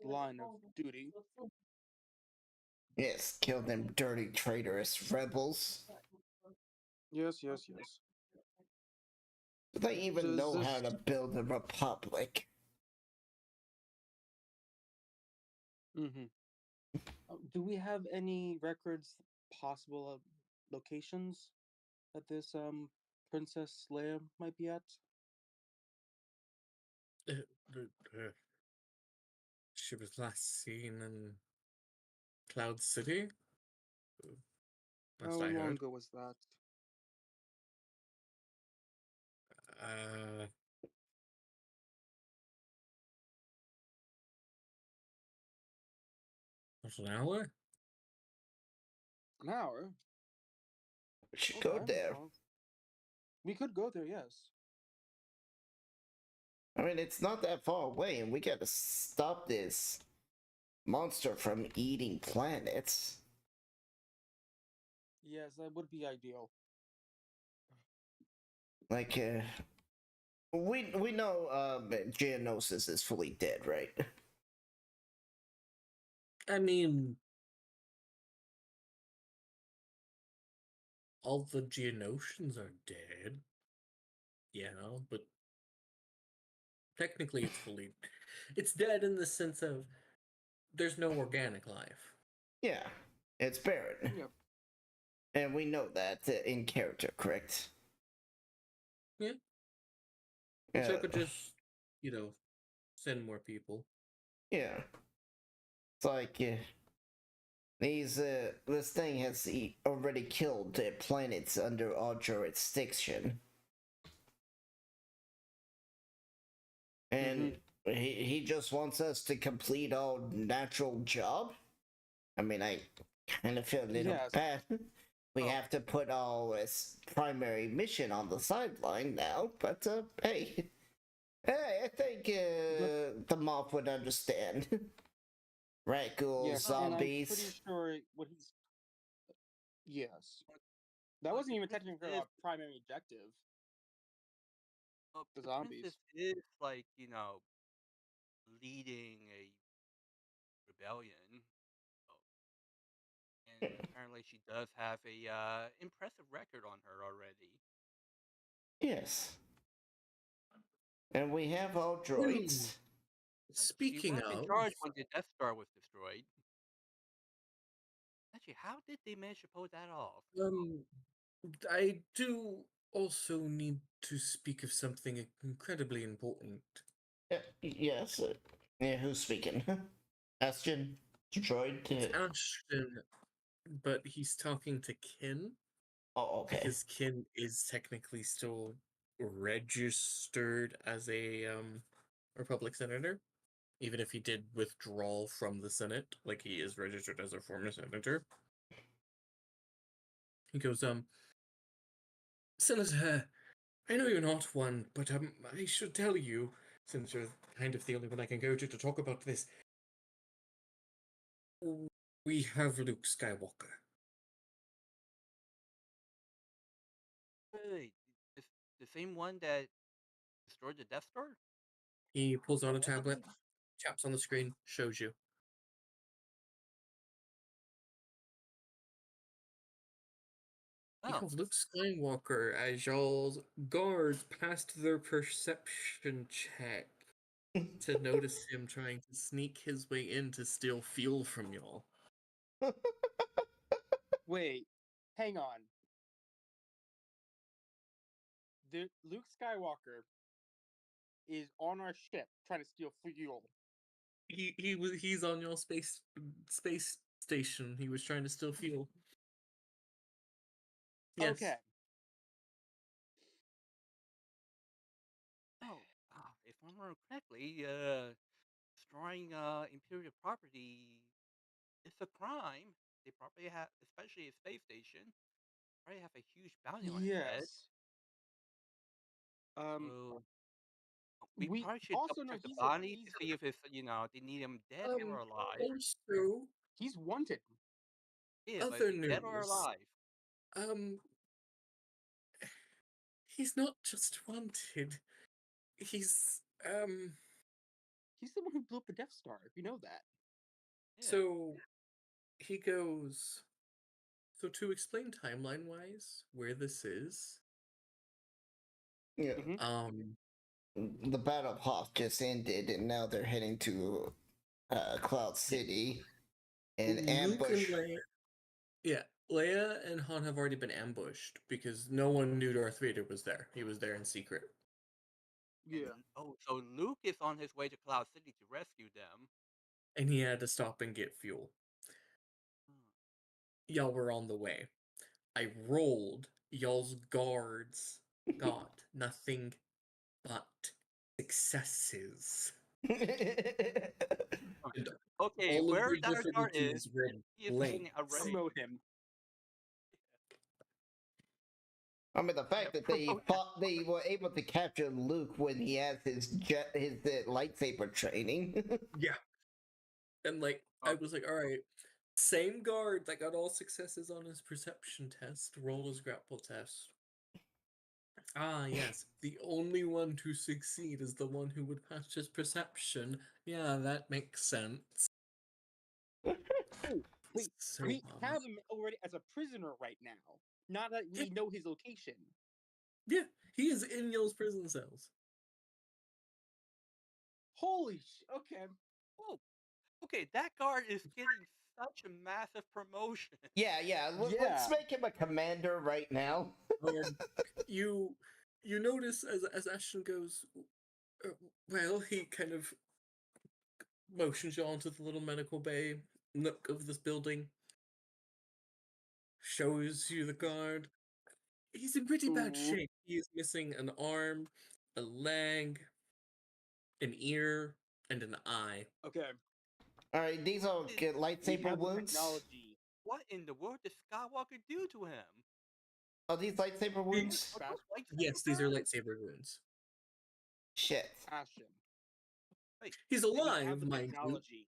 line of duty. Yes, kill them dirty, traitorous rebels. Yes. Yes. Yes. Do they even Does know how this? to build a republic? Mm-hmm. Do we have any records, possible locations that this Princess Leia might be at? Uh, She was last seen in Cloud City. How Last I long heard. ago was that? Uh, was an hour? An hour. We should Okay. go there. Well, we could go there. Yes. I mean, it's not that far away, and we gotta stop this monster from eating planets. Yes, that would be ideal. Like, we know Geonosis is fully dead, right? I mean, all the Geonosians are dead. Yeah, but technically it's dead in the sense of there's no organic life. Yeah, it's barren. Yep. And we know that in character, correct? Yeah. Yeah. So I could just, send more people. Yeah. It's like, this thing has already killed planets under our jurisdiction. And he just wants us to complete our natural job. I mean, I kind of feel a little Yes. bad. We Oh. have to put our primary mission on the sideline now, but hey, I think the mob would understand. Rat ghouls, Yes, zombies. and I'm pretty sure what he's. Yes, that wasn't even technically our primary objective. The zombies. Princess is like leading a rebellion. And apparently she does have a impressive record on her already. Yes. And we have our droids. Speaking she was in of, charge when the Death Star was destroyed. Actually, how did they manage to pull that off? I do also need to speak of something incredibly important. Yes. Yeah, who's speaking? Aston? Droid? It's Ashton, but he's talking to Kin. Oh, okay. Because Kin is technically still registered as a Republic senator, even if he did withdraw from the Senate, like he is registered as a former senator. He goes, Senator, I know you're not one, but I should tell you, since you're kind of the only one I can go to talk about this. We have Luke Skywalker. Wait, the same one that destroyed the Death Star? He pulls out a tablet, taps on the screen, shows you. You Oh. have Luke Skywalker as y'all's guards passed their perception check to notice him trying to sneak his way in to steal fuel from y'all. Wait, hang on. Luke Skywalker is on our ship trying to steal fuel. He's on your space station. He was trying to steal fuel. Yes. Okay. Oh, if I remember correctly, destroying Imperial property is a crime. They probably have, especially a space station, probably have a huge bounty on his head. Yes. So we We probably should also double know check the he's bounty to see if it's, they need him dead or alive. Also, he's wanted. Yeah, but other is he dead or news. alive? He's not just wanted. He's He's the one who blew up the Death Star. You know that. Yeah. So he goes. So to explain timeline wise where this is, Yeah. Mhm. The Battle of Hoth just ended, and now they're heading to Cloud City and Luke ambush. and Leia. Yeah, Leia and Han have already been ambushed because no one knew Darth Vader was there. He was there in secret. Yeah. Oh, so Luke is on his way to Cloud City to rescue them. And he had to stop and get fuel. Y'all were on the way. I rolled. Y'all's guards got nothing but successes. And Okay, all of where their Darth Star is, difficulties were he is blank. getting a raise. Promote him. I mean, the fact that they promote they were able to capture Luke when he has his lightsaber training. Yeah. And I was like, all right, same guard that got all successes on his perception test, rolled his grapple test. Ah, yes, the only one to succeed is the one who would pass his perception. Yeah, that makes sense. Oh, wait. So, We have him already as a prisoner right now. Not that we know his location. yeah, he is in y'all's prison cells. Holy okay. Oh, okay, that guard is getting such a massive promotion. Yeah. Let's make him a commander right now. You notice as Ashton goes, well, he kind of motions you onto the little medical bay nook of this building, shows you the guard. He's in pretty bad Ooh. shape. He is missing an arm, a leg, an ear, and an eye. Okay. All right, these are good We lightsaber have the wounds. technology. What in the world did Skywalker do to him? Are these lightsaber wounds? Are those lightsaber Yes, these are burns? lightsaber wounds. Shit. Passion. Wait, He's We have alive, the mind you. technology.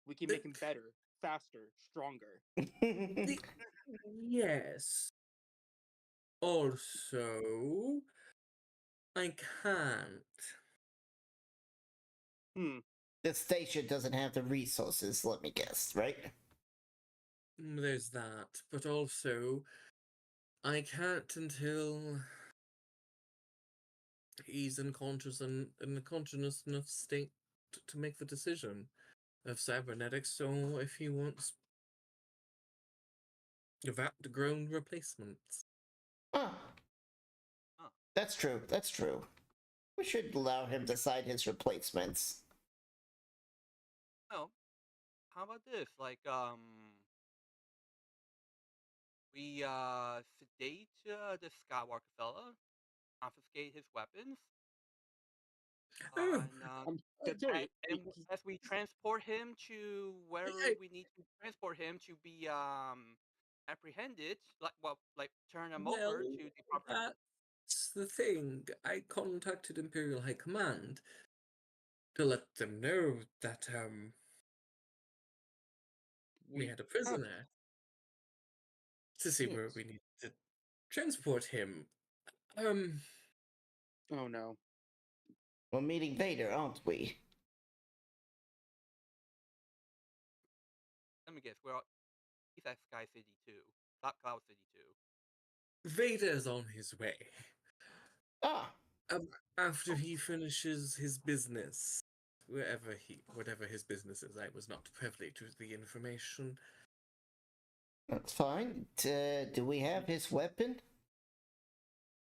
We can make him better, faster, stronger. Yes. Also, I can't. The station doesn't have the resources, let me guess, right? There's that. But also, I can't until he's in conscious and in a conscious enough state to make the decision of cybernetics. So if he wants grown replacements. Huh. Huh. That's true. That's true. We should allow him to decide his replacements. Oh, how about this? Like, we sedate the Skywalker fella, confiscate his weapons, Oh, That's and, right. and as we transport him to wherever we need to transport him to be apprehended, like turn him well, over to the proper. that's the thing. I contacted Imperial High Command to let them know that we had a prisoner to see where we need to transport him. Oh no. We're meeting Vader, aren't we? Let me guess. He's at Sky City too. Cloud City 2. Vader's on his way. Ah, After he finishes his business, whatever his business is, I was not privy to the information. that's fine. Do we have his weapon?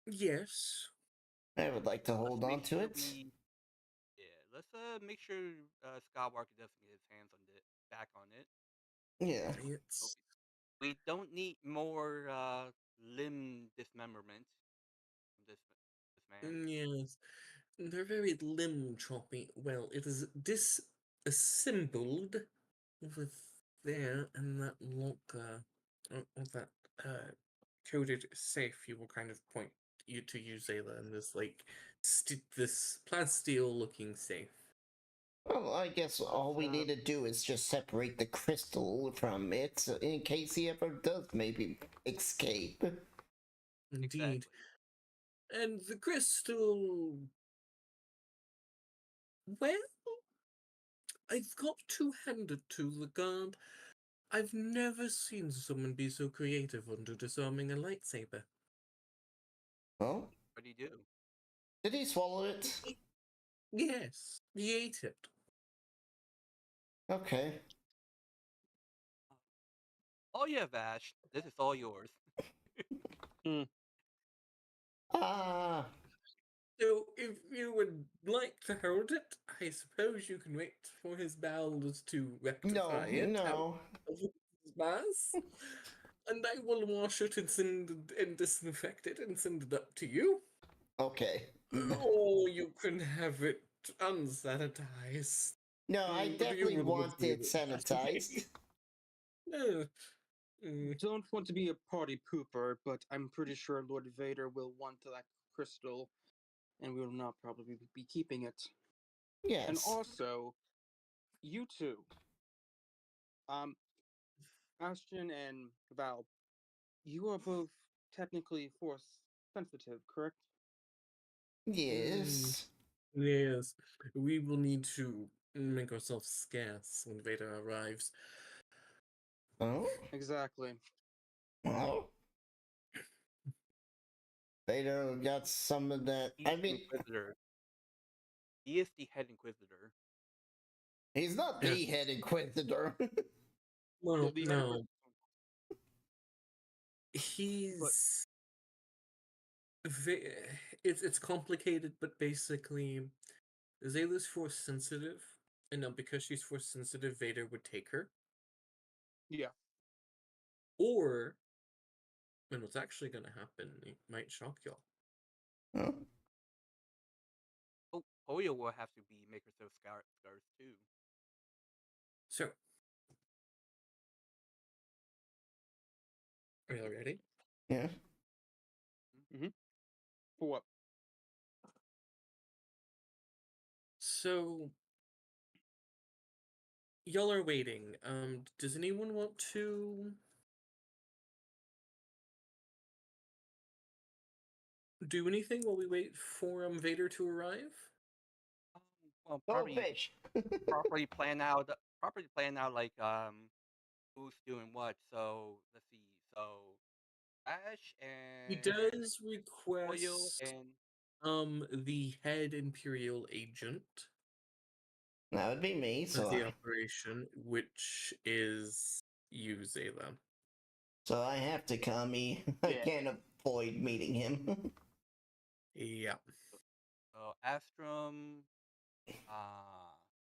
Yes. I would like to hold on Make to sure it. let's make sure Skywalker doesn't get his hands on it, back on it. Yeah. It's We don't need more limb dismemberment from this man. yes. They're very limb choppy. Well, it is disassembled over there in that locker, of that coded safe. You will kind of point you to you, Zayla, in this this plasteel looking safe. Well, I guess all we need to do is just separate the crystal from it in case he ever does maybe escape. Indeed. And the crystal. Well, I've got to hand it to the guard. I've never seen someone be so creative under disarming a lightsaber. Oh? What do you do? Did he swallow it? Yes, he ate it. Okay. Oh yeah, Vash, this is all yours. Ah, So, if you would like to hold it, I suppose you can wait for his bowels to rectify it out of his mass, and I will wash it and disinfect it and send it up to you. Okay. Or you can have it unsanitized. No, I But you definitely would want feel it sanitized. No. Don't want to be a party pooper, but I'm pretty sure Lord Vader will want that crystal, and we will not probably be keeping it. Yes. And also, you two, Ashton and Val, you are both technically force sensitive, correct? Yes. Yes. We will need to make ourselves scarce when Vader arrives. Oh? Exactly. Well. Vader got some of that. He's I the mean, Inquisitor. He is the head Inquisitor. he's not Yeah. the head Inquisitor. Well, The no. Empress- He's it's complicated, but basically Zayla's force sensitive, and now because she's force sensitive, Vader would take her. Yeah. Or, and what's actually going to happen, it might shock y'all. Huh? Oh, Oyo will have to be make herself scars too. So, are y'all ready? Yeah. For what? So, y'all are waiting. Does anyone want to do anything while we wait for Vader to arrive? Well, Goldfish. properly plan out like who's doing what. So let's see. So Ash He and does Oyo request and the head Imperial agent That would be me, of so the operation, which is you, Zayla. so I have to come. I Yeah. can't avoid meeting him. Yeah. Astrum,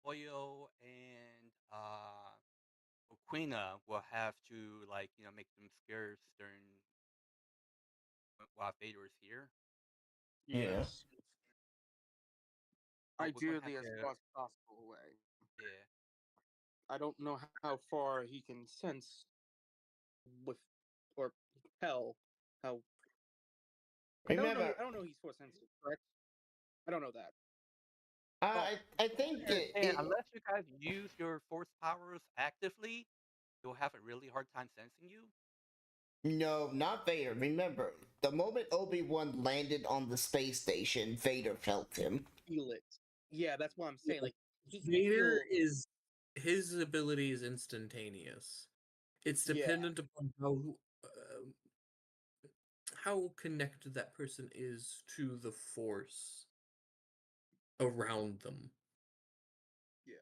Oyo and Oquina will have to make them scarce during while Vader is here. Yeah. Yes. We're gonna Ideally, have as to- far as possible away. Yeah. I don't know how far he can sense with or tell how. Remember, I don't know he's force sensitive, correct? I don't know that. I think And unless you guys use your force powers actively, you'll have a really hard time sensing you. no, not Vader. Remember, the moment Obi-Wan landed on the space station, Vader felt him. Feel it. Yeah, that's what I'm saying. Like he can Vader feel. is his ability is instantaneous. It's Yeah. dependent upon how how connected that person is to the Force around them. Yeah.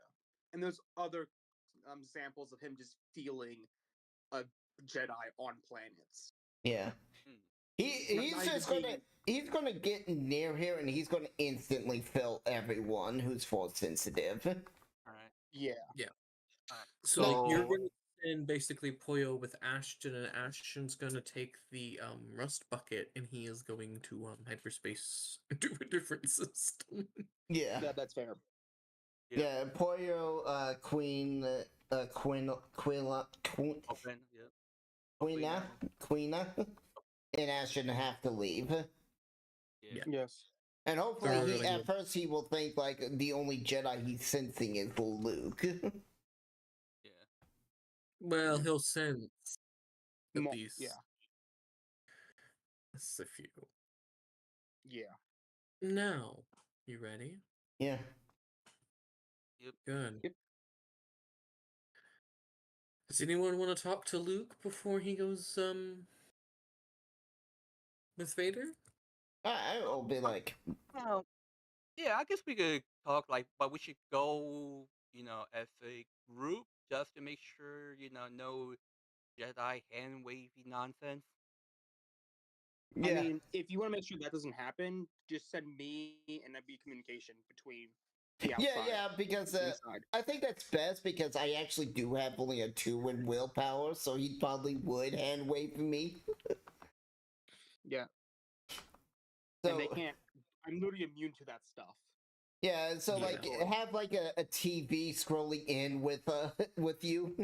And there's other examples of him just feeling a Jedi on planets. Yeah. Hmm. He's Not even just gonna being- he's gonna get near here and he's gonna instantly feel everyone who's force sensitive. All right. Yeah. All right. So you're So going to send basically Poyo with Ashton, and Ashton's going to take the rust bucket, and he is going to hyperspace to a different system. yeah. That's fair. Yeah, Pollo, Queen, Quilla, Open. Yeah. Queena, Queena, and Ashton have to leave. Yeah. Yes. And hopefully, They're he really at good. first he will think like the only Jedi he's sensing is Luke. Yeah. Well, he'll sense at least Yeah. a few. Yeah. Now, you ready? Yeah. Good. Yep. Does anyone want to talk to Luke before he goes with Vader? I'll be like, Well, yeah. I guess we could talk but we should go, as a group just to make sure, no Jedi hand wavy nonsense. I yeah. mean, if you want to make sure that doesn't happen, just send me and that'd be communication between the outside. Yeah, because and inside. I think that's best because I actually do have only a 2 in willpower, so he probably would hand wave me. Yeah. So And they can't. I'm literally immune to that stuff. yeah, so Yeah. like have like a TV scrolling in with with you.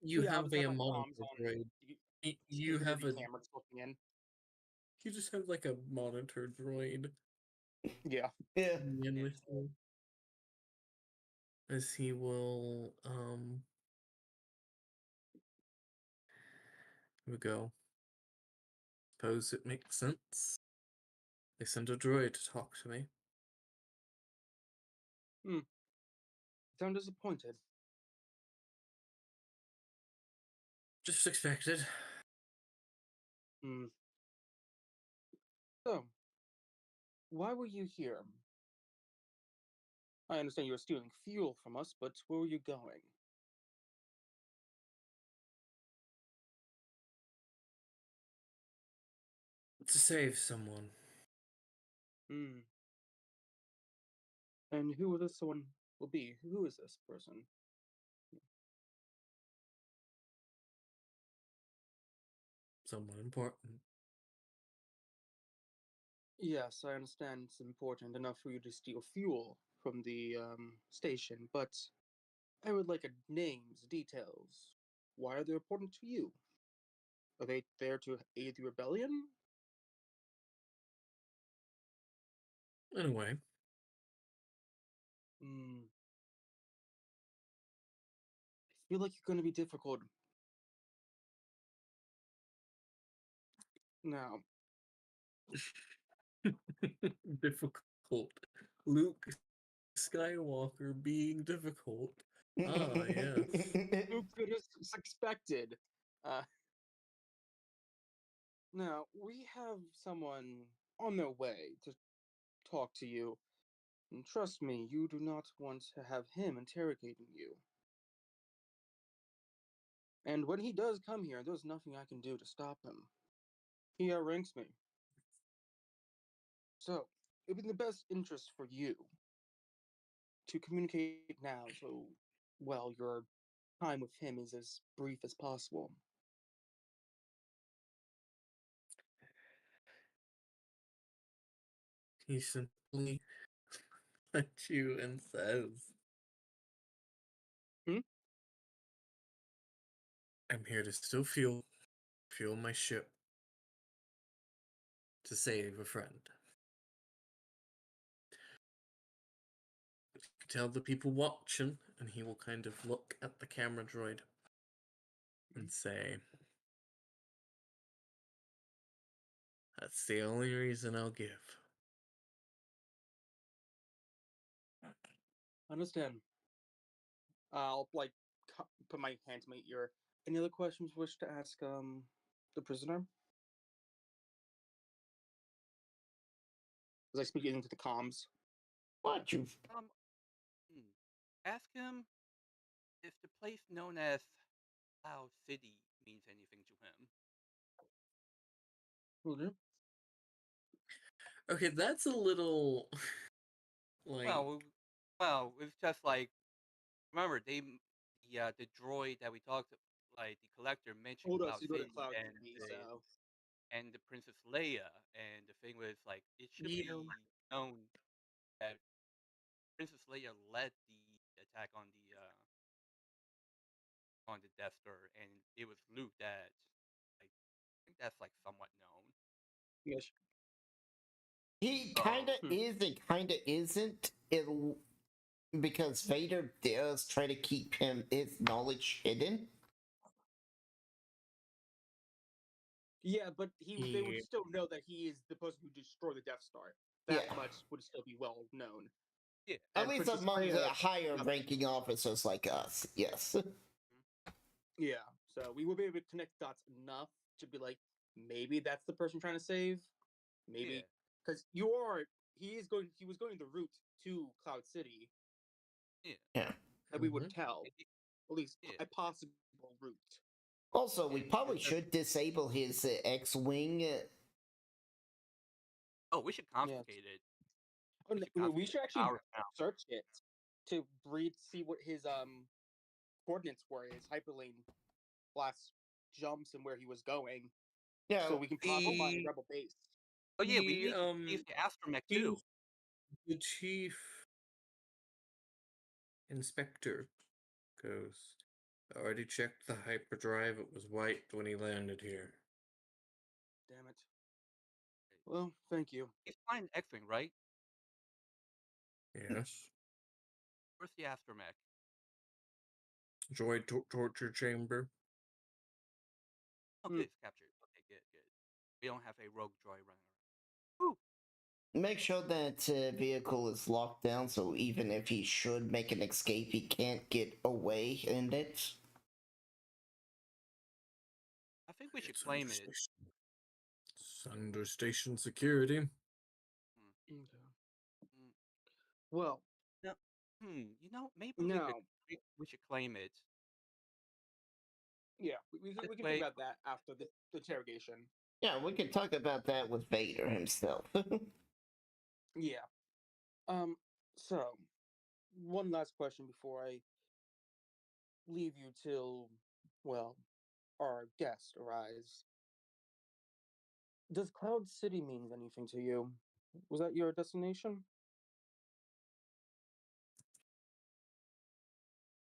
You Yeah, I'll have just a my monitor comms on. droid. You You have a. camera looking in. You just have like a monitor droid Yeah. Yeah. in with you. As he will here we go. Suppose it makes sense. They send a droid to talk to me. Sound disappointed. Just expected. Hmm. So, why were you here? I understand you were stealing fuel from us, but where were you going? To save someone. Hmm. And who this someone will be? Who is this person? Someone important. Yes, I understand it's important enough for you to steal fuel from the station, but I would like names, details. Why are they important to you? Are they there to aid the rebellion? Anyway, Hmm. I feel like you're going to be difficult. Now, difficult. Luke Skywalker being difficult. Ah, yes. Luke could have expected. Uh, now, we have someone on their way to talk to you. And trust me, you do not want to have him interrogating you. And when he does come here, there's nothing I can do to stop him. He outranks me. So, it would be in the best interest for you to communicate now so, well, your time with him is as brief as possible. He simply at you and says, Hmm? I'm here to still fuel my ship to save a friend. Tell the people watching, and he will kind of look at the camera droid and say, that's the only reason I'll give. Understand. I'll put my hand to my ear. Any other questions you wish to ask the prisoner? as I speak into the comms. What you? Um, hmm, ask him if the place known as Cloud City means anything to him. Will do. Okay, that's a little like Well, it's just like remember the droid that we talked like the collector mentioned Told us Cloud to go to City Cloud and City, the so and the Princess Leia, and the thing was like it should Yeah. be known that Princess Leia led the attack on the Death Star, and it was Luke that like I think that's like somewhat known. yes. He So kind of Hmm. is and kind of isn't. Because Vader does try to keep his knowledge hidden. Yeah, but they would Yeah. still know that he is the person who destroyed the Death Star. That Yeah. much would still be well known. yeah, At And least Princess among the Leia, higher nothing. ranking officers like us, yes. Yeah, so we will be able to connect dots enough to be like, maybe that's the person trying to save. yeah, Maybe because he was going the route to Cloud City yeah, Yeah. that we would Mhm. tell, at least yeah. a possible route. Also, we Yeah, probably it's just- should disable his X-wing. Oh, we should Yeah. confiscate it. Oh, We should we confiscate should it actually ours now. search it to see what his coordinates were, his hyperlane last jumps and where he was going, Yeah, so we can possibly find a The rebel base. Oh yeah, we the need to save the astromech he- too. the chief inspector goes. I already checked the hyperdrive. It was white when he landed here. Damn it. Well, thank you. He's flying X-wing, right? Yes. Where's the astromech? Droid torture chamber. Okay, Hmm. it's captured. Okay, good, good. We don't have a rogue droid running around. make sure that vehicle is locked down, so even if he should make an escape, he can't get away in it. I think we should It's claim under it. station. It's under station security. Okay. Mm, Well, No, you know, maybe no. we should claim it. Yeah, we This can think way, about that after the interrogation. Yeah, we can talk about that with Vader himself. Yeah. So, one last question before I leave you till, well, our guest arrives. Does Cloud City mean anything to you? Was that your destination?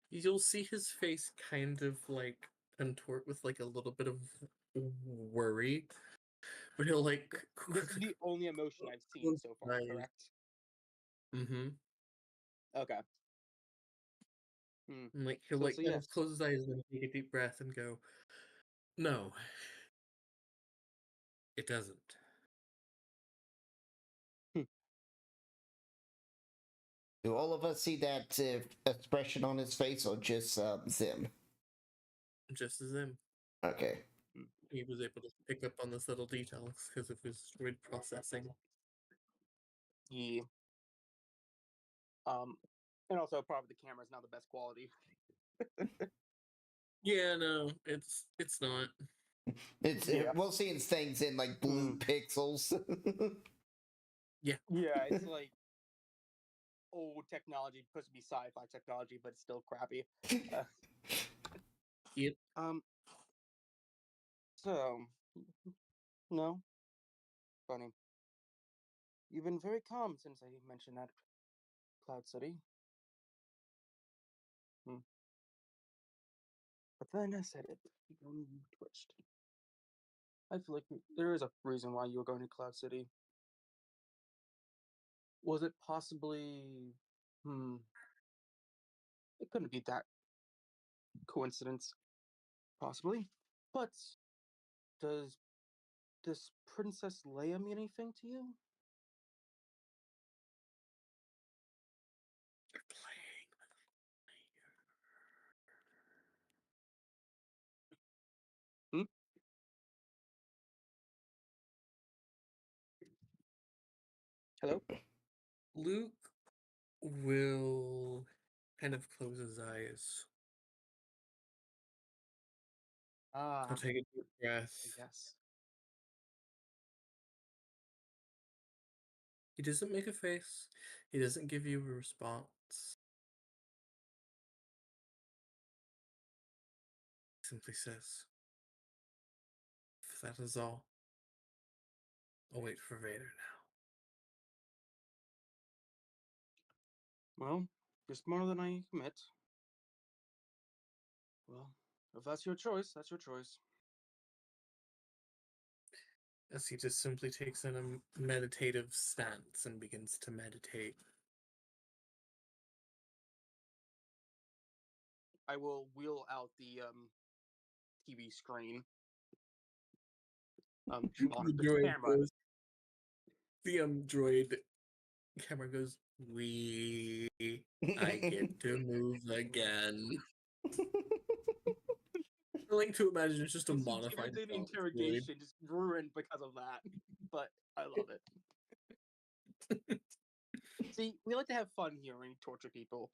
You'll see his face kind of like contort with like a little bit of worry, but he'll like. This is the only emotion I've seen so far, Right. correct? Mm-hmm. Okay. Hmm. And like he'll So, like so kind yes. of close his eyes and take a deep breath and go, "No, it doesn't." Hmm. Do all of us see that expression on his face, or just Zim? Just as him, Okay. he was able to pick up on the subtle details because of his word processing. Yeah. And also probably the camera's not the best quality. Yeah, no, it's not. It's Yeah. we'll see things in like blue pixels. Yeah, it's like old technology, supposed to be sci-fi technology, but it's still crappy. Yep. So no, funny. You've been very calm since I mentioned that Cloud City. But then I said it. You twitched. I feel like there is a reason why you were going to Cloud City. Was it possibly? It couldn't be that coincidence. Possibly. But does this Princess Leia mean anything to you? You're playing. Hmm? Hello? Luke will kind of close his eyes. Ah, He'll take a deep breath. yes. He doesn't make a face. He doesn't give you a response. He simply says, "If that is all, I'll wait for Vader now." Well, you're smarter than I admit. Well, if that's your choice, that's your choice. As he just simply takes in a meditative stance and begins to meditate. I will wheel out the TV screen. Not The the droid camera. goes. The droid camera goes. I get to move again. I like to imagine it's just a It's the modified intimidating droid. interrogation just ruined because of that. But I love it. See, we like to have fun here when we torture people.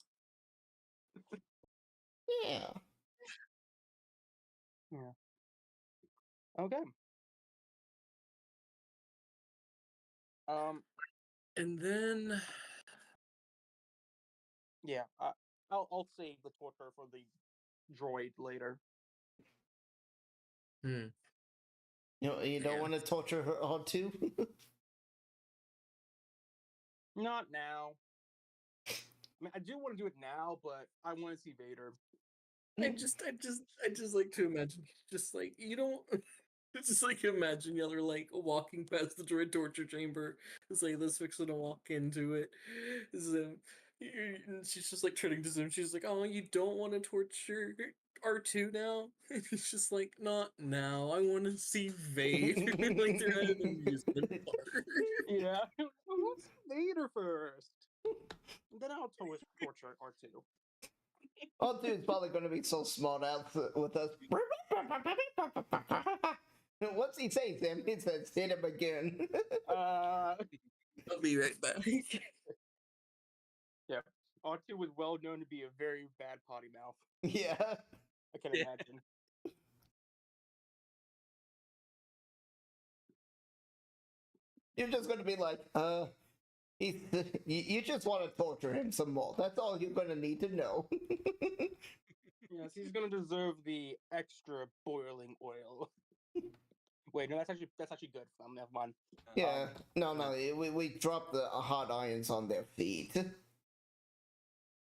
Yeah. Okay. And then Yeah. I'll save the torture for the droid later. hmm, You don't Yeah. want to torture her all too? Not now. I mean, I do want to do it now, but I want to see Vader. I just like to imagine just like you don't it's just like imagine y'all are like walking past the droid torture chamber. It's like this fixing to walk into it. Zim, and she's just like turning to Zim. She's like, "Oh, you don't want to torture R2 now?" And he's just like, "Not now. I want to see Vader." Like they're at an amusement park. Yeah. Let's see Vader first. And then I'll torture R2. Oh, dude's probably going to be so smart out with us. What's he say, Sam? He says, hit him again. Uh, I'll be right back. yeah. R2 was well known to be a very bad potty mouth. Yeah. I can Yeah. imagine. You're just going to be like, you just want to torture him some more. That's all you're going to need to know. Yes, he's gonna deserve the extra boiling oil. Wait, no, that's actually good. Never mind. Yeah. No, we dropped the hot irons on their feet.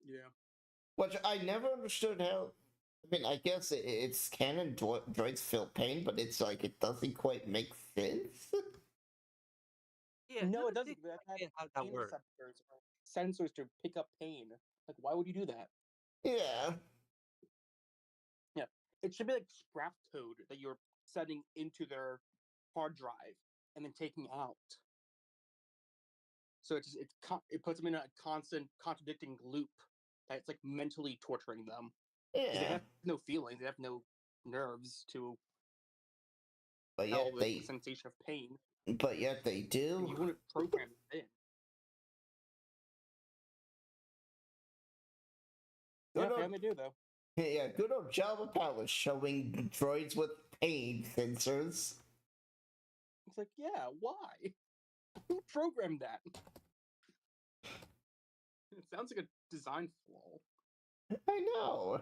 Yeah. Which I never understood how. I mean, I guess it's canon droids feel pain, but it's like it doesn't quite make sense. Yeah, No, never it doesn't. did That quite get how that pain works. receptors are sensors to pick up pain. Like, why would you do that? Yeah. Yeah, it should be like scrap code that you're setting into their hard drive and then taking out. So it puts them in a constant contradicting loop that it's like mentally torturing them because they Yeah. have no feelings, they have no nerves to But tell yet the sensation of pain. But yet they And do. you wouldn't program it in. Good Yeah, old, apparently do though. yeah, good old Java Palace showing droids with pain sensors. It's like, yeah, why? Who programmed that? It sounds like a design flaw. I know.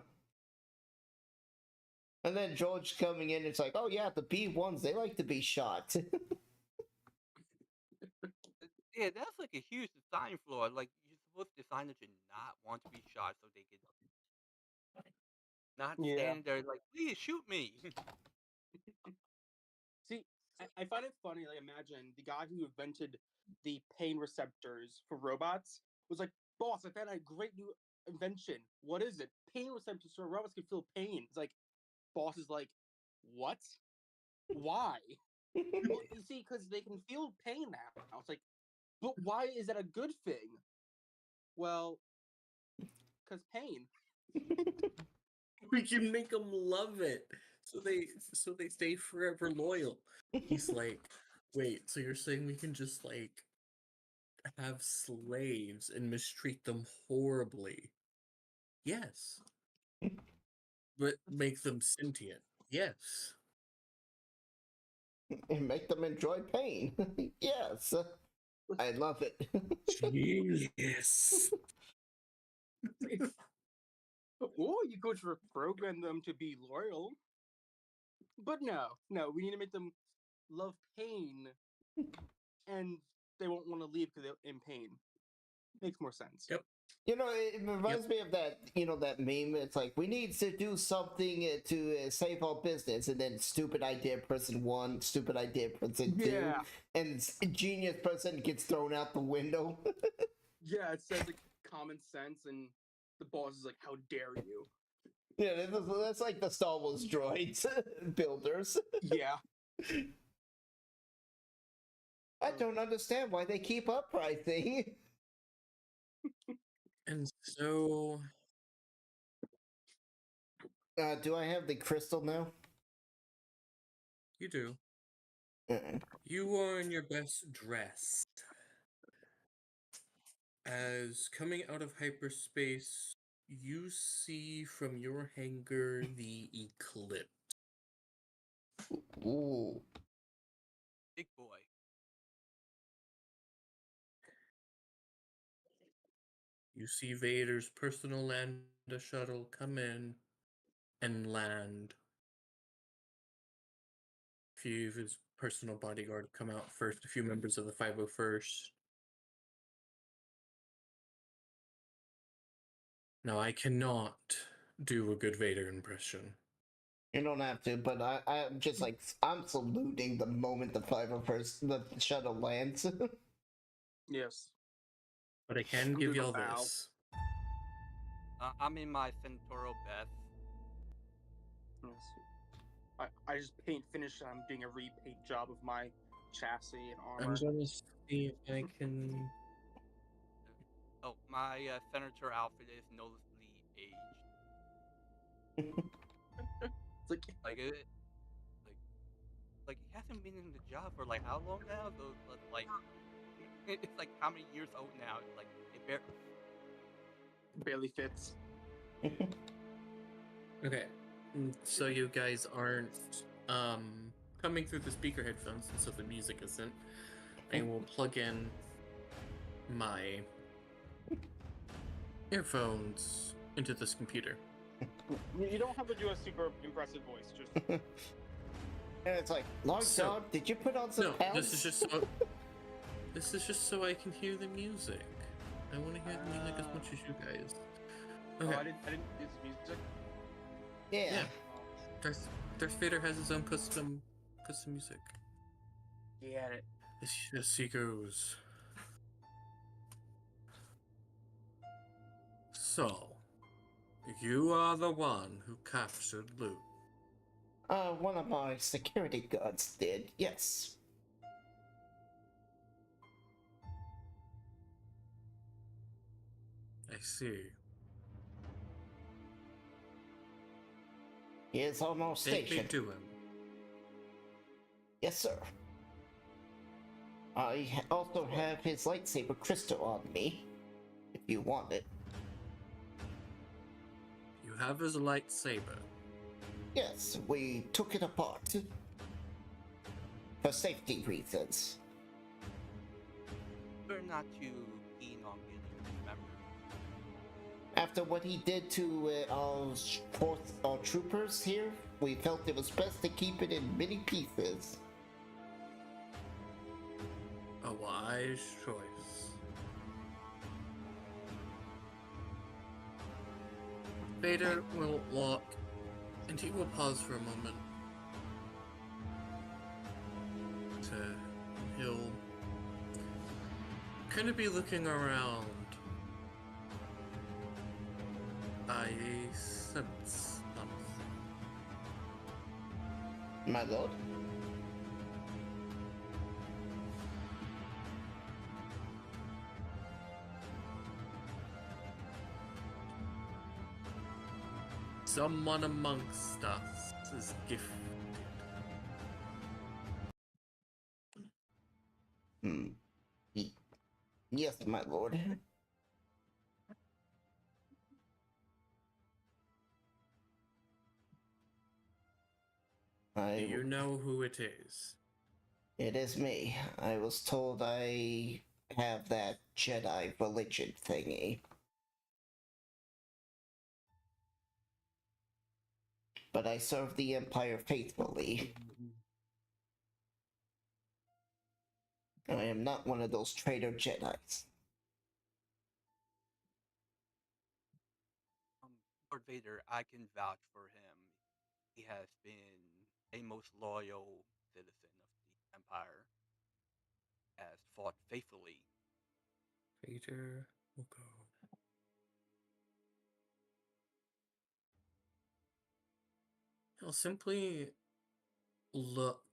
And then George coming in, it's like, oh yeah, the B1s, they like to be shot. Yeah, that's like a huge design flaw. Like you're supposed to design it to not want to be shot, so they could not Yeah. stand there like, please shoot me. See, I find it funny. Like, imagine the guy who invented the pain receptors for robots was like, "Boss, I found a great new invention. What is it? Pain receptors so robots can feel pain." It's like, boss is like, "What? Why?" Well, you see, because they can feel pain now. It's like, but why is that a good thing? Well, because pain. We can make them love it, so they stay forever loyal. He's like, wait, so you're saying we can just like have slaves and mistreat them horribly. Yes. But make them sentient. Yes. And make them enjoy pain. Yes. I love it. Genius. Or you could reprogram them to be loyal. But no, we need to make them love pain, and they won't want to leave because they're in pain. Makes more sense. Yep. You know, it reminds me of that, that meme. It's like, we need to do something to save our business, and then stupid idea person one, stupid idea person two, Yeah. and genius person gets thrown out the window. Yeah, it says like common sense, and the boss is like, "How dare you?" Yeah, that's like the Star Wars droids builders. Yeah. I don't understand why they keep uprising. And so, Do I have the crystal now? you do. Uh-uh. You are in your best dress. As coming out of hyperspace, you see from your hangar the eclipse. Ooh. Big boy. You see Vader's personal land shuttle come in and land. A few of his personal bodyguard come out first, a few members of the 501st. Now, I cannot do a good Vader impression. You don't have to, but I'm just like, I'm saluting the moment the shuttle lands. Yes. But I can I'm give doing a y'all bow. this. I'm in my Centauro Beth. Yes. I just finish. I'm doing a repaint job of my chassis and I'm armor. gonna see if I can. Oh, my Senator outfit is noticeably aged. It's like, Like it, like he hasn't been in the job for like how long now? So like, it's like how many years old now? Like it barely fits. Okay. So you guys aren't coming through the speaker headphones, and so the music isn't. I will plug in my earphones into this computer. You don't have to do a super impressive voice. Just And it's like, Long So- John, did you put on some No, pounds? this is just so. This is just so I can hear the music. I want to hear the music as much as you guys. Okay. Oh, I didn't use music. Yeah. Yeah. Darth Vader has his own custom music. Get it. Yes, he goes. So, you are the one who captured Luke. One of our security guards did, yes. I see. He is on our Take me station. to him. Yes, sir. I also have his lightsaber crystal on me, if you want it. You have his lightsaber. Yes, we took it apart. For safety reasons. we're not too keen on getting dismembered. After what he did to our troopers here, we felt it was best to keep it in many pieces. A wise choice. Vader will walk, and he will pause for a moment. He'll kind of be looking around. I sense something. My lord? Someone amongst us is gifted. Yes, my lord. Do you know who it is? It is me. I was told I have that Jedi religion thingy. But I serve the Empire faithfully. I am not one of those traitor Jedis. Lord Vader, I can vouch for him. He has been a most loyal citizen of the Empire, has fought faithfully. Vader will go. He'll simply look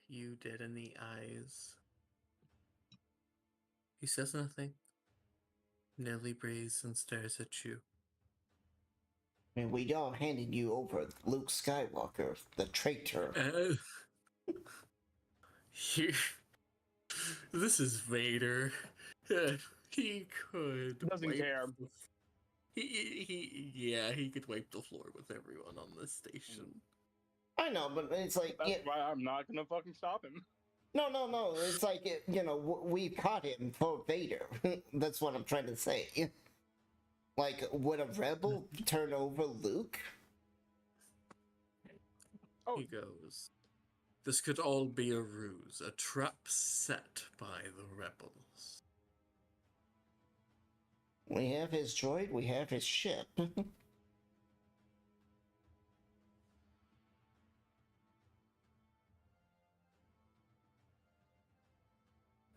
you dead in the eyes. He says nothing. Nelly breathes and stares at you. I mean, we all handed you over Luke Skywalker, the traitor. Here, this is Vader. He could. Doesn't care. He could wipe the floor with everyone on this station. I know, but it's like, That's yeah, why I'm not gonna fucking stop him. no. It's like, you know, we caught him for Vader. That's what I'm trying to say. Like, would a rebel turn over Luke? Oh. He goes, this could all be a ruse, a trap set by the rebels. We have his droid, we have his ship.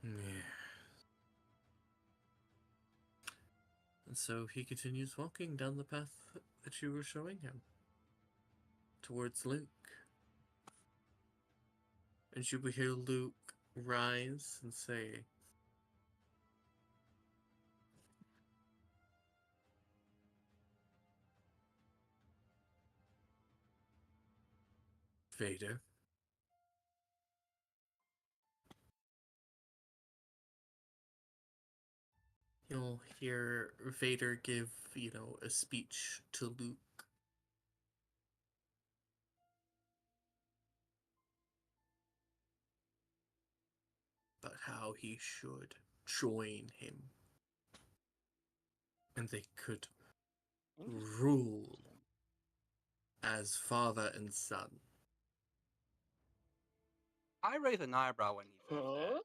Yeah. And so he continues walking down the path that you were showing him, towards Luke. And you will hear Luke rise and say, Vader. You'll hear Vader give, a speech to Luke. About how he should join him. And they could rule as father and son. I raise an eyebrow when he says Huh?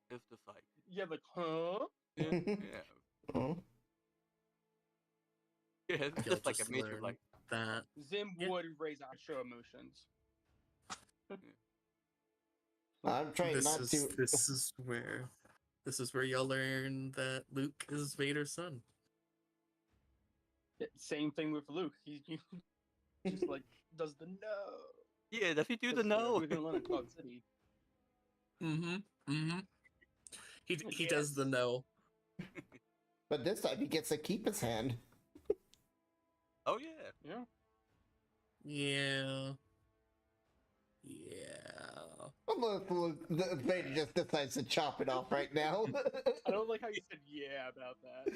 that. It's just like, Yeah, like, huh? yeah. Oh. Yeah, it's You'll just like a just major, learn like, that. Zim Yeah. would raise extra emotions. I'm trying not to. This is where you'll learn that Luke is Vader's son. Yeah, same thing with Luke. He just like does the no. yeah, does he do the 'Cause, no? We're gonna learn in Cloud City. He does the Yes. no. But this time he gets to keep his hand. Oh, yeah. Yeah. Yeah. Yeah. Look, Vader just decides to chop it off right now. I don't like how you said yeah about that.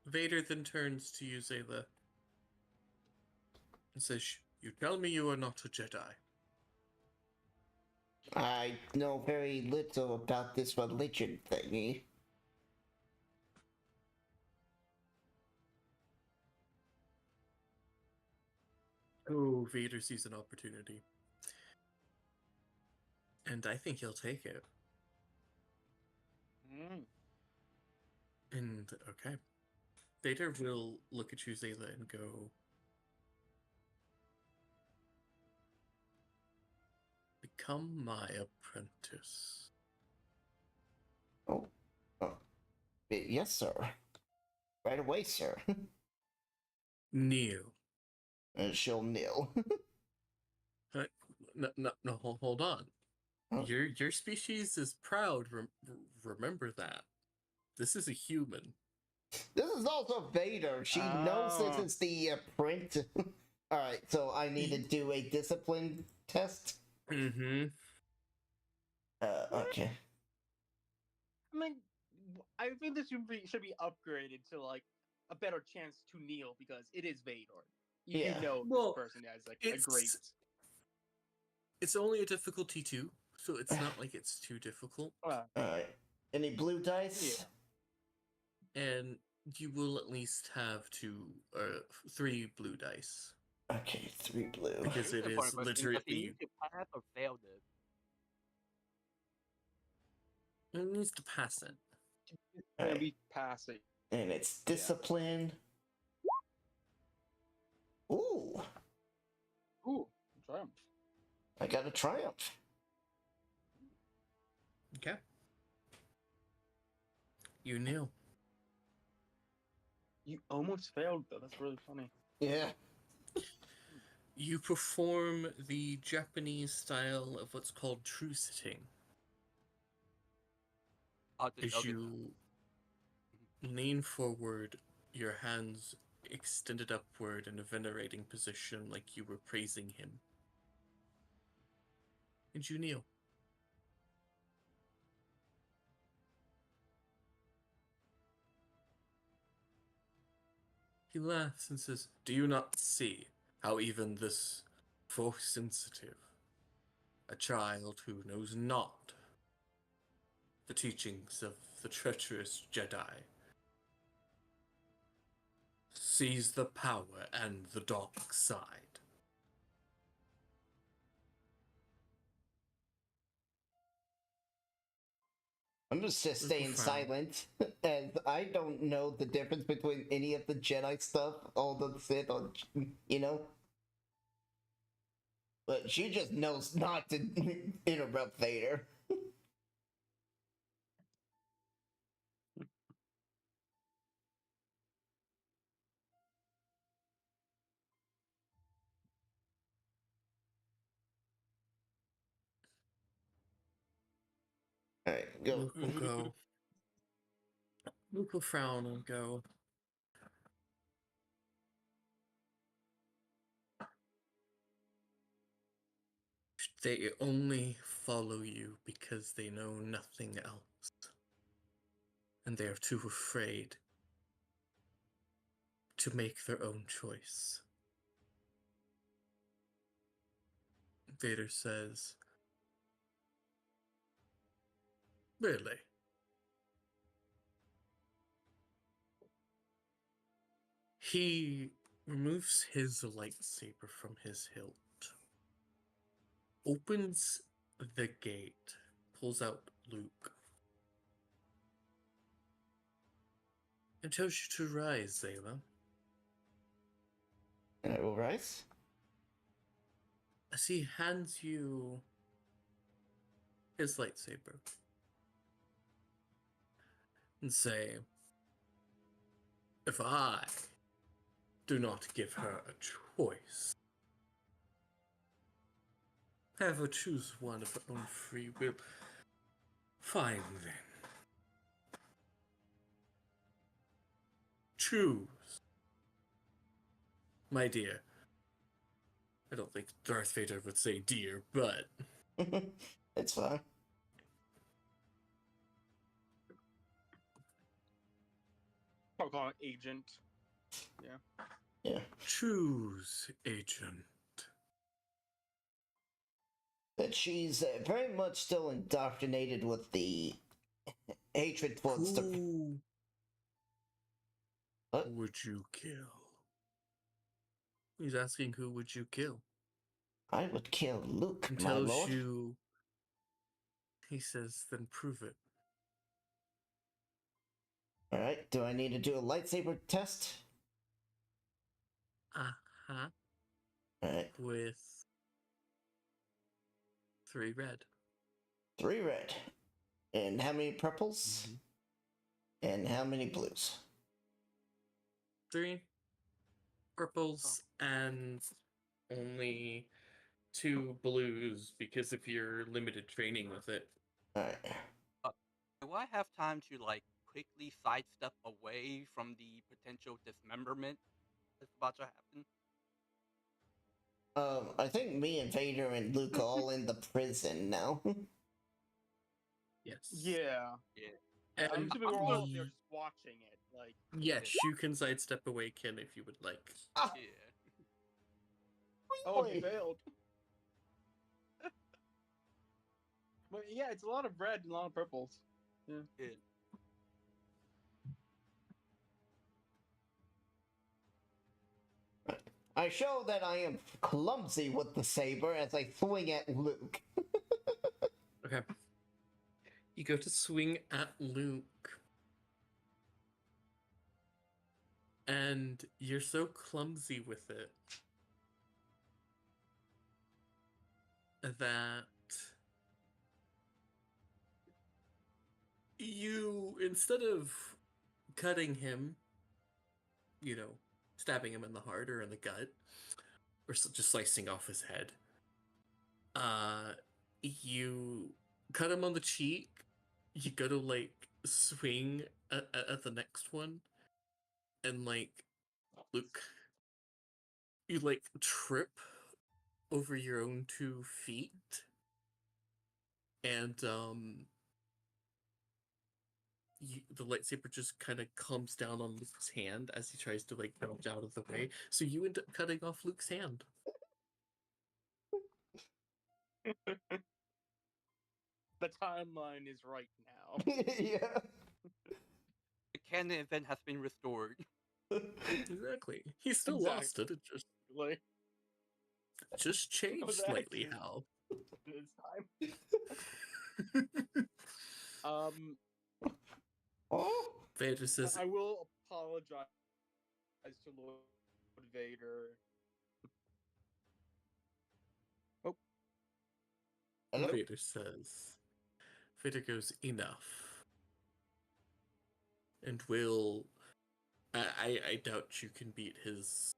Vader then turns to you, Zayla, and says, you tell me you are not a Jedi. I know very little about this religion thingy. Oh, Vader sees an opportunity. And I think he'll take it. And, okay. Vader will look at you, Zayla, and go, become my apprentice. Oh. Yes, sir. Right away, sir. Kneel. And she'll kneel. No, hold on. Oh. Your species is proud. Remember that. This is a human. This is also Vader. She knows this is the print. Alright, so I need to do a discipline test. Mm-hmm. Okay. I mean, I think this should be upgraded to like a better chance to kneel because it is Vador. You Yeah. know Well, this person has like a great. It's only a difficulty 2, so it's not like it's too difficult. Alright. Any blue dice? And you will at least have 3 blue dice. Okay, 3 blue. Because it Important is question, does he literally. need to pass or fail this? It needs to pass it. It's gonna Alright. be passing. And it's discipline. Ooh, Ooh, triumph. I got a triumph. Okay. You kneel. You almost failed though. That's really funny. Yeah. You perform the Japanese style of what's called true sitting. As you lean forward, your hands extended upward in a venerating position like you were praising him. And you kneel. He laughs and says, "Do you not see how even this force-sensitive, a child who knows not the teachings of the treacherous Jedi, sees the power and the dark side?" I'm just staying silent, and I don't know the difference between any of the Jedi stuff, all the Sith, or, you know? But she just knows not to interrupt Vader. Alright, go. Luke will go. Luke will frown and go, "They only follow you because they know nothing else. And they are too afraid to make their own choice." Vader says, "Really?" He removes his lightsaber from his hilt, opens the gate, pulls out Luke, and tells you to rise, Zayla. And I will rise. As he hands you his lightsaber and say, "If I do not give her a choice, have her choose one of her own free will, fine then. Choose." My dear. I don't think Darth Vader would say dear, but It's fine. I'll call it agent. Yeah. choose, agent. But she's very much still indoctrinated with the hatred towards the. Who What? would you kill? He's asking who would you kill. I would kill Luke, And my tells lord. you, he says, then prove it. Alright, do I need to do a lightsaber test? Uh-huh. Alright, With 3 red. 3 red. And how many purples? And how many blues? 3 purples and only 2 blues because of your limited training with it. Alright. Do I have time to like quickly sidestep away from the potential dismemberment that's about to happen? I think me and Vader and Luke are all in the prison now. Yes. Yeah. Yeah. I'm And assuming we're all up there ye- just watching it. Like, yes, you can sidestep away, Ken, if you would like. Ah, Yeah. oh, really? you failed. But yeah, it's a lot of red and a lot of purples. Yeah. Yeah. I show that I am clumsy with the saber as I swing at Luke. Okay. You go to swing at Luke. And you're so clumsy with it that you, instead of cutting him, stabbing him in the heart or in the gut, or just slicing off his head, you cut him on the cheek. You go to swing at the next one, and Luke, you trip over your own 2 feet, and the lightsaber just kind of comes down on Luke's hand as he tries to dodge out of the way. So you end up cutting off Luke's hand. The timeline is right now. Yeah. The canon event has been restored. Exactly. He still Exactly. lost it. It Like, just changed was slightly. accident. How? This time. Oh? Vader says, I will apologize to Lord Vader. Oh. Hello? Vader goes, enough. And will, I doubt you can beat his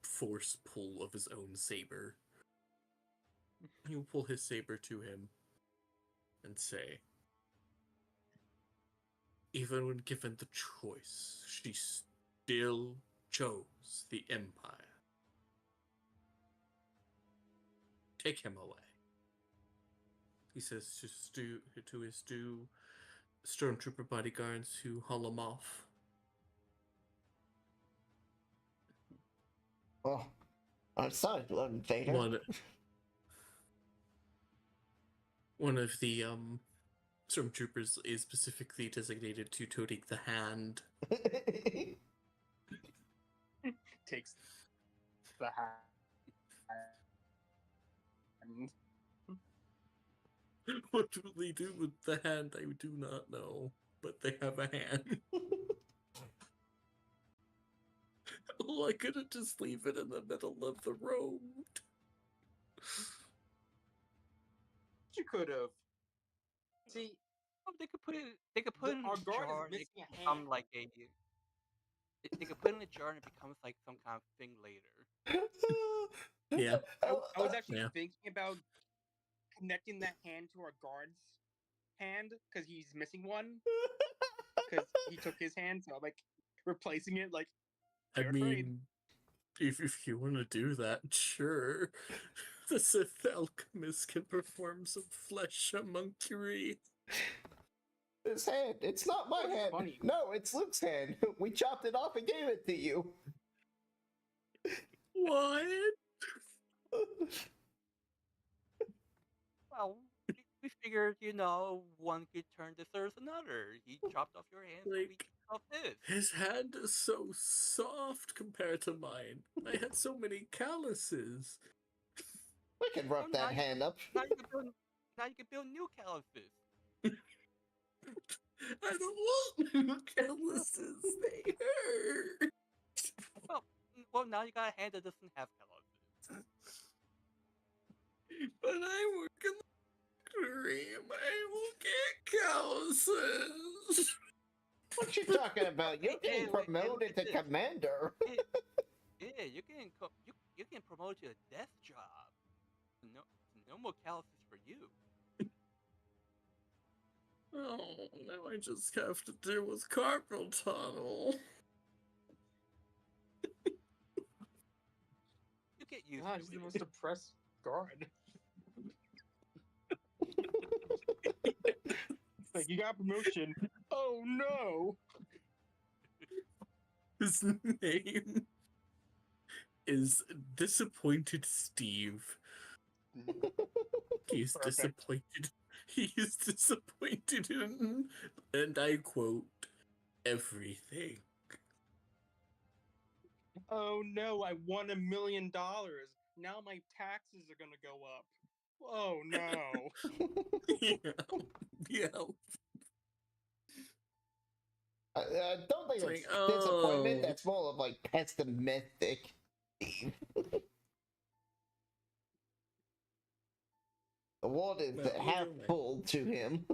force pull of his own saber. He will pull his saber to him and say, even when given the choice, she still chose the Empire. Take him away. He says to his 2 stormtrooper bodyguards who haul him off. Oh, I'm sorry, Lord Vader. One of the stormtroopers is specifically designated to toting the hand. Takes the hand. What do they do with the hand? I do not know, but they have a hand. Oh, I couldn't just leave it in the middle of the road. You could have. See, Oh, they could put it. They could put it in our a guard jar is and it missing could a become hand. like a. They could put it in a jar and it becomes like some kind of thing later. Yeah. I was actually Yeah. thinking about connecting that hand to our guard's hand because he's missing one. Because he took his hand, so I'm replacing it. I fair trade. mean, if you want to do that, sure. The Sith alchemist can perform some flesh homuncury. His hand. It's not my That's hand. funny. No, it's Luke's hand. We chopped it off and gave it to you. What? Well, we figured, one could turn to serve another. He chopped off your hand, so we chopped off his. His hand is so soft compared to mine. I had so many calluses. We can rough that hand up. Now you can build new calluses. I don't want new calluses. They hurt. Well, now you got a hand that doesn't have calluses. But I work in the dream. I will get calluses. What you talking about? You're getting look promoted at to this. commander. Yeah, you can promote to a death job. No more calluses for you. Oh, now I just have to deal with carpal tunnel. You get used God, to he's the it. most depressed guard. Like, you got promotion. Oh no! His name is Disappointed Steve. He's Perfect. disappointed. He is disappointed in, and I quote, everything. Oh no, I won $1 million. Now my taxes are gonna go up. Oh no. Yeah. I don't think It's it's like, disappointment. oh. That's more of like pessimistic. Steve. The world is Well, half either way. full to him.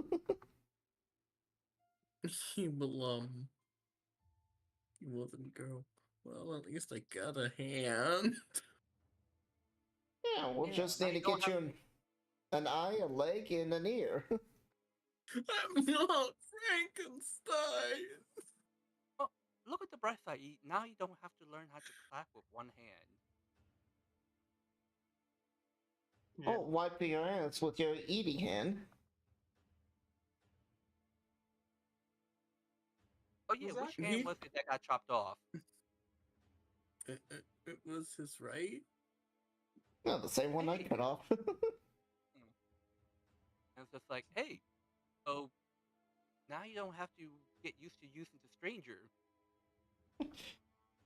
He wasn't girl. Well, at least I got a hand. Yeah, we'll Yeah, just now need to you don't get you an eye, a leg, and an ear. I'm not Frankenstein. Well, look at the bright side. Now you don't have to learn how to clap with one hand. Yeah. Oh, wipe your ass with your eating hand. Oh yeah, Was which that- hand was it that got chopped off? It was his right. No, the same one I Hey. cut off. And it's just like, hey, so now you don't have to get used to using the stranger.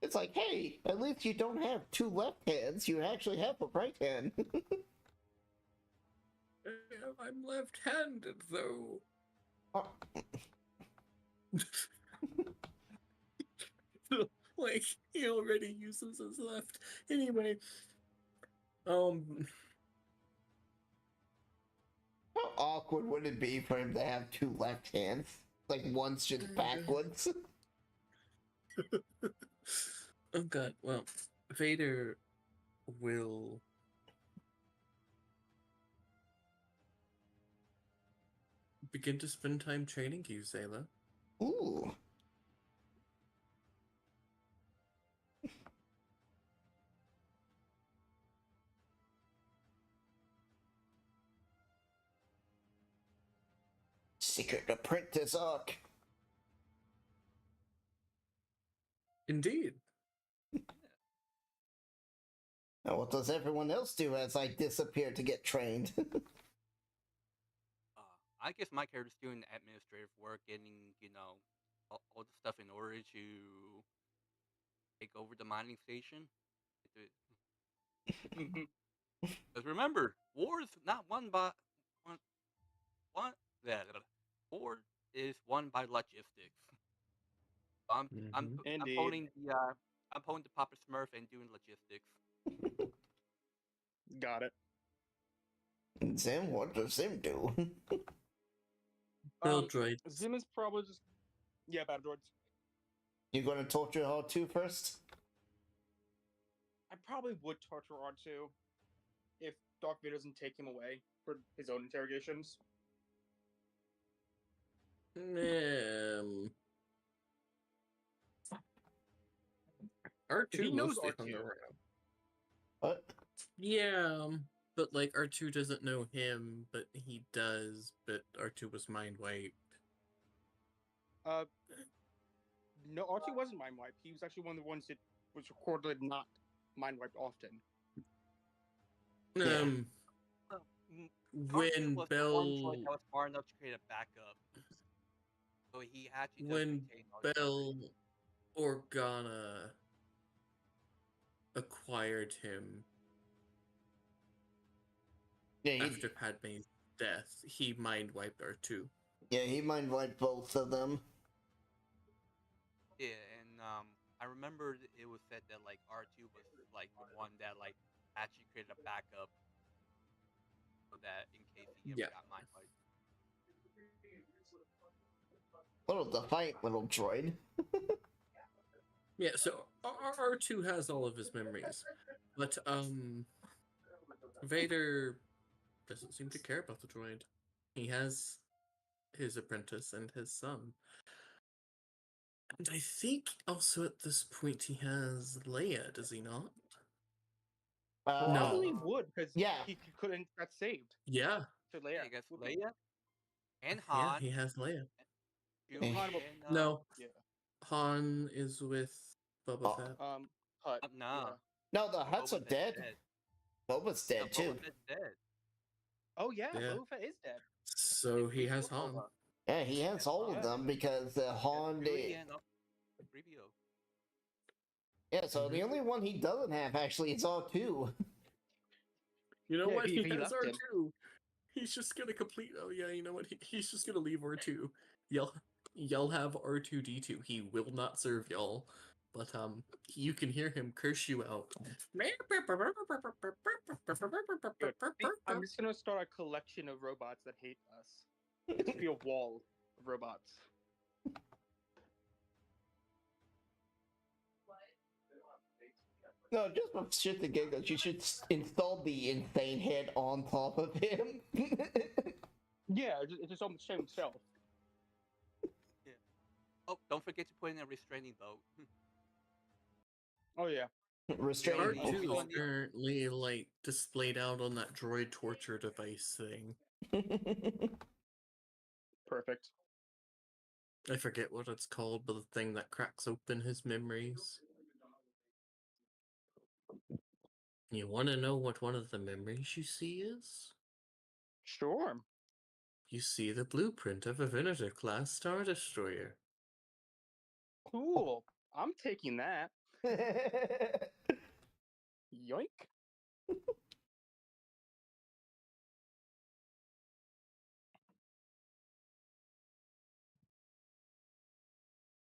It's like, hey, at least you don't have two left hands. You actually have a right hand. I'm left-handed though. Oh, Like he already uses his left. Anyway, um, how awkward would it be for him to have two left hands? Like one's just backwards. oh god. Well, Vader will begin to spend time training you, Zayla. Ooh. Secret Apprentice arc. Indeed. Now, what does everyone else do as I disappear to get trained? I guess my character's doing the administrative work, getting all the stuff in order to take over the mining station. Because remember, war is not won by one. War is won by logistics. I'm Indeed. holding the Papa Smurf and doing logistics. Got it. Zim, what does Zim do? Build droids. Zim is probably just battle droids. You gonna torture R2 first? I probably would torture R2 if Darth Vader doesn't take him away for his own interrogations. R2 He knows mostly R2. hung around. What? Yeah, but like R2 doesn't know him, but he does. But R2 was mind wiped. No, R2 wasn't mind wiped. He was actually one of the ones that was recorded not mind wiped often. Yeah. R2 When was the one droid Bell that was smart enough to create a backup, so he actually does when retain all his Bell Organa acquired him Yeah, after Padme's death, he mind wiped R2. yeah, he mind wiped both of them. Yeah, and I remember it was said that like R2 was like the one that like actually created a backup so that in case he ever Yeah. got mind wiped. Little defiant little droid. Yeah, so R2 has all of his memories, but Vader doesn't seem to care about the droid. He has his apprentice and his son. And I think also at this point he has Leia, does he not? Probably would, because yeah. he couldn't got saved. Yeah. So Yeah, Leia. I guess would be- Leia And Yeah, Han. he has Leia. Chewie, Han will- and No, Yeah. Han is with Boba Oh. Fett. Hut. nah. Yeah. No, the Hutts Boba are Fett's dead. dead. Boba's Yeah, dead too. Boba Fett's dead. Oh yeah, Yeah. Boba Fett is dead. So he has Killed Han. Boba. Yeah, he has all of Yeah. them because Han. Chewie and Grievous. Yeah, so the Mhm. only one he doesn't have actually is R2. You know Yeah, what? he He has left him. R2. He's just gonna complete. Oh yeah, you know what? He's just gonna leave R2. Y'all have R2D2. He will not serve y'all. But you can hear him curse you out. Good. I'm just gonna start a collection of robots that hate us. It's gonna be a wall of robots. No, just for shit and giggles, you should install the insane head on top of him. Yeah, it's just on the same shelf. Oh, don't forget to put in a restraining bolt. Oh yeah. Restraining Only- R2 bolt. is currently like displayed out on that droid torture device thing. Perfect. I forget what it's called, but the thing that cracks open his memories. You want to know what one of the memories you see is? Sure. You see the blueprint of a Venator-class Star Destroyer. Cool. I'm taking that. Yoink.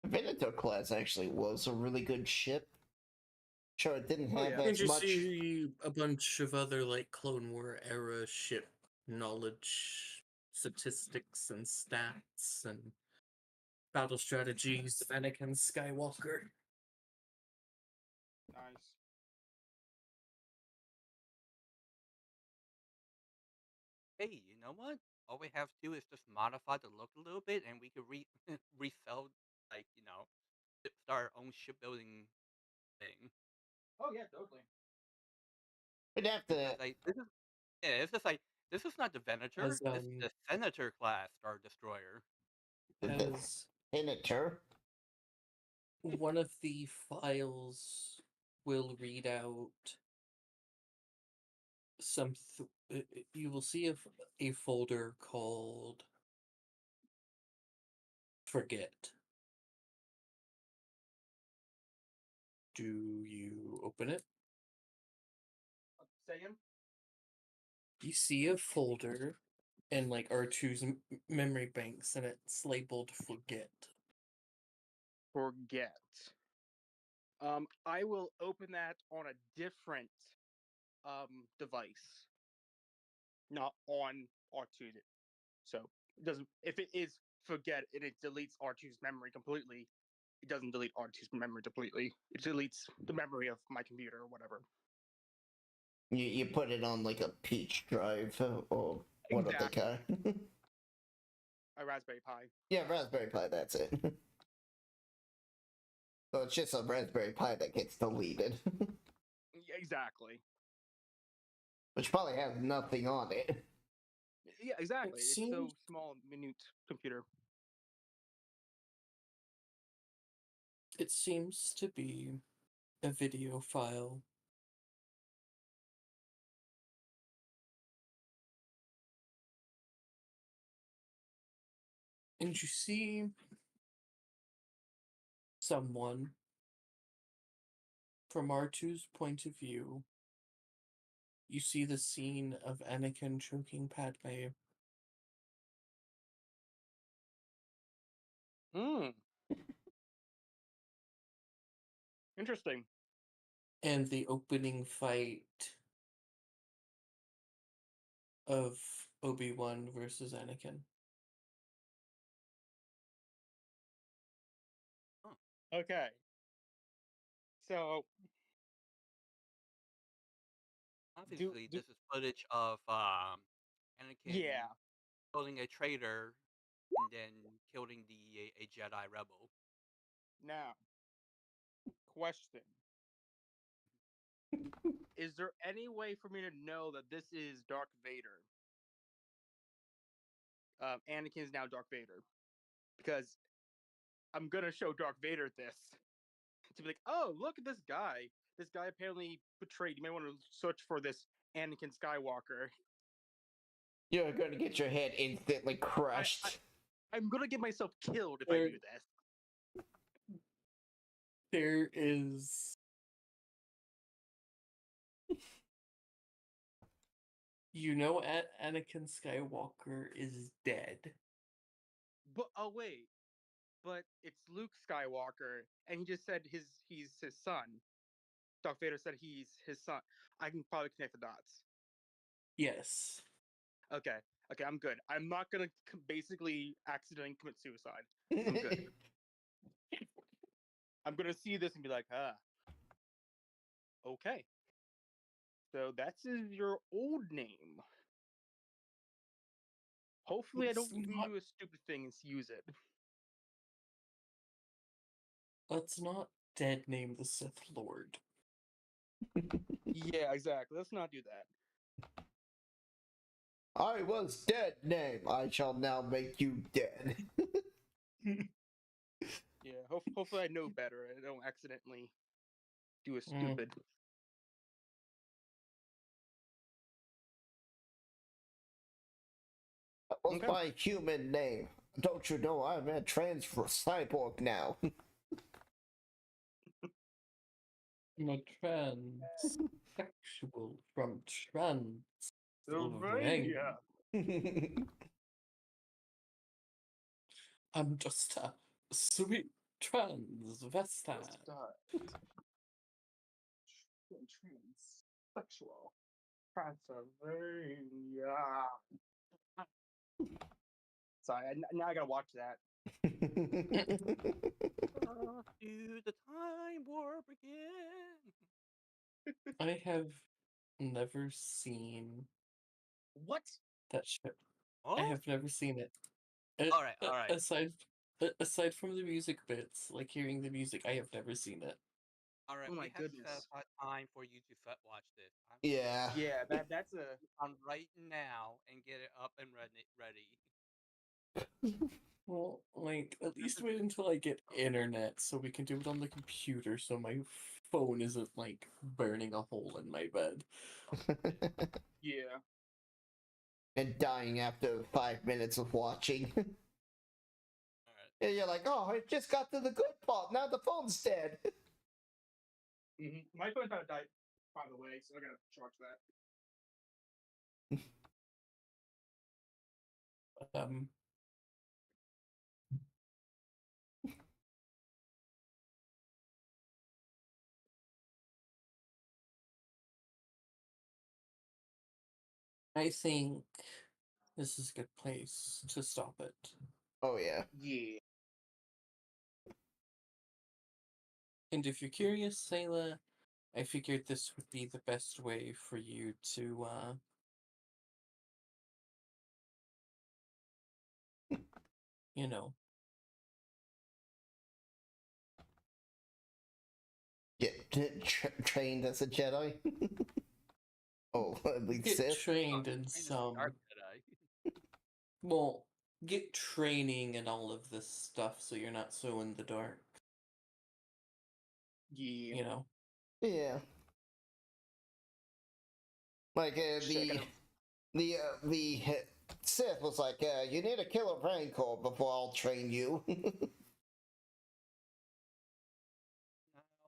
Venator class actually was a really good ship. Sure, it didn't Oh, have yeah. that And you much. see a bunch of other like Clone War era ship knowledge, statistics, and stats, and battle strategies of Anakin Skywalker. Nice. Hey, you know what? All we have to do is just modify the look a little bit, and we could resell, like, start our own shipbuilding thing. Oh yeah, totally. We'd have Because, to. like, it's just like, this is not the Venator, As, this is the Senator class Star Destroyer. as Venator. one of the files will read out you will see a folder called Forget. Do you open it? Say him. You see a folder in like R2's memory banks, and it's labeled Forget. Forget. I will open that on a different device, not on R2. So it doesn't. If it is forget and it deletes R2's memory completely, it doesn't delete R2's memory completely. It deletes the memory of my computer or whatever. You put it on like a peach drive or what other Exactly. kind? A Raspberry Pi. Yeah, Raspberry Pi, that's it. So it's just a Raspberry Pi that gets deleted. Exactly. Which probably has nothing on it. Yeah, exactly. It It's so seems- small, minute computer. It seems to be a video file. And you see someone from R2's point of view. You see the scene of Anakin choking Padme. Hmm. Interesting. And the opening fight of Obi-Wan versus Anakin. Okay. So Obviously, this is footage of Anakin yeah. killing a traitor and then killing a Jedi rebel. Now, question. Is there any way for me to know that this is Darth Vader? Anakin is now Darth Vader, because I'm gonna show Darth Vader this to be like, oh, look at this guy. This guy apparently betrayed. You may want to search for this Anakin Skywalker. You're going to get your head instantly crushed. I'm gonna get myself killed if I There- do this. There is. You know, Anakin Skywalker is dead. But oh wait, but it's Luke Skywalker, and he just said he's his son. Darth Vader said he's his son. I can probably connect the dots. Yes. Okay, I'm good. I'm not gonna basically accidentally commit suicide. I'm good. I'm gonna see this and be like, okay. So that's your old name. Hopefully, I Let's don't not- do a stupid thing and use it. Let's not dead name the Sith Lord. Yeah, exactly. Let's not do that. I was dead name. I shall now make you dead. Yeah, hopefully I know better and I don't accidentally do a stupid. That was Okay. my human name. Don't you know I'm a cyborg now? I'm a transsexual from Sylvania. I'm just a sweet transvestite. Transsexual. Transylvania. Sorry, now I gotta watch that. Do the time warp again. I have never seen What? that show. Oh? I have never seen it. All right. Aside from the music bits, like hearing the music, I have never seen it. All right, Oh my we have set goodness. aside time for you to watch this. I'm Yeah. Yeah, that's a. on right now and get it up and ready. Well, like, at least wait until I get internet so we can do it on the computer so my phone isn't, like, burning a hole in my bed. Yeah. And dying after 5 minutes of watching. All right. And you're like, oh, I just got to the good part. Now the phone's dead. My phone's about to die, by the way, so I gotta charge that. I think this is a good place to stop it. Oh, yeah. Yeah. And if you're curious, Sayla, I figured this would be the best way for you to, you know, Get trained as a Jedi. Oh, at least get Sith. trained in Kind of some, Dark Jedi. well, get training and all of this stuff so you're not so in the dark, Yeah. you know? Yeah. Like, the Sith was like, you need to kill a Rancor before I'll train you.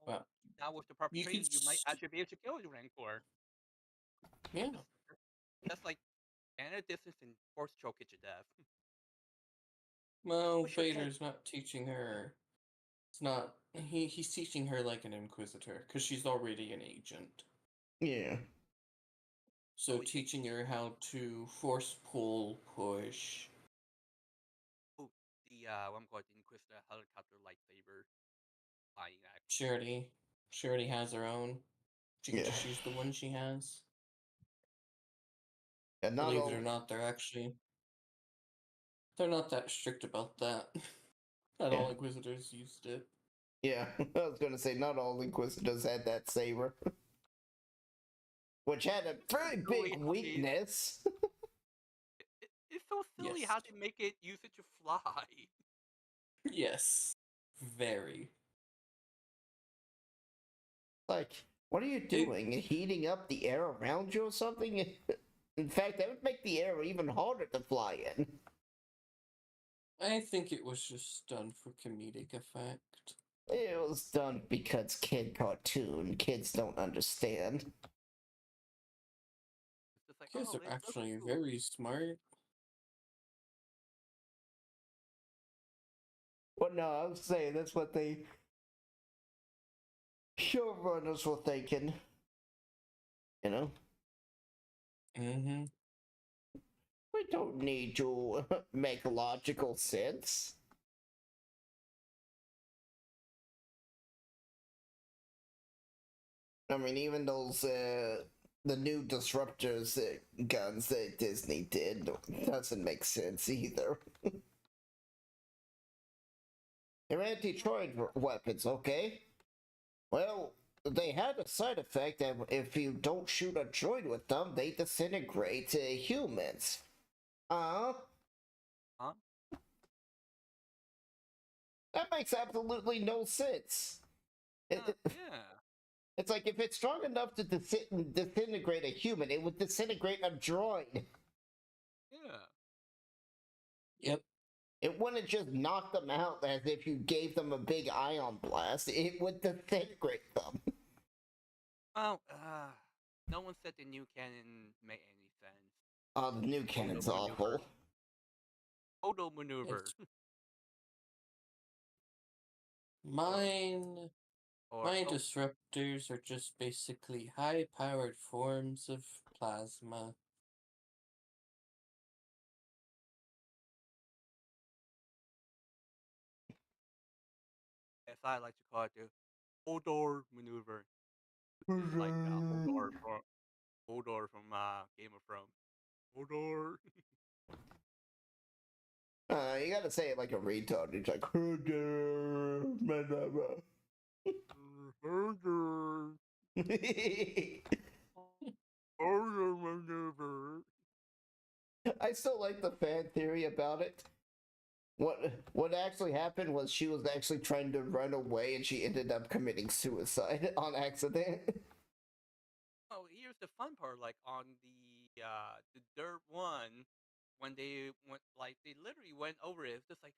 Well, Now with the proper you training, could you might actually be able to kill the Rancor. yeah. That's like Anna distance and force choke it to death. Well, Push your head. Vader's not teaching her. It's not. He's teaching her like an Inquisitor, because she's already an agent. Yeah. So Oh, yeah. teaching her how to force pull, push. Oh, the I'm going to Inquisitor helicopter lightsaber flying act. She already has her own. She can Yeah. just use the one she has. And not Believe all. it or not, they're not that strict about that. Not all Yeah. Inquisitors used it. Yeah, I was gonna say not all Inquisitors had that saber, which had a very big weakness. It so silly Yes. how they make it use it to fly. Yes. Very. Like, what are you doing? Heating up the air around you or something? In fact, that would make the air even harder to fly in. I think it was just done for comedic effect. It was done because kid cartoon. Kids don't understand. It's just like, Kids oh, are it looks actually cool. very smart. Well, no, I was saying that's what they showrunners were thinking. You know? Mm-hmm. We don't need to make logical sense. I mean, even those, the new disruptors guns that Disney did doesn't make sense either. They're anti-droid weapons, okay? Well, they had a side effect that if you don't shoot a droid with them, they disintegrate humans. Uh, Huh? that makes absolutely no sense. Yeah. It's like if it's strong enough to disintegrate a human, it would disintegrate a droid. Yeah. Yep. It wouldn't just knock them out as if you gave them a big ion blast. It would disintegrate them. Well, no one said the new canon made any sense. Oh, the new cannon's Odo maneuver. awful. Odo maneuver. Mine Or My oh, disruptors are just basically high-powered forms of plasma. as I like to call it, the Hodor maneuver. Which is like Hodor from Game of Thrones. Hodor. You gotta say it like a retard. He's like, Hodor. Hodor maneuver. I still like the fan theory about it. What actually happened was she was actually trying to run away and she ended up committing suicide on accident. Oh, here's the fun part. Like on the Dirt one, when they went, like they literally went over it. It's just like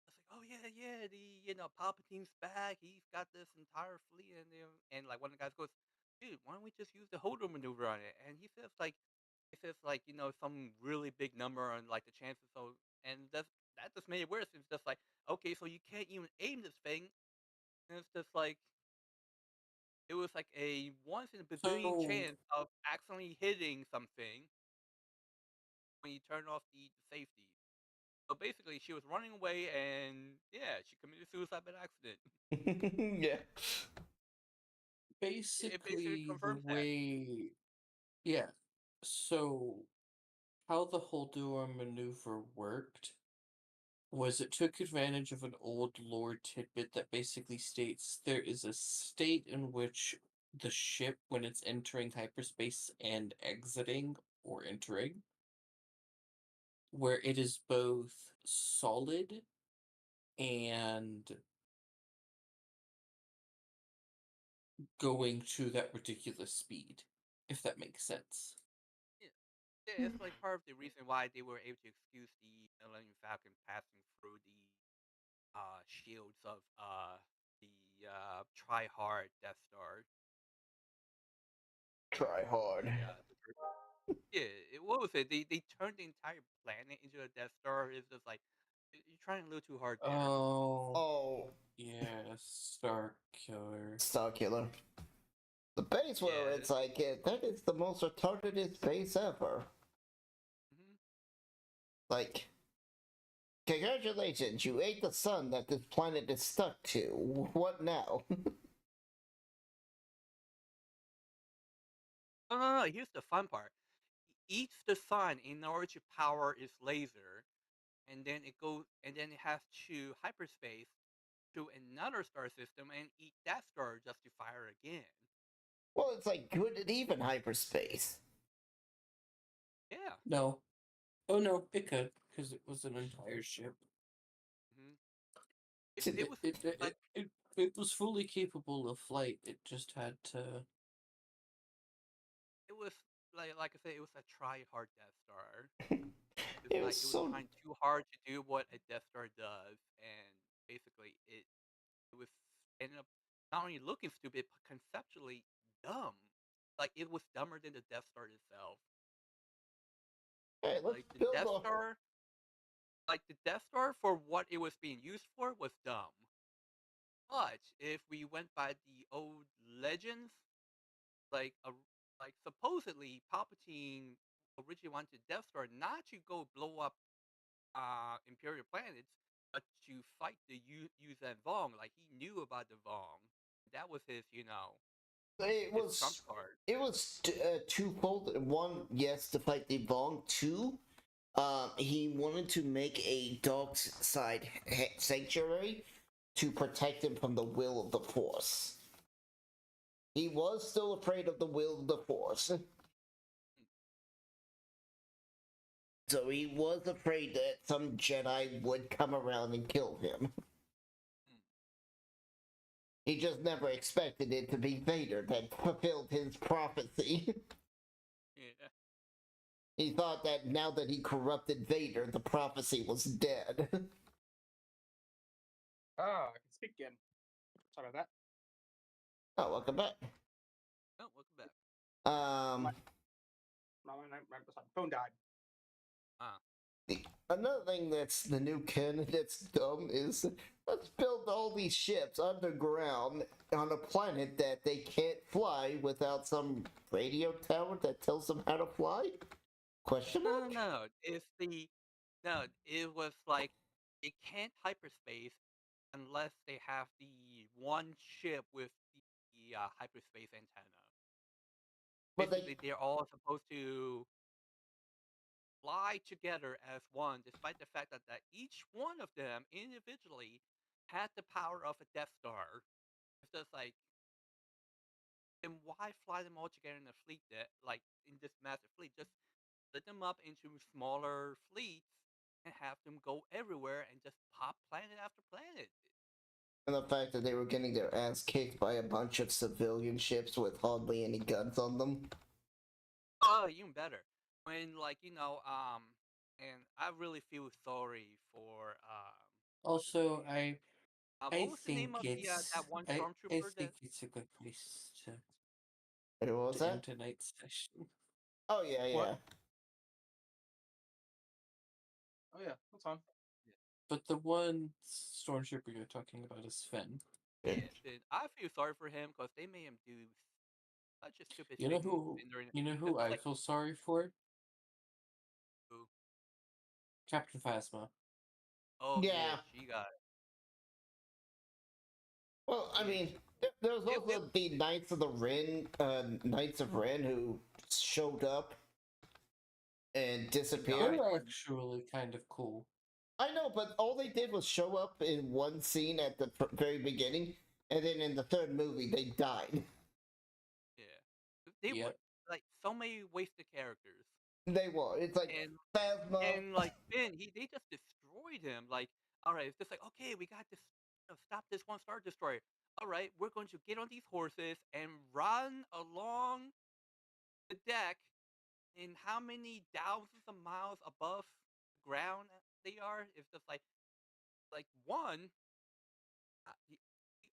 it's like, oh yeah, the Palpatine's back. He's got this entire fleet, and like one of the guys goes, dude, why don't we just use the Hodor maneuver on it? And he says like some really big number on like the chances. So and that just made it worse. It's just like, okay, so you can't even aim this thing. And it's just like it was like a once in a bazillion So, chance of accidentally hitting something when you turn off the safety. So basically, she was running away, and yeah, she committed suicide by accident. Yeah. It basically basically the confirms that. way... Yeah. So, how the whole duo maneuver worked was it took advantage of an old lore tidbit that basically states there is a state in which the ship, when it's entering hyperspace and exiting or entering, where it is both solid and going to that ridiculous speed, if that makes sense. Yeah, yeah, it's like part of the reason why they were able to excuse the Millennium Falcon passing through the shields of the Try Hard Death Star. Try hard. Yeah, what was it? They turned the entire planet into a Death Star. It's just like you're trying a little too hard there. Oh, Oh, yeah, Star Killer. Star Killer. The base where Yeah. it's like, that is the most retarded base ever. Hmm. Like, congratulations, you ate the sun that this planet is stuck to. What now? No. Here's the fun part. It eats the sun in order to power its laser, and then it has to hyperspace to another star system and eat that star just to fire again. Well, it's like good and even hyperspace. Yeah. No, Oh no, it could because it was an entire ship. Mhm. See, It was like It was fully capable of flight. It just had to. it was like I said, it was a try hard Death Star. it was It was so trying too hard to do what a Death Star does, and basically it was ended up not only looking stupid but conceptually dumb. Like it was dumber than the Death Star itself. hey, let's Like the build Death a Star, like the Death Star for what it was being used for was dumb. But if we went by the old legends, like like supposedly Palpatine originally wanted Death Star not to go blow up Imperial planets, but to fight the Yuzhan Vong. Like he knew about the Vong. That was his, it his trump was card. twofold. One, yes, to fight the Vong. Two, he wanted to make a dark side sanctuary to protect him from the will of the Force. He was still afraid of the will of the Force. So he was afraid that some Jedi would come around and kill him. He just never expected it to be Vader that fulfilled his prophecy. Yeah. He thought that now that he corrupted Vader, the prophecy was dead. Ah, I can speak again. Sorry about Oh, welcome back. Oh, welcome back. Um, that. My phone died. Another thing that's the new canon that's dumb is let's build all these ships underground on a planet that they can't fly without some radio tower that tells them how to fly? Question mark? No. It was like they can't hyperspace unless they have the one ship with the hyperspace antenna. But they Basically, they're all supposed to fly together as one, despite the fact that each one of them individually had the power of a Death Star. It's just like, then why fly them all together in a fleet that, like, in this massive fleet? Just split them up into smaller fleets and have them go everywhere and just pop planet after planet. and the fact that they were getting their ass kicked by a bunch of civilian ships with hardly any guns on them. Oh, even better. When, like, and I really feel sorry for, what's his Also, name? What was the name of that one I stormtrooper think that? it's a good place What was to that? end tonight's session. Oh, yeah, yeah. What? Oh yeah, that's fine. But the one stormtrooper you're talking about is Finn. Yeah, and I feel sorry for him because they made him do such a stupid You know thing. who? During, You know it's who I like, feel sorry for? who? Captain Phasma. Oh yeah, Yeah. she got Well, I yeah. mean, there was It, also the Knights of Ren who showed up and disappeared. They're actually kind of cool. I know, but all they did was show up in one scene at the very beginning, and then in the third movie, they died. yeah, they were Yep. like so many wasted characters, They were. It's like and Phasma. like Finn, they just destroyed him. Like, all right, it's just like, okay, we got this. Stop this one Star Destroyer. All right, we're going to get on these horses and run along the deck. In how many thousands of miles above ground they are? It's just like one. The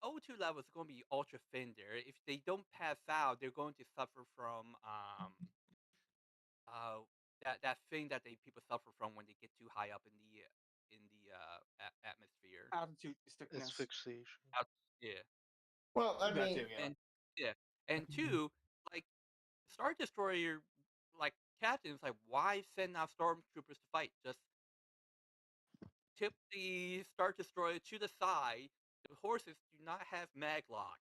O2 level is going to be ultra thin there. If they don't pass out, they're going to suffer from that thing that people suffer from when they get too high up in the atmosphere. Altitude sickness. Asphyxiation. Yeah, Well, I That mean, too, yeah. and yeah, and two, like Star Destroyer, like captains, like why send out stormtroopers to fight? Just tip the Star Destroyer to the side. The horses do not have mag locks.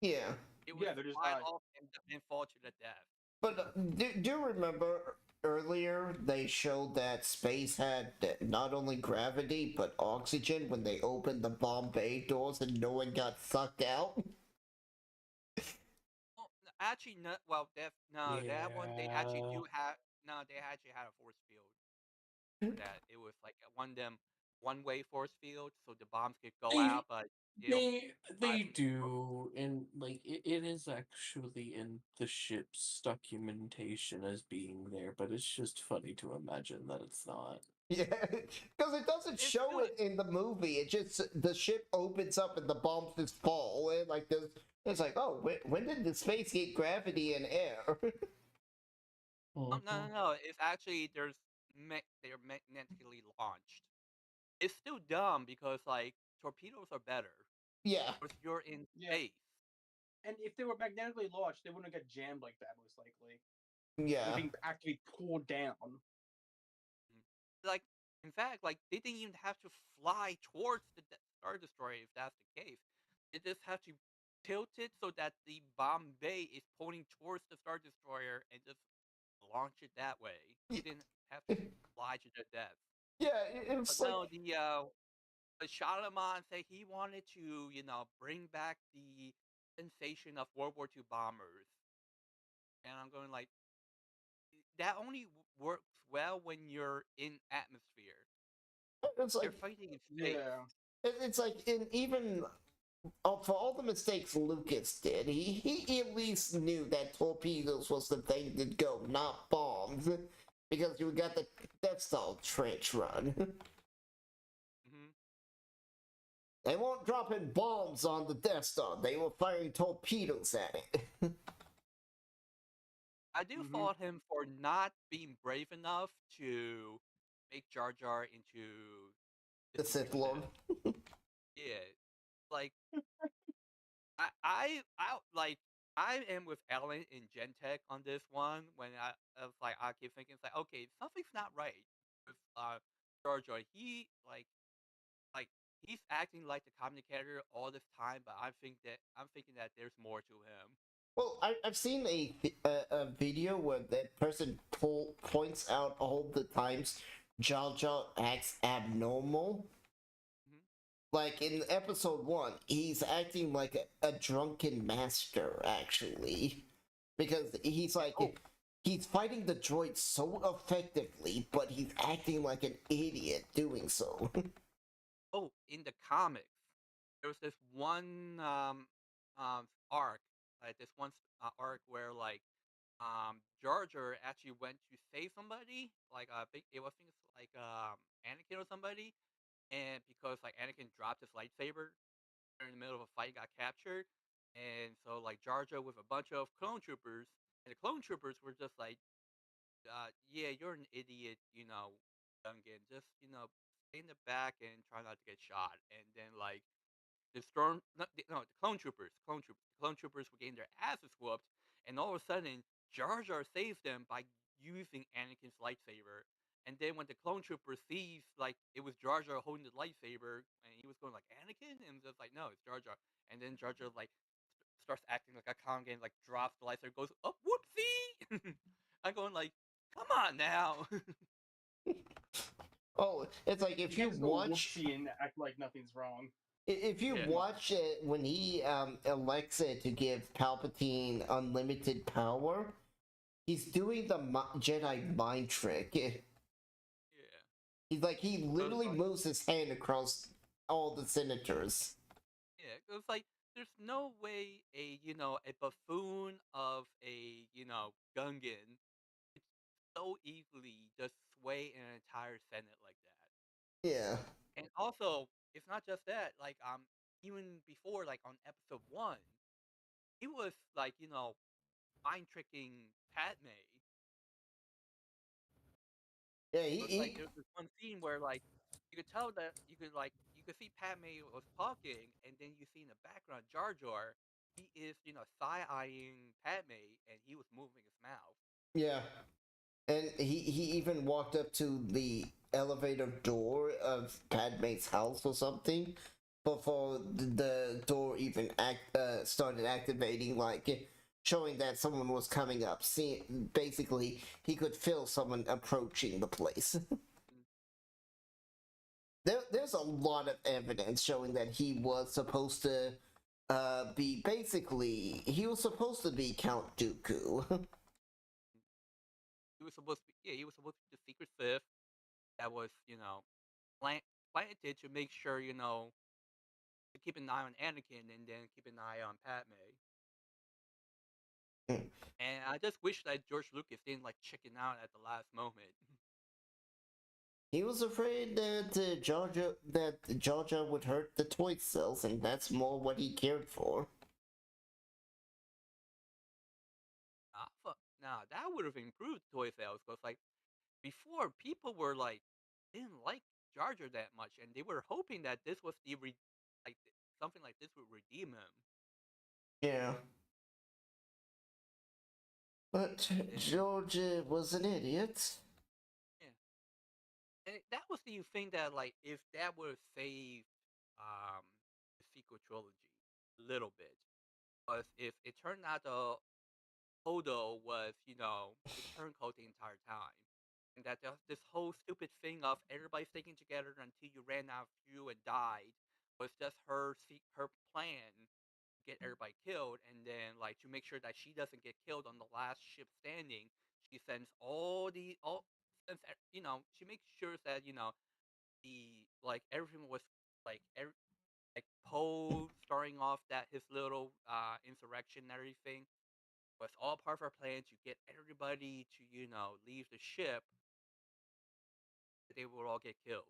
yeah. It would Yeah, they're just fly off and fall to the death. But do you remember earlier they showed that space had not only gravity but oxygen when they opened the bomb bay doors and no one got sucked out? Well, actually, no. Well, that no, that one they actually Yeah. do have. No, they actually had a force field. that it was like one-way force field, so the bombs could go They out, but they don't fly they from the ship. do, and like it is actually in the ship's documentation as being there, but it's just funny to imagine that it's not. Yeah, because it doesn't It's show still it in the movie. It just the ship opens up and the bombs just fall. And like this, it's like, oh, when did the space get gravity and air? no, no, no. It's actually they're magnetically launched. It's still dumb because like torpedoes are better Yeah, because you're in Yeah, space. and if they were magnetically launched, they wouldn't have got jammed like that. Most likely, they're yeah. being actively pulled down. Mm. Like in fact, like they didn't even have to fly towards the Star Destroyer if that's the case. They just have to tilt it so that the bomb bay is pointing towards the Star Destroyer and just launch it that way. They didn't have to fly to their death. Yeah, But it's like no, but Shalaman said he wanted to, bring back the sensation of World War II bombers. And I'm going like, that only works well when you're in atmosphere. it's You're like fighting in space. Yeah, it's like in even for all the mistakes Lucas did, he at least knew that torpedoes was the thing to go, not bombs, because you got the Death Star trench run. Hmm. They weren't dropping bombs on the Death Star; they were firing torpedoes at it. I do hmm fault him for not being brave enough to make Jar Jar into the The secret Sith Lord. Sith. Yeah, like I am with Ellen in Gentech on this one. When I was like, I keep thinking, it's like, okay, something's not right with Jar Jar. Like he's acting like the communicator all this time, but I'm thinking that there's more to him. Well, I've seen a video where that person points out all the times Jar Jar acts abnormal. Hmm. Like in episode 1, he's acting like a drunken master, actually. Because he's Yeah. like, he's fighting the droid so effectively, but he's acting like an idiot doing so. Oh, in the comics, there was this one arc, like this one arc where like Jar Jar actually went to save somebody, like I think it's like Anakin or somebody, and because like Anakin dropped his lightsaber in the middle of a fight, got captured, and so like Jar Jar with a bunch of clone troopers, and the clone troopers were just like, yeah, you're an idiot, Gungan, just stay in the back and try not to get shot, and then like the clone troopers were getting their asses whooped, and all of a sudden Jar Jar saves them by using Anakin's lightsaber. And then when the clone trooper sees like it was Jar Jar holding the lightsaber, and he was going like Anakin, and just like no, it's Jar Jar. And then Jar Jar like starts acting like a Kangen, like drops the lightsaber, goes oh whoopsie. I'm going like, come on now. Oh, it's like you if you can't just go watch whoopsie and act like nothing's wrong. if you Yeah. watch it when he elects it to give Palpatine unlimited power, he's doing the Jedi mind trick. Yeah. He's like he So it's literally like, moves his hand across all the senators. yeah, it's like there's no way a buffoon of a Gungan could so easily just sway an entire Senate like that. Yeah, And also, it's not just that. Like even before, like on episode 1, he was like mind tricking Padme. yeah. It was like there was this one scene where like you could tell that you could see Padme was talking, and then you see in the background Jar Jar. He is side eyeing Padme, and he was moving his mouth. Yeah, and he even walked up to the elevator door of Padme's house or something before the door even started activating, like showing that someone was coming up. See, basically, he could feel someone approaching the place. Mm. There's a lot of evidence showing that he was supposed to be basically he was supposed to be Count Dooku. He was supposed to be, yeah, he was supposed to be the secret Sith. that was, planted to make sure, to keep an eye on Anakin and then keep an eye on Padme. Hmm. And I just wish that George Lucas didn't like chicken out at the last moment. He was afraid that Georgia would hurt the toy sales, and that's more what he cared for. Nah, that would have improved toy sales because like before people were like didn't like Jar Jar that much, and they were hoping that this was like something like this would redeem him. Yeah. But And, Georgia was an idiot. yeah, and that was the thing that like if that would have saved um the sequel trilogy a little bit, because if it turned out the Hodo was, the turncoat the entire time. And that this whole stupid thing of everybody sticking together until you ran out of fuel and died was just her plan to get everybody killed, and then like to make sure that she doesn't get killed on the last ship standing, she sends she makes sure that the like everything was like like Poe starting off that his little insurrection and everything was all part of our plan to get everybody to, leave the ship. They would all get killed.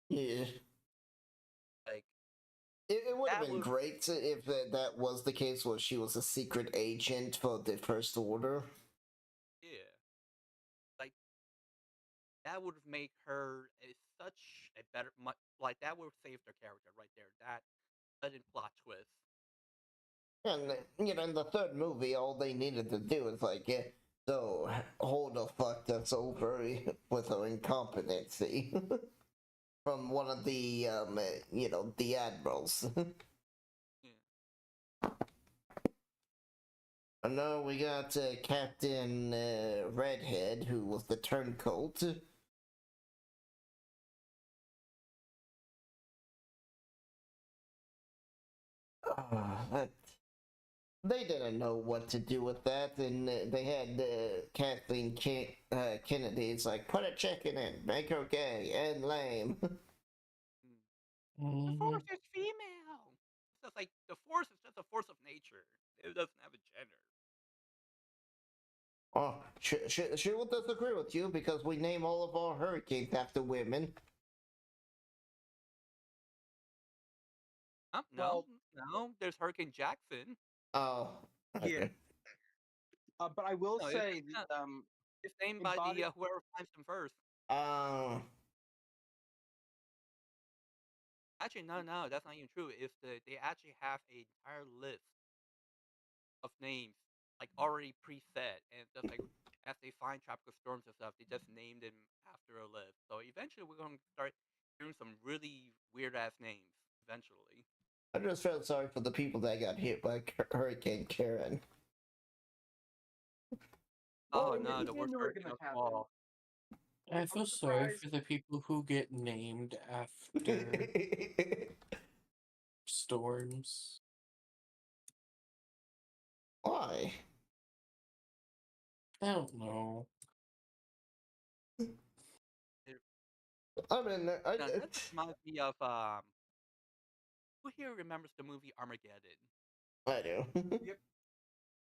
Yeah. Like It would have that been was great if that was the case, where she was a secret agent for the First Order. yeah. Like that would have made her such a better like that would have saved her character right there. That sudden plot twist. And, in the third movie, all they needed to do is, like, so, hold the fuck that's over with her incompetency. From one of the, the admirals. Yeah. No, we got Captain Redhead, who was the turncoat. That they didn't know what to do with that, and they had Kathleen Kennedy. It's like, put a chicken in, make her gay and lame. The Mhm. Force is female. It's just like the Force is just a force of nature. It doesn't have a gender. Oh, she will disagree with you because we name all of our hurricanes after women. No, Well, no. There's Hurricane Jackson. Oh, yeah. okay. But I will No, say, it's named by the embodied. whoever finds them first. Uh, Actually, no, that's not even true. They actually have an entire list of names like already preset, and just like as they find tropical storms and stuff, they just name them after a list. So eventually, we're gonna start hearing some really weird ass names. Eventually, I just felt sorry for the people that got hit by Hurricane Karen. Well, oh I no, mean, the we worst knew it were hurricane gonna of them happen. all. I I'm feel sorry surprised. for the people who get named after storms. Why? I don't know. I mean, No, that just reminds me of who here remembers the movie Armageddon? I do. Yep.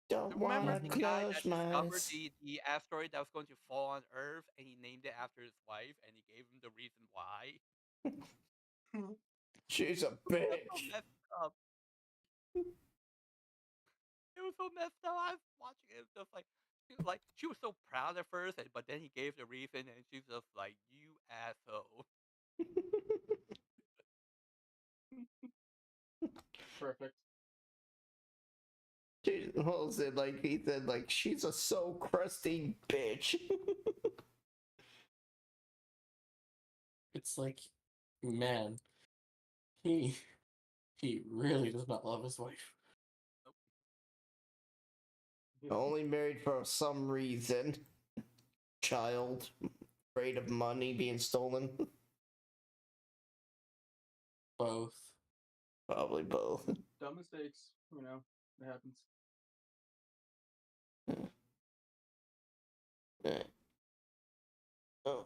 Don't Remember wanna the Mhm. guy that close my discovered eyes. the asteroid that was going to fall on Earth, and he named it after his wife, and he gave him the reason why? She's a That's so bitch. messed up. It was so messed up. I was watching it, just like she was so proud at first, but then he gave the reason, and she's just like, "You asshole." Perfect. What was it like? He said, like, she's a so crusty bitch. It's like, man, he he really does not love his wife. Only married for some reason. Child. Afraid of money being stolen. Both. Probably both. Dumb mistakes. It happens. Oh.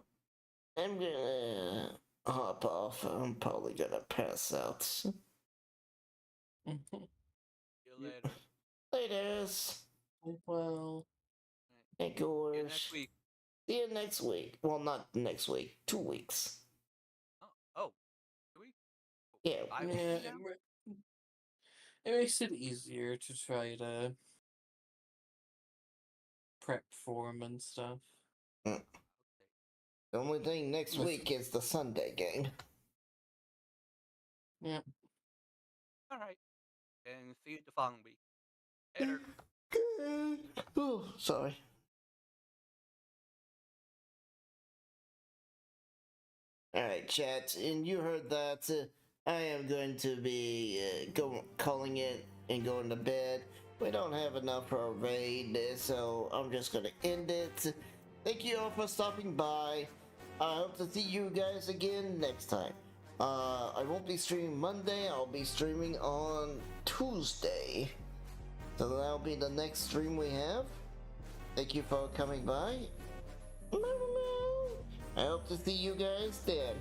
I'm gonna hop off. I'm probably gonna pass out. See you later. Laters. Well, Hey, See you Gorge. next week. See you next week. Well, not next week. 2 weeks. Oh, 2 weeks? Yeah. 5 yeah, weeks now? it makes it easier to try to prep for them and stuff. The only thing next With- week is the Sunday game. Yeah. All right. And see you the following week. Later. Oh, sorry. Alright, chat, and you heard that. I am going to be calling it and going to bed. We don't have enough for a raid, so I'm just going to end it. Thank you all for stopping by. I hope to see you guys again next time. I won't be streaming Monday, I'll be streaming on Tuesday. So that'll be the next stream we have. Thank you for coming by. I hope to see you guys then.